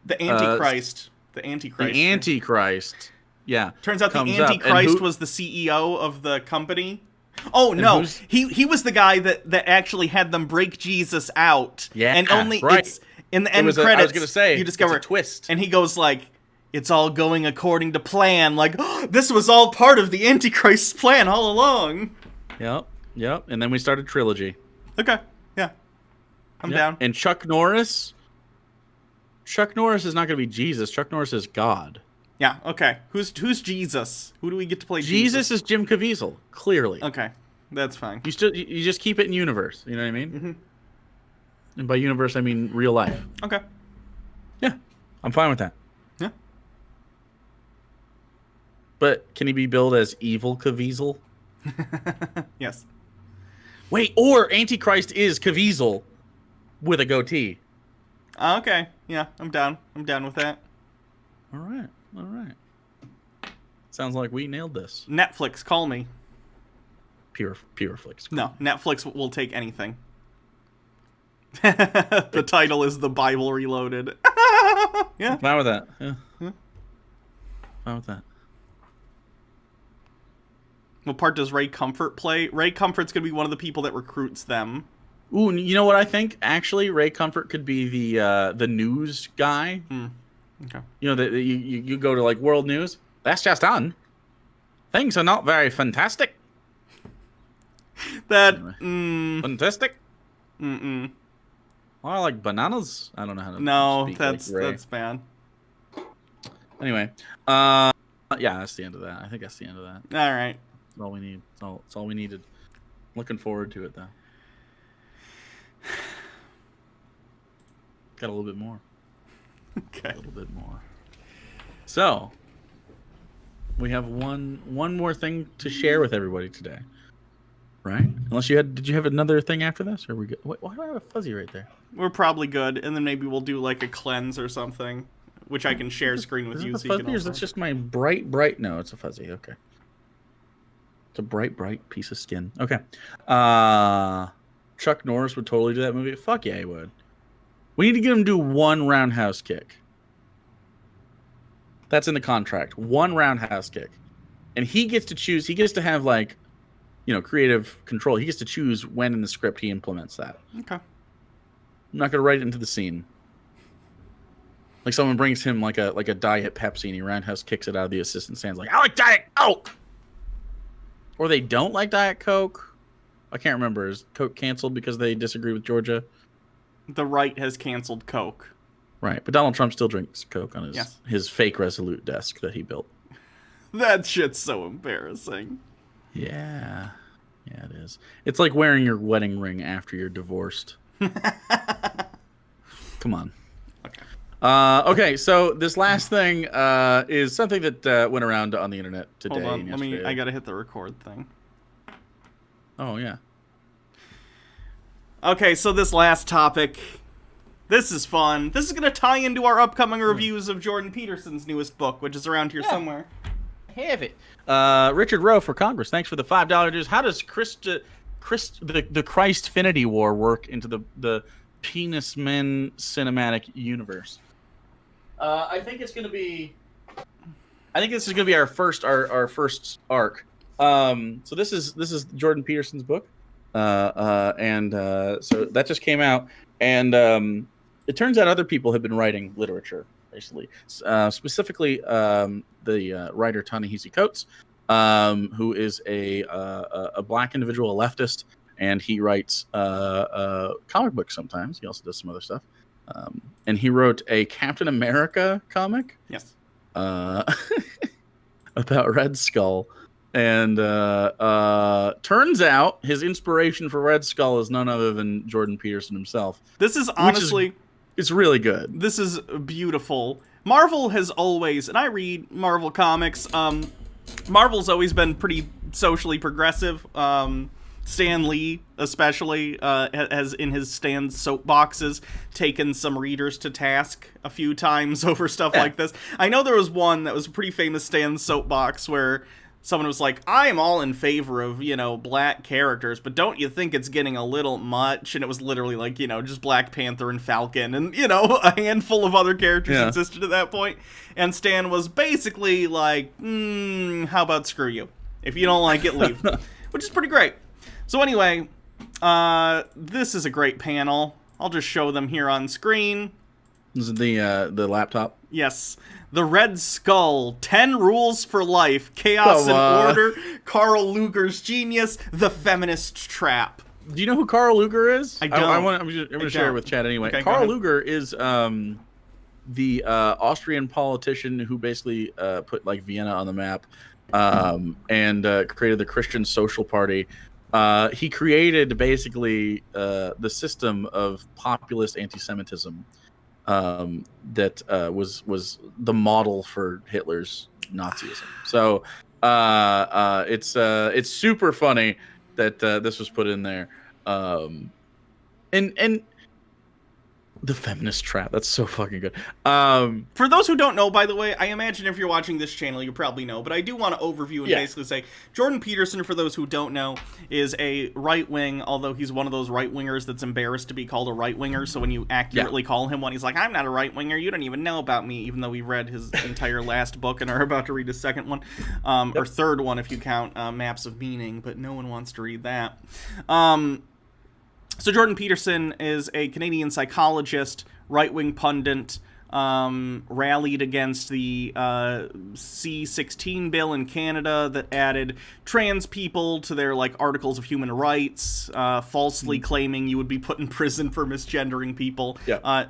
[SPEAKER 1] The Antichrist. The
[SPEAKER 2] Antichrist. Yeah.
[SPEAKER 1] Turns out the
[SPEAKER 2] comes up,
[SPEAKER 1] Antichrist was the CEO of the company. Oh no, he was the guy that actually had them break Jesus out.
[SPEAKER 2] Yeah,
[SPEAKER 1] and only
[SPEAKER 2] right.
[SPEAKER 1] It's in the end credits.
[SPEAKER 2] I was gonna say
[SPEAKER 1] you discover
[SPEAKER 2] it's a twist,
[SPEAKER 1] and he goes like, "It's all going according to plan." Like, oh, this was all part of the Antichrist's plan all along.
[SPEAKER 2] Yep. And then we started trilogy.
[SPEAKER 1] Okay, yeah, I'm down.
[SPEAKER 2] And Chuck Norris. Chuck Norris is not going to be Jesus. Chuck Norris is God.
[SPEAKER 1] Yeah. Okay. Who's Jesus? Who do we get to play?
[SPEAKER 2] Jesus is Jim Caviezel. Clearly.
[SPEAKER 1] Okay, that's fine.
[SPEAKER 2] You just keep it in universe. You know what I mean?
[SPEAKER 1] Mm-hmm.
[SPEAKER 2] And by universe, I mean real life.
[SPEAKER 1] Okay.
[SPEAKER 2] Yeah, I'm fine with that.
[SPEAKER 1] Yeah.
[SPEAKER 2] But can he be billed as evil Caviezel?
[SPEAKER 1] Yes.
[SPEAKER 2] Wait, or Antichrist is Caviezel with a goatee.
[SPEAKER 1] Okay. Yeah, I'm down. I'm down with that.
[SPEAKER 2] All right. Sounds like we nailed this.
[SPEAKER 1] Netflix, call me.
[SPEAKER 2] Pure flicks.
[SPEAKER 1] No, Netflix will take anything. The title is The Bible Reloaded. Yeah.
[SPEAKER 2] Fine with that. Yeah. Fine with that.
[SPEAKER 1] What part does Ray Comfort play? Ray Comfort's going to be one of the people that recruits them.
[SPEAKER 2] Ooh, you know what I think? Actually, Ray Comfort could be the news guy.
[SPEAKER 1] Okay.
[SPEAKER 2] You know, you go to like World News. That's just on. Things are not very fantastic. Fantastic.
[SPEAKER 1] Mm-mm.
[SPEAKER 2] I like bananas. I don't know how to.
[SPEAKER 1] No,
[SPEAKER 2] speak
[SPEAKER 1] that's
[SPEAKER 2] like Ray.
[SPEAKER 1] that's bad.
[SPEAKER 2] Anyway, yeah, that's the end of that. I think that's the end of that.
[SPEAKER 1] All right.
[SPEAKER 2] That's all we need. That's all we needed. Looking forward to it though. Got a little bit more.
[SPEAKER 1] Okay.
[SPEAKER 2] A little bit more. So, we have one more thing to share with everybody today, right? Unless did you have another thing after this, or we good? Why do I have a fuzzy right there?
[SPEAKER 1] We're probably good, and then maybe we'll do like a cleanse or something, which I can share screen with you.
[SPEAKER 2] Is
[SPEAKER 1] So
[SPEAKER 2] it a
[SPEAKER 1] you
[SPEAKER 2] fuzzy,
[SPEAKER 1] can
[SPEAKER 2] or is
[SPEAKER 1] also...
[SPEAKER 2] that just my bright? No, it's a fuzzy. Okay. It's a bright piece of skin. Okay. Chuck Norris would totally do that movie. Fuck yeah, he would. We need to get him to do one roundhouse kick. That's in the contract. One roundhouse kick. And he gets to choose. He gets to have, like, you know, creative control. He gets to choose when in the script he implements that.
[SPEAKER 1] Okay.
[SPEAKER 2] I'm not going to write it into the scene. Like someone brings him like a Diet Pepsi and he roundhouse kicks it out of the assistant's hands like, I like Diet Coke! Or they don't like Diet Coke. I can't remember. Is Coke canceled because they disagree with Georgia?
[SPEAKER 1] The right has canceled Coke.
[SPEAKER 2] Right, but Donald Trump still drinks Coke on
[SPEAKER 1] Yes.
[SPEAKER 2] his fake Resolute desk that he built.
[SPEAKER 1] That shit's so embarrassing.
[SPEAKER 2] Yeah. Yeah, it is. It's like wearing your wedding ring after you're divorced. Come on.
[SPEAKER 1] Okay.
[SPEAKER 2] Okay, so this last thing is something that went around on the internet today.
[SPEAKER 1] Hold on.
[SPEAKER 2] and
[SPEAKER 1] Let me.
[SPEAKER 2] yesterday.
[SPEAKER 1] I gotta hit the record thing.
[SPEAKER 2] Oh, yeah.
[SPEAKER 1] Okay, so this last topic, this is fun. This is going to tie into our upcoming reviews of Jordan Peterson's newest book, which is around here somewhere.
[SPEAKER 2] Have it. Richard Rowe for Congress. Thanks for the $5 dues. How does the Christfinity War work into the Penis Men cinematic universe? I think it's going to be. I think this is going to be our first arc. So this is Jordan Peterson's book. So that just came out, and it turns out other people have been writing literature, recently. Specifically, the writer Ta-Nehisi Coates, who is a black individual, a leftist, and he writes comic books sometimes. He also does some other stuff. And he wrote a Captain America comic.
[SPEAKER 1] Yes.
[SPEAKER 2] About Red Skull. And turns out his inspiration for Red Skull is none other than Jordan Peterson himself.
[SPEAKER 1] This is honestly...
[SPEAKER 2] It's really good.
[SPEAKER 1] This is beautiful. Marvel has always... And I read Marvel comics. Marvel's always been pretty socially progressive. Stan Lee, especially, has in his Stan's soapboxes taken some readers to task a few times over stuff like this. I know there was one that was a pretty famous Stan's soapbox where someone was like, I am all in favor of, black characters, but don't you think it's getting a little much? And it was literally like, just Black Panther and Falcon and, a handful of other characters existed at that point. And Stan was basically like, how about screw you? If you don't like it, leave. Which is pretty great. So anyway, this is a great panel. I'll just show them here on screen.
[SPEAKER 2] This is the laptop.
[SPEAKER 1] Yes. The Red Skull, 10 Rules for Life, Chaos and Order, Carl Luger's Genius, The Feminist Trap.
[SPEAKER 2] Do you know who Carl Luger is?
[SPEAKER 1] I don't.
[SPEAKER 2] I'm going to share it with Chad anyway.
[SPEAKER 1] Okay,
[SPEAKER 2] Carl Luger is the Austrian politician who basically put Vienna on the map and created the Christian Social Party. He created basically the system of populist anti-Semitism that was the model for Hitler's Nazism. So it's super funny that this was put in there. And the Feminist Trap, that's so fucking good.
[SPEAKER 1] For those who don't know, by the way, I imagine if you're watching this channel, you probably know, but I do want to overview and basically say, Jordan Peterson, for those who don't know, is a right-wing, although he's one of those right-wingers that's embarrassed to be called a right-winger, so when you accurately call him one, he's like, I'm not a right-winger, you don't even know about me, even though we read his entire last book and are about to read his second one, or third one if you count Maps of Meaning, but no one wants to read that. So Jordan Peterson is a Canadian psychologist, right-wing pundit, rallied against the C-16 bill in Canada that added trans people to their articles of human rights, falsely claiming you would be put in prison for misgendering people.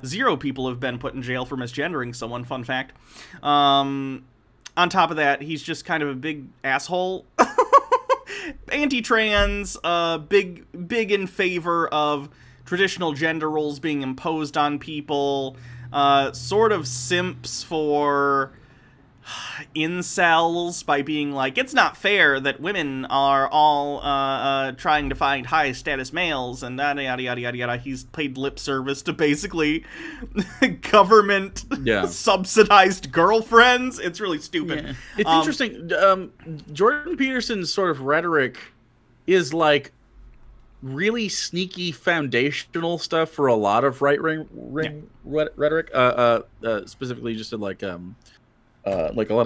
[SPEAKER 1] 0 people have been put in jail for misgendering someone, fun fact. On top of that, he's just kind of a big asshole. Anti-trans, big in favor of traditional gender roles being imposed on people, sort of simps for incels by being like, it's not fair that women are all trying to find high status males and yada yada yada yada yada. He's paid lip service to basically government subsidized girlfriends. It's really stupid.
[SPEAKER 2] It's interesting. Jordan Peterson's sort of rhetoric is really sneaky foundational stuff for a lot of right-wing rhetoric. Specifically just in a lot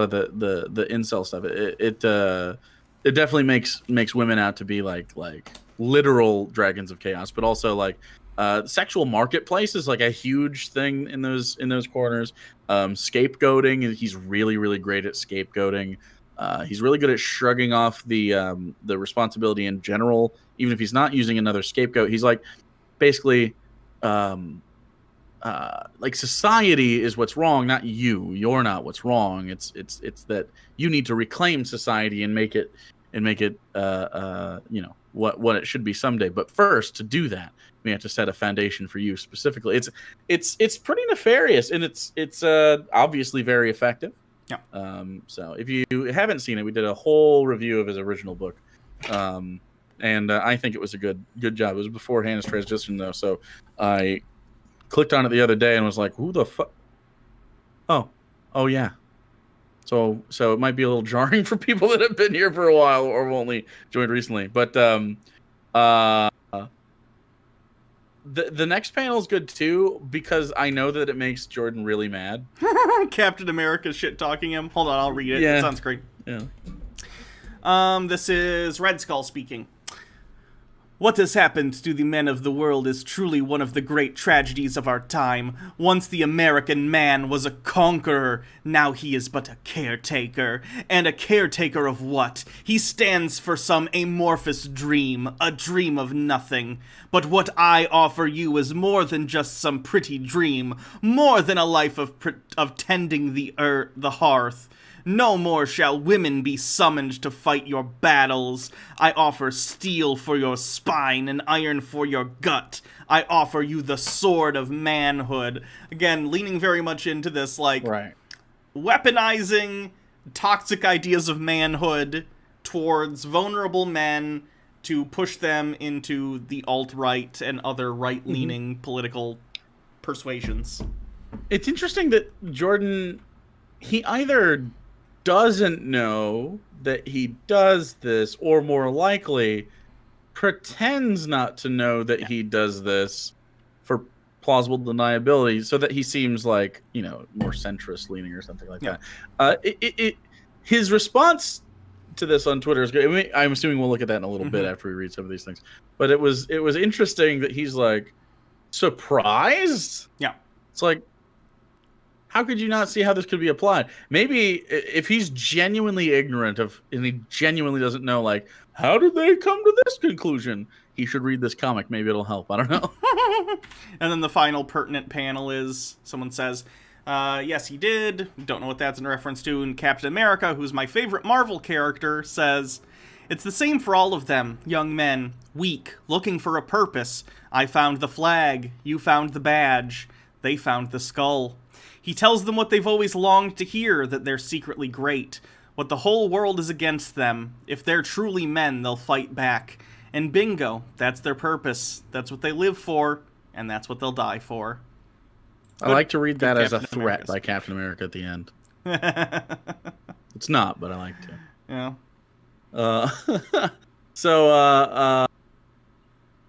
[SPEAKER 2] of the incel stuff. It definitely makes women out to be like literal dragons of chaos, but also sexual marketplace is a huge thing in those corners. Scapegoating, he's really great at scapegoating. He's really good at shrugging off the responsibility in general, even if he's not using another scapegoat. He's basically society is what's wrong, not you. You're not what's wrong. It's that you need to reclaim society and make it what it should be someday. But first, to do that, we have to set a foundation for you specifically. It's pretty nefarious, and it's obviously very effective. Yeah. So if you haven't seen it, we did a whole review of his original book. And I think it was a good job. It was before Hannah's transition though, so I clicked on it the other day and was like, who the fuck? Oh yeah. So it might be a little jarring for people that have been here for a while or only joined recently. But the next panel is good too, because I know that it makes Jordan really mad.
[SPEAKER 1] Captain America shit talking him. Hold on, I'll read it.
[SPEAKER 2] Yeah.
[SPEAKER 1] It's on screen.
[SPEAKER 2] Yeah.
[SPEAKER 1] This is Red Skull speaking. What has happened to the men of the world is truly one of the great tragedies of our time. Once the American man was a conqueror, now he is but a caretaker. And a caretaker of what? He stands for some amorphous dream, a dream of nothing. But what I offer you is more than just some pretty dream, more than a life of tending the hearth. No more shall women be summoned to fight your battles. I offer steel for your spine and iron for your gut. I offer you the sword of manhood. Again, leaning very much into this, like, weaponizing toxic ideas of manhood towards vulnerable men to push them into the alt-right and other right-leaning political persuasions.
[SPEAKER 2] It's interesting that Jordan, he either doesn't know that he does this, or more likely pretends not to know that he does this for plausible deniability, so that he seems like, you know, more centrist leaning or something like that. His response to this on Twitter is good. I mean, I'm assuming we'll look at that in a little bit after we read some of these things. But it was interesting that he's like surprised.
[SPEAKER 1] Yeah,
[SPEAKER 2] it's like, how could you not see how this could be applied? Maybe if he's genuinely ignorant of, and he genuinely doesn't know, like, how did they come to this conclusion? He should read this comic. Maybe it'll help. I don't know.
[SPEAKER 1] And then the final pertinent panel is, someone says, yes, he did. Don't know what that's in reference to. And Captain America, who's my favorite Marvel character, says, it's the same for all of them, young men, weak, looking for a purpose. I found the flag. You found the badge. They found the skull. He tells them what they've always longed to hear, that they're secretly great. What the whole world is against them. If they're truly men, they'll fight back. And bingo, that's their purpose. That's what they live for, and that's what they'll die for.
[SPEAKER 2] I like to read that as a threat by Captain America at the end. It's not, but I like to.
[SPEAKER 1] Yeah.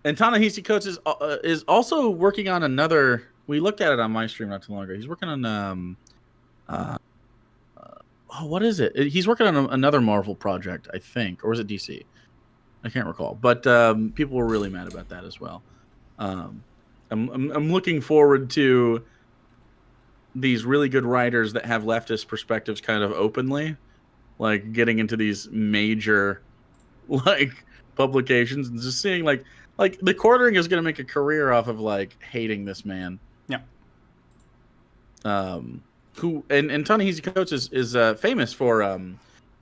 [SPEAKER 2] And Ta-Nehisi Coates is also working on another. We looked at it on my stream not too long ago. He's working on what is it? He's working on another Marvel project, I think, or was it DC? I can't recall. But people were really mad about that as well. I'm looking forward to these really good writers that have leftist perspectives kind of openly, like getting into these major like publications and just seeing like the Quartering is going to make a career off of like hating this man.
[SPEAKER 1] Yeah.
[SPEAKER 2] Who and Ta-Nehisi Coates is famous for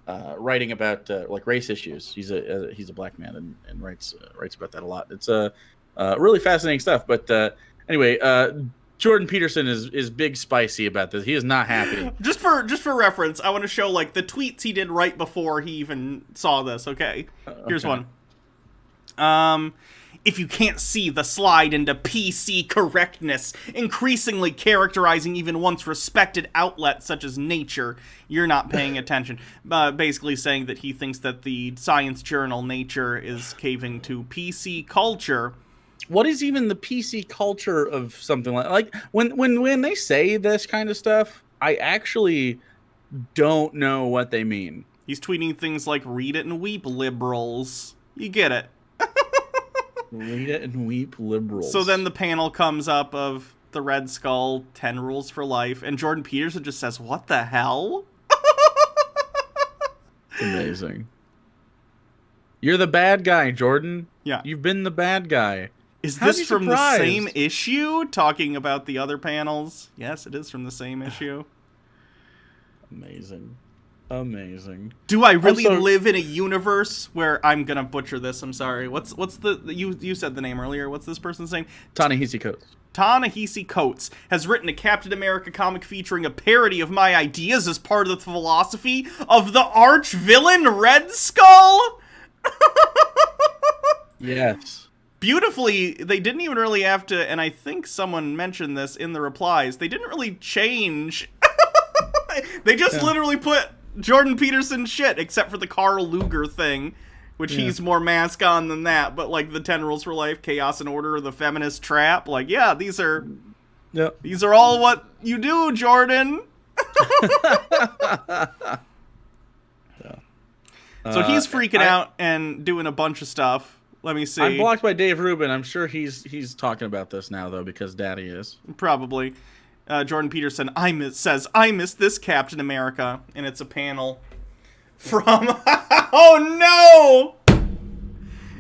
[SPEAKER 2] writing about like race issues. He's a black man and writes about that a lot. It's really fascinating stuff. But anyway, Jordan Peterson is big spicy about this. He is not happy.
[SPEAKER 1] Just for reference, I want to show like the tweets he did right before he even saw this. Okay, here's one. If you can't see the slide into PC correctness, increasingly characterizing even once respected outlets such as Nature, you're not paying attention. Basically saying that he thinks that the science journal Nature is caving to PC culture.
[SPEAKER 2] What is even the PC culture of something like when they say this kind of stuff, I actually don't know what they mean.
[SPEAKER 1] He's tweeting things like, read it and weep, liberals. You get it.
[SPEAKER 2] Read it and weep, liberals.
[SPEAKER 1] So then the panel comes up of the Red Skull, 10 Rules for Life, and Jordan Peterson just says, what the hell?
[SPEAKER 2] It's amazing. You're the bad guy, Jordan.
[SPEAKER 1] Yeah.
[SPEAKER 2] You've been the bad guy.
[SPEAKER 1] Is this from the same issue? Talking about the other panels? Yes, it is from the same issue.
[SPEAKER 2] Amazing.
[SPEAKER 1] Do I really live in a universe where I'm gonna butcher this? I'm sorry. What's the you said the name earlier? What's this person's name?
[SPEAKER 2] Ta-Nehisi Coates.
[SPEAKER 1] Ta-Nehisi Coates has written a Captain America comic featuring a parody of my ideas as part of the philosophy of the arch villain Red Skull.
[SPEAKER 2] Yes.
[SPEAKER 1] Beautifully, they didn't even really have to, and I think someone mentioned this in the replies, they didn't really change. They just literally put Jordan Peterson shit, except for the Carl Luger thing, which he's more mask on than that, but like the 10 Rules for Life, Chaos and Order, the Feminist Trap, like, yeah, these are all what you do, Jordan. So he's freaking out and doing a bunch of stuff. Let me see.
[SPEAKER 2] I'm blocked by Dave Rubin. I'm sure he's talking about this now, though, because Daddy is.
[SPEAKER 1] Probably. Jordan Peterson says, I miss this Captain America. And it's a panel from... oh, no!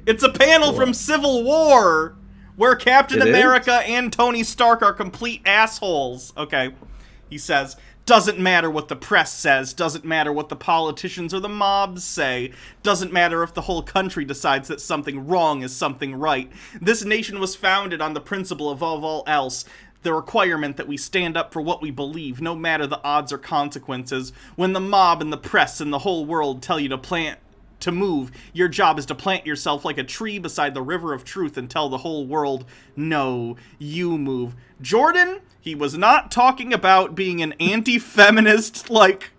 [SPEAKER 1] It's a panel from Civil War where Captain America and Tony Stark are complete assholes. Okay. He says... Doesn't matter what the press says, doesn't matter what the politicians or the mobs say, doesn't matter if the whole country decides that something wrong is something right. This nation was founded on the principle above all else, the requirement that we stand up for what we believe, no matter the odds or consequences. When the mob and the press and the whole world tell you to move, your job is to plant yourself like a tree beside the river of truth and tell the whole world, no, you move. Jordan, he was not talking about being an anti-feminist, like,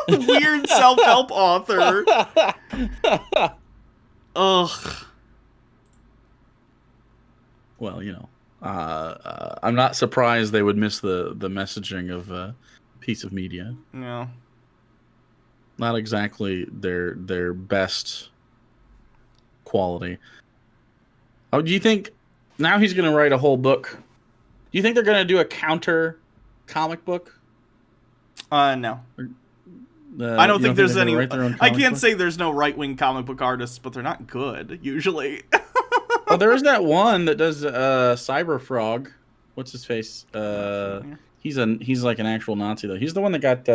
[SPEAKER 1] weird self-help author. Ugh.
[SPEAKER 2] Well, you know, I'm not surprised they would miss the messaging of a piece of media.
[SPEAKER 1] No.
[SPEAKER 2] Not exactly their best quality. Oh, do you think now he's going to write a whole book? Do you think they're going to do a counter comic book?
[SPEAKER 1] No. I don't think there's any... I can't say there's no right-wing comic book artists, but they're not good, usually.
[SPEAKER 2] Oh, there is that one that does Cyber Frog. What's his face? He's like an actual Nazi, though. He's the one that got...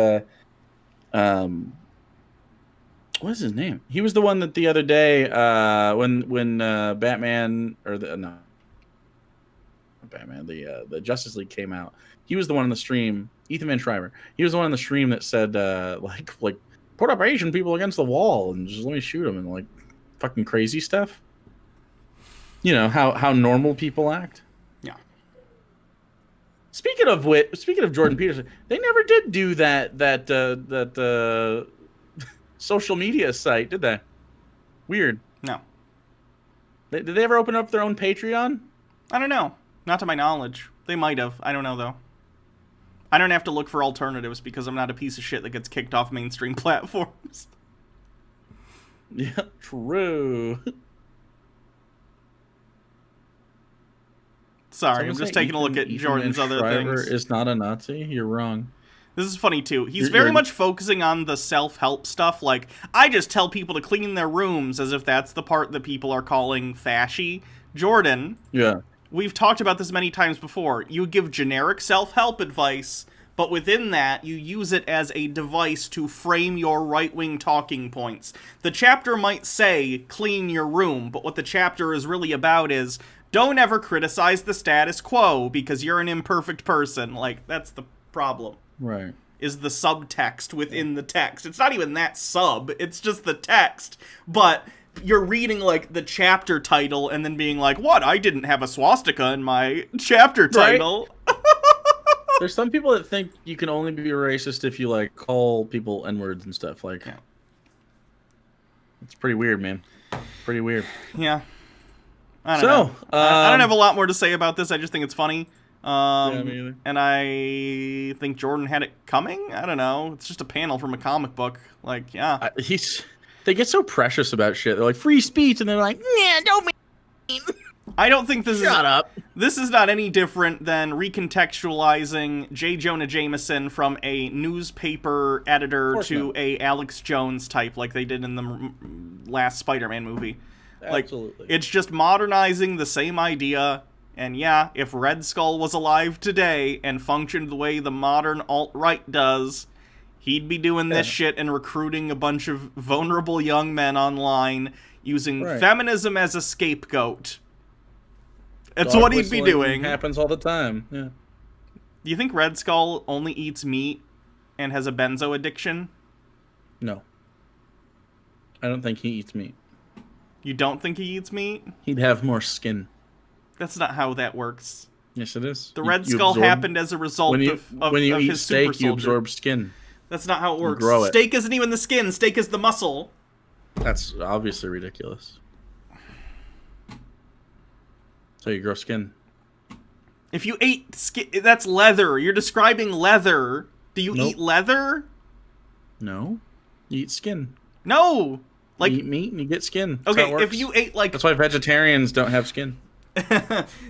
[SPEAKER 2] what is his name? He was the one that the other day, when Batman the Justice League came out, he was the one on the stream. Ethan Van Schreiber. He was the one on the stream that said like put up Asian people against the wall and just let me shoot them and like fucking crazy stuff. You know how normal people act.
[SPEAKER 1] Yeah.
[SPEAKER 2] Speaking of Jordan Peterson, they never did do that social media site, did they? Weird.
[SPEAKER 1] No.
[SPEAKER 2] Did they ever open up their own Patreon?
[SPEAKER 1] I don't know. Not to my knowledge. They might have. I don't know, though. I don't have to look for alternatives because I'm not a piece of shit that gets kicked off mainstream platforms.
[SPEAKER 2] Yeah, true.
[SPEAKER 1] Sorry, I'm just taking a look at Jordan's other things.
[SPEAKER 2] Is not a Nazi? You're wrong.
[SPEAKER 1] This is funny, too. He's very much focusing on the self-help stuff. Like, I just tell people to clean their rooms as if that's the part that people are calling fashy. Jordan.
[SPEAKER 2] Yeah.
[SPEAKER 1] We've talked about this many times before. You give generic self-help advice, but within that, you use it as a device to frame your right-wing talking points. The chapter might say, clean your room, but what the chapter is really about is, don't ever criticize the status quo because you're an imperfect person. Like, that's the problem.
[SPEAKER 2] Right.
[SPEAKER 1] Is the subtext within the text. It's not even that sub, it's just the text. But you're reading, like, the chapter title and then being like, what? I didn't have a swastika in my chapter title.
[SPEAKER 2] Right. There's some people that think you can only be racist if you, like, call people N-words and stuff. Like, yeah. It's pretty weird, man. Pretty weird.
[SPEAKER 1] Yeah. I don't know. I don't have a lot more to say about this. I just think it's funny.
[SPEAKER 2] Yeah, me either.
[SPEAKER 1] And I think Jordan had it coming. I don't know. It's just a panel from a comic book. Like, yeah.
[SPEAKER 2] They get so precious about shit. They're like, free speech, and they're like, nah, don't mean.
[SPEAKER 1] I don't think this
[SPEAKER 2] Shut up.
[SPEAKER 1] This is not any different than recontextualizing J. Jonah Jameson from a newspaper editor to a Alex Jones type, like they did in the last Spider-Man movie.
[SPEAKER 2] Absolutely.
[SPEAKER 1] Like, it's just modernizing the same idea. And yeah, if Red Skull was alive today and functioned the way the modern alt-right does, he'd be doing this shit and recruiting a bunch of vulnerable young men online using feminism as a scapegoat. That's what he'd be doing.
[SPEAKER 2] Happens all the time. Yeah.
[SPEAKER 1] Do you think Red Skull only eats meat and has a benzo addiction?
[SPEAKER 2] No. I don't think he eats meat.
[SPEAKER 1] You don't think he eats meat?
[SPEAKER 2] He'd have more skin.
[SPEAKER 1] That's not how that works.
[SPEAKER 2] Yes, it is.
[SPEAKER 1] The Red Skull happened as a result of
[SPEAKER 2] when you eat
[SPEAKER 1] his
[SPEAKER 2] steak,
[SPEAKER 1] super soldier.
[SPEAKER 2] you absorb skin.
[SPEAKER 1] That's not how it works.
[SPEAKER 2] Grow it.
[SPEAKER 1] Steak isn't even the skin. Steak is the muscle.
[SPEAKER 2] That's obviously ridiculous. So you grow skin.
[SPEAKER 1] If you ate skin, that's leather. You're describing leather. Do you eat leather?
[SPEAKER 2] No. You eat skin.
[SPEAKER 1] No. Like,
[SPEAKER 2] you eat meat and you get skin.
[SPEAKER 1] Okay, if you ate like...
[SPEAKER 2] That's why vegetarians don't have skin.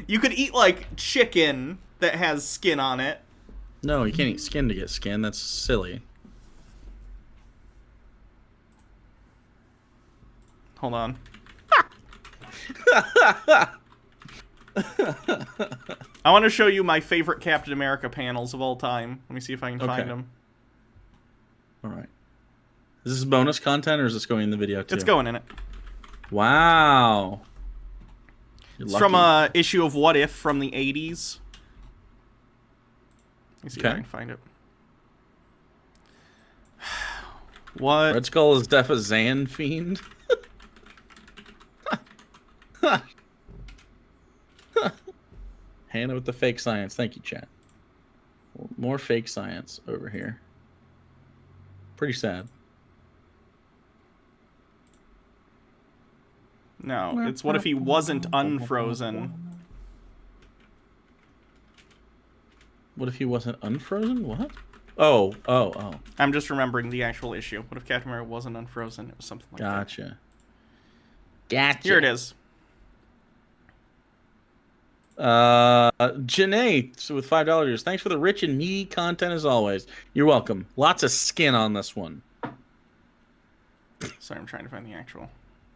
[SPEAKER 1] You could eat like chicken that has skin on it.
[SPEAKER 2] No, you can't eat skin to get skin. That's silly.
[SPEAKER 1] Hold on. I want to show you my favorite Captain America panels of all time. Let me see if I can find them.
[SPEAKER 2] All right. Is this bonus content or is this going in the video too?
[SPEAKER 1] It's going in it.
[SPEAKER 2] Wow.
[SPEAKER 1] It's from a issue of What If from the 80s. Let me see if I can find it. What?
[SPEAKER 2] Red Skull is def a Zan fiend. Hannah with the fake science. Thank you, chat. More fake science over here. Pretty sad.
[SPEAKER 1] No, it's what if he wasn't unfrozen?
[SPEAKER 2] What if he wasn't unfrozen? What? Oh.
[SPEAKER 1] I'm just remembering the actual issue. What if Captain America wasn't unfrozen? It was something like that.
[SPEAKER 2] Gotcha.
[SPEAKER 1] Here it is.
[SPEAKER 2] Janae with $5. Thanks for the rich and meaty content as always. You're welcome. Lots of skin on this one.
[SPEAKER 1] Sorry, I'm trying to find the actual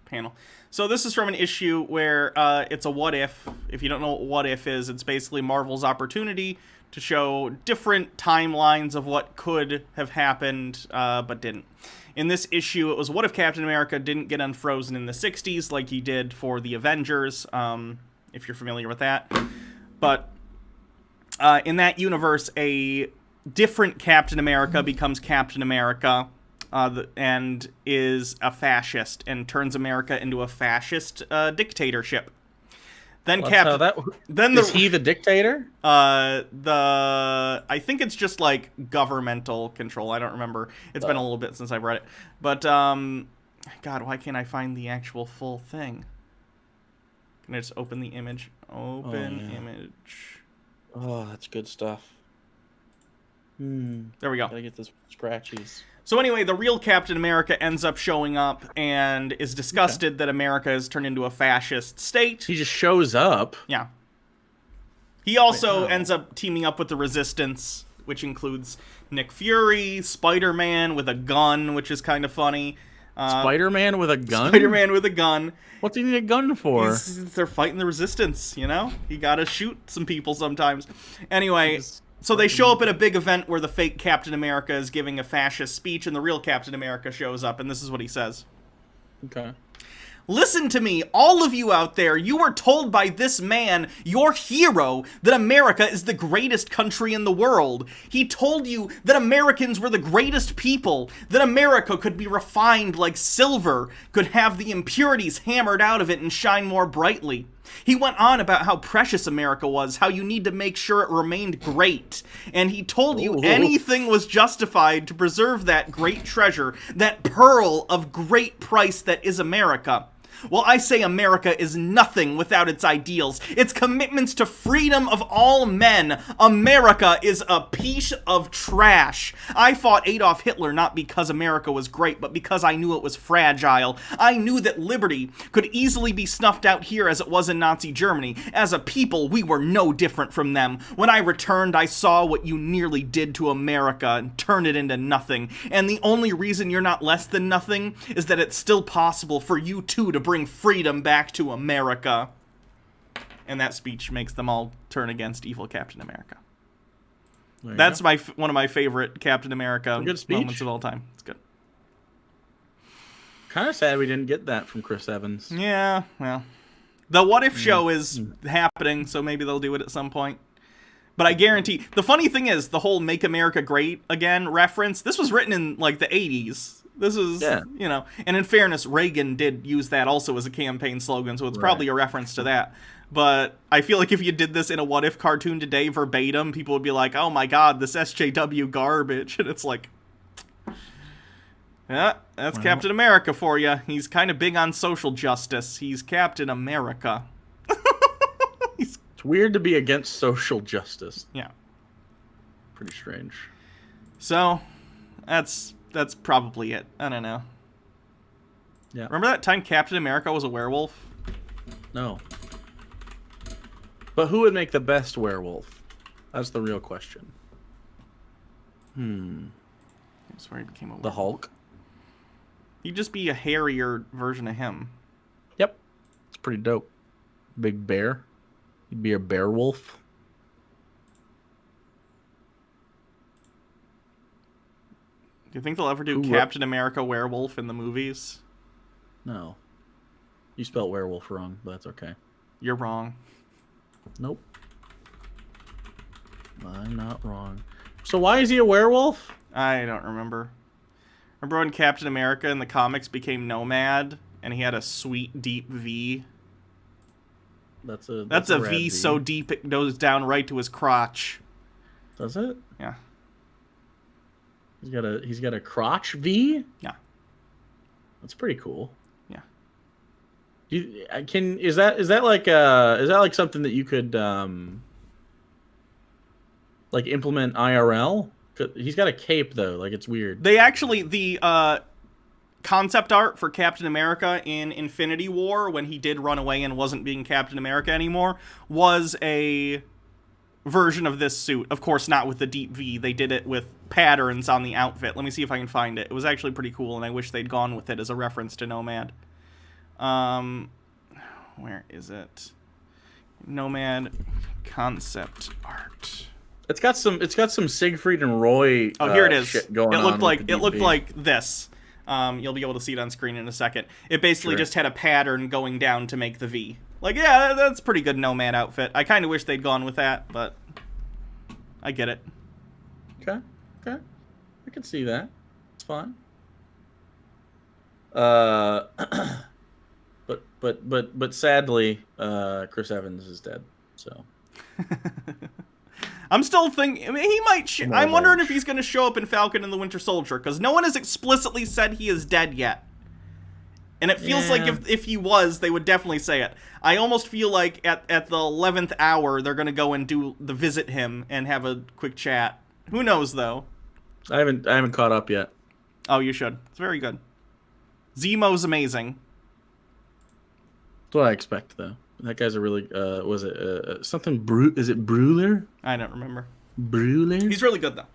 [SPEAKER 1] panel. So this is from an issue where it's a what if. If you don't know what if is, it's basically Marvel's opportunity to show different timelines of what could have happened, but didn't. In this issue, it was what if Captain America didn't get unfrozen in the 60s like he did for the Avengers, if you're familiar with that. But in that universe, a different Captain America becomes Captain America and is a fascist and turns America into a fascist dictatorship. Then
[SPEAKER 2] is he the dictator?
[SPEAKER 1] I think it's just like governmental control. I don't remember. It's been a little bit since I've read it. But God, why can't I find the actual full thing? Can I just open the image? Image.
[SPEAKER 2] Oh, that's good stuff.
[SPEAKER 1] There we go.
[SPEAKER 2] Gotta get this scratchies.
[SPEAKER 1] So anyway, the real Captain America ends up showing up and is disgusted that America has turned into a fascist state.
[SPEAKER 2] He just shows up.
[SPEAKER 1] Yeah. He also ends up teaming up with the Resistance, which includes Nick Fury, Spider-Man with a gun, which is kind of funny.
[SPEAKER 2] Spider-Man with a gun?
[SPEAKER 1] Spider-Man with a gun.
[SPEAKER 2] What's he need a gun for?
[SPEAKER 1] They're fighting the Resistance, you know? You gotta shoot some people sometimes. Anyway... So they show up at a big event where the fake Captain America is giving a fascist speech, and the real Captain America shows up, and this is what he says.
[SPEAKER 2] Okay.
[SPEAKER 1] Listen to me, all of you out there, you were told by this man, your hero, that America is the greatest country in the world. He told you that Americans were the greatest people, that America could be refined like silver, could have the impurities hammered out of it and shine more brightly. He went on about how precious America was, how you need to make sure it remained great. And he told you anything was justified to preserve that great treasure, that pearl of great price that is America. Well, I say America is nothing without its ideals, its commitments to freedom of all men. America is a piece of trash. I fought Adolf Hitler not because America was great, but because I knew it was fragile. I knew that liberty could easily be snuffed out here as it was in Nazi Germany. As a people, we were no different from them. When I returned, I saw what you nearly did to America and turned it into nothing. And the only reason you're not less than nothing is that it's still possible for you too to bring freedom back to America. And that speech makes them all turn against evil Captain America. That's one of my favorite Captain America moments of all time. It's good.
[SPEAKER 2] Kind of sad we didn't get that from Chris Evans.
[SPEAKER 1] Yeah, well. The What If show is happening, so maybe they'll do it at some point. But I guarantee... The funny thing is, the whole Make America Great Again reference, this was written in, like, the 80s. This is, you know... And in fairness, Reagan did use that also as a campaign slogan, so it's probably a reference to that. But I feel like if you did this in a What If cartoon today verbatim, people would be like, oh my god, this SJW garbage. And it's like... Yeah, that's Captain America for you. He's kind of big on social justice. He's Captain America.
[SPEAKER 2] It's weird to be against social justice.
[SPEAKER 1] Yeah.
[SPEAKER 2] Pretty strange.
[SPEAKER 1] So, that's probably it. I don't know.
[SPEAKER 2] Yeah.
[SPEAKER 1] Remember that time Captain America was a werewolf?
[SPEAKER 2] No. But who would make the best werewolf? That's the real question.
[SPEAKER 1] That's where he became a werewolf.
[SPEAKER 2] The Hulk?
[SPEAKER 1] He'd just be a hairier version of him.
[SPEAKER 2] Yep. It's pretty dope. Big bear. He'd be a bear wolf.
[SPEAKER 1] Do you think they'll ever do Captain America werewolf in the movies?
[SPEAKER 2] No. You spelled werewolf wrong, but that's okay.
[SPEAKER 1] You're wrong.
[SPEAKER 2] Nope. I'm not wrong. So why is he a werewolf?
[SPEAKER 1] I don't remember. Remember when Captain America in the comics became Nomad, and he had a sweet, deep V?
[SPEAKER 2] That's a
[SPEAKER 1] V so deep it goes down right to his crotch.
[SPEAKER 2] Does it?
[SPEAKER 1] Yeah.
[SPEAKER 2] He's got a crotch V?
[SPEAKER 1] Yeah.
[SPEAKER 2] That's pretty cool.
[SPEAKER 1] Yeah.
[SPEAKER 2] Is that like something that you could like implement IRL? He's got a cape though, like it's weird.
[SPEAKER 1] They actually the concept art for Captain America in Infinity War, when he did run away and wasn't being Captain America anymore, was a version of this suit. Of course, not with the deep V. They did it with patterns on the outfit. Let me see if I can find it. It was actually pretty cool, and I wish they'd gone with it as a reference to Nomad. Where is it? Nomad concept art.
[SPEAKER 2] It's got some Siegfried and Roy.
[SPEAKER 1] Oh, here it is.
[SPEAKER 2] Shit going
[SPEAKER 1] it looked
[SPEAKER 2] on
[SPEAKER 1] like this. You'll be able to see it on screen in a second. It basically just had a pattern going down to make the V. Like, yeah, that's a pretty good Nomad outfit. I kind of wish they'd gone with that, but I get it.
[SPEAKER 2] Okay. I can see that. It's fine. But sadly, Chris Evans is dead. So.
[SPEAKER 1] I'm still thinking he might. I'm wondering if he's going to show up in Falcon and the Winter Soldier, because no one has explicitly said he is dead yet. And it feels like if he was, they would definitely say it. I almost feel like at the 11th hour, they're going to go and visit him and have a quick chat. Who knows, though?
[SPEAKER 2] I haven't caught up yet.
[SPEAKER 1] Oh, you should. It's very good. Zemo's amazing.
[SPEAKER 2] That's what I expect, though. That guy's a really, was it something, is it Bruler?
[SPEAKER 1] I don't remember.
[SPEAKER 2] Bruler?
[SPEAKER 1] He's really good, though.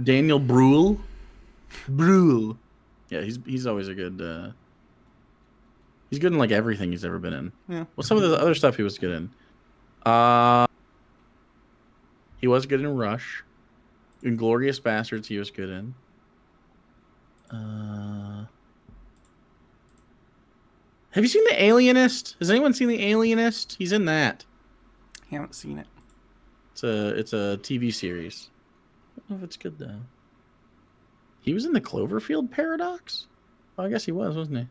[SPEAKER 2] Daniel Bruhl? Bruhl. Yeah, he's always a good, he's good in, like, everything he's ever been in.
[SPEAKER 1] Yeah.
[SPEAKER 2] Well, some of the other stuff he was good in. He was good in Rush. Inglourious Bastards he was good in. Have you seen The Alienist? Has anyone seen The Alienist? He's in that.
[SPEAKER 1] I haven't seen it.
[SPEAKER 2] It's a TV series. I don't know if it's good though. He was in the Cloverfield Paradox? Oh, I guess he was, wasn't he?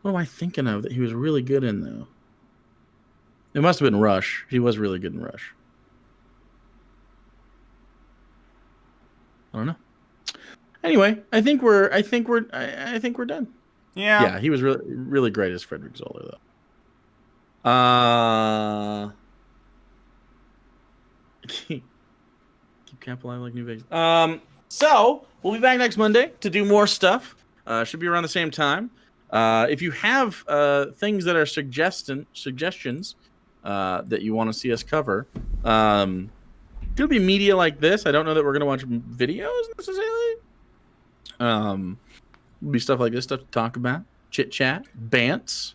[SPEAKER 2] What am I thinking of that he was really good in though? It must have been Rush. He was really good in Rush. I don't know. Anyway, I think we're done.
[SPEAKER 1] Yeah.
[SPEAKER 2] Yeah, he was really really great as Frederick Zoller though. Keep Camp alive like New Vegas. So we'll be back next Monday to do more stuff. Should be around the same time. If you have things that are suggestions that you want to see us cover, it'll be media like this. I don't know that we're gonna watch videos necessarily. It'll be stuff like this, stuff to talk about, chit chat, bants.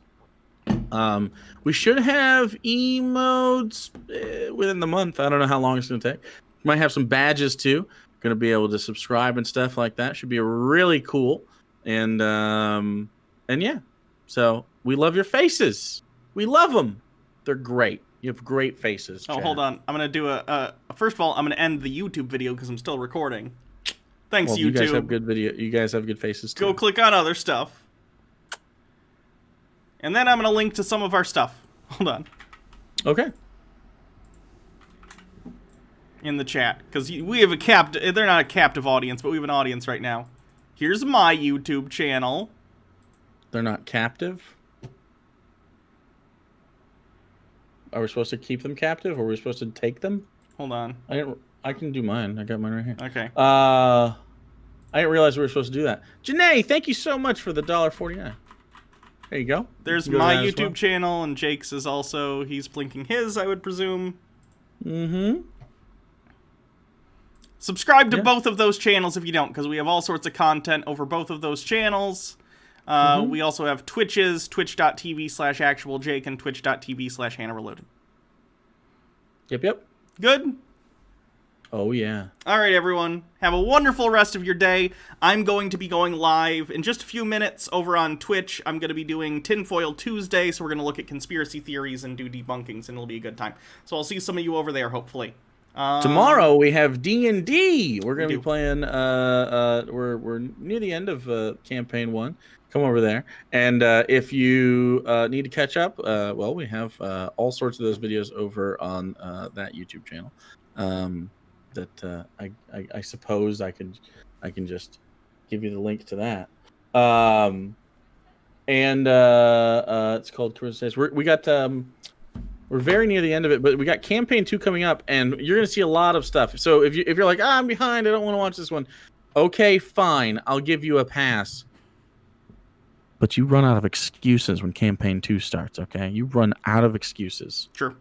[SPEAKER 2] We should have emotes within the month. I don't know how long it's gonna take. Might have some badges too. Gonna be able to subscribe and stuff like that. Should be really cool. And yeah. So we love your faces. We love them. They're great. You have great faces.
[SPEAKER 1] Oh,
[SPEAKER 2] Chad.
[SPEAKER 1] hold on. I'm gonna do first of all, I'm gonna end the YouTube video because I'm still recording. Thanks,
[SPEAKER 2] Well,
[SPEAKER 1] YouTube.
[SPEAKER 2] You guys have good video. You guys have good faces too.
[SPEAKER 1] Go click on other stuff. And then I'm going to link to some of our stuff. Hold on.
[SPEAKER 2] Okay.
[SPEAKER 1] In the chat. Because we have they're not a captive audience, but we have an audience right now. Here's my YouTube channel.
[SPEAKER 2] They're not captive? Are we supposed to keep them captive, or are we supposed to take them?
[SPEAKER 1] Hold on.
[SPEAKER 2] I can do mine. I got mine right here.
[SPEAKER 1] Okay.
[SPEAKER 2] I didn't realize we were supposed to do that. Janae, thank you so much for the $1.49. There you go.
[SPEAKER 1] There's
[SPEAKER 2] go
[SPEAKER 1] my YouTube channel, and Jake's is also, he's blinking his, I would presume.
[SPEAKER 2] Mm-hmm.
[SPEAKER 1] Subscribe to both of those channels if you don't, because we have all sorts of content over both of those channels. We also have Twitches, twitch.tv/actualjake and twitch.tv/HannahReloaded.
[SPEAKER 2] Yep.
[SPEAKER 1] Good?
[SPEAKER 2] Oh, yeah.
[SPEAKER 1] All right, everyone. Have a wonderful rest of your day. I'm going to be going live in just a few minutes over on Twitch. I'm going to be doing Tinfoil Tuesday, so we're going to look at conspiracy theories and do debunkings, and it'll be a good time. So I'll see some of you over there, hopefully.
[SPEAKER 2] Tomorrow we have D&D. We're going to be playing. We're near the end of campaign 1. Come over there, and if you need to catch up, well, we have all sorts of those videos over on that YouTube channel. That I suppose I can just give you the link to that. And it's called Christmas. We got. We're very near the end of it, but we got campaign 2 coming up, and you're going to see a lot of stuff. So if you're like, I'm behind, I don't want to watch this one. Okay, fine, I'll give you a pass. But you run out of excuses when campaign 2 starts. Okay, you run out of excuses.
[SPEAKER 1] Sure.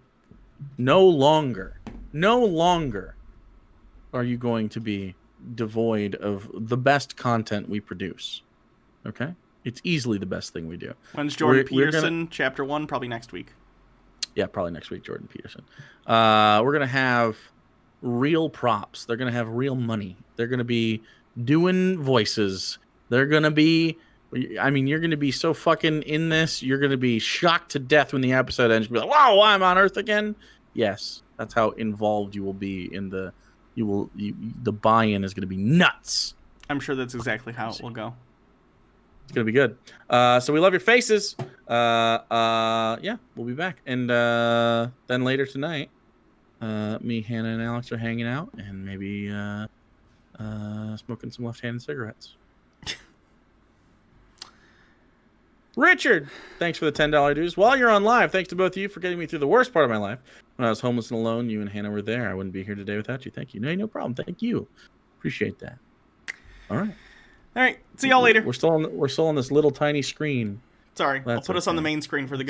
[SPEAKER 2] No longer are you going to be devoid of the best content we produce. Okay, it's easily the best thing we do.
[SPEAKER 1] When's Jordan Peterson? Chapter 1, probably next week.
[SPEAKER 2] Yeah, probably next week, Jordan Peterson. We're going to have real props. They're going to have real money. They're going to be doing voices. They're going to be... I mean, you're going to be so fucking in this. You're going to be shocked to death when the episode ends. You'll be like, wow, I'm on Earth again? Yes, that's how involved you will be in the... the buy-in is going to be nuts.
[SPEAKER 1] I'm sure that's exactly how it will go.
[SPEAKER 2] It's going to be good. So we love your faces. Yeah, we'll be back. And then later tonight, me, Hannah, and Alex are hanging out and maybe smoking some left-handed cigarettes. Richard, thanks for the $10 dues. While you're on live, thanks to both of you for getting me through the worst part of my life. When I was homeless and alone, you and Hannah were there. I wouldn't be here today without you. Thank you. No problem. Thank you. Appreciate that. All right.
[SPEAKER 1] All right. See y'all later.
[SPEAKER 2] We're still on this little tiny screen.
[SPEAKER 1] Sorry. I'll put us on the main screen for the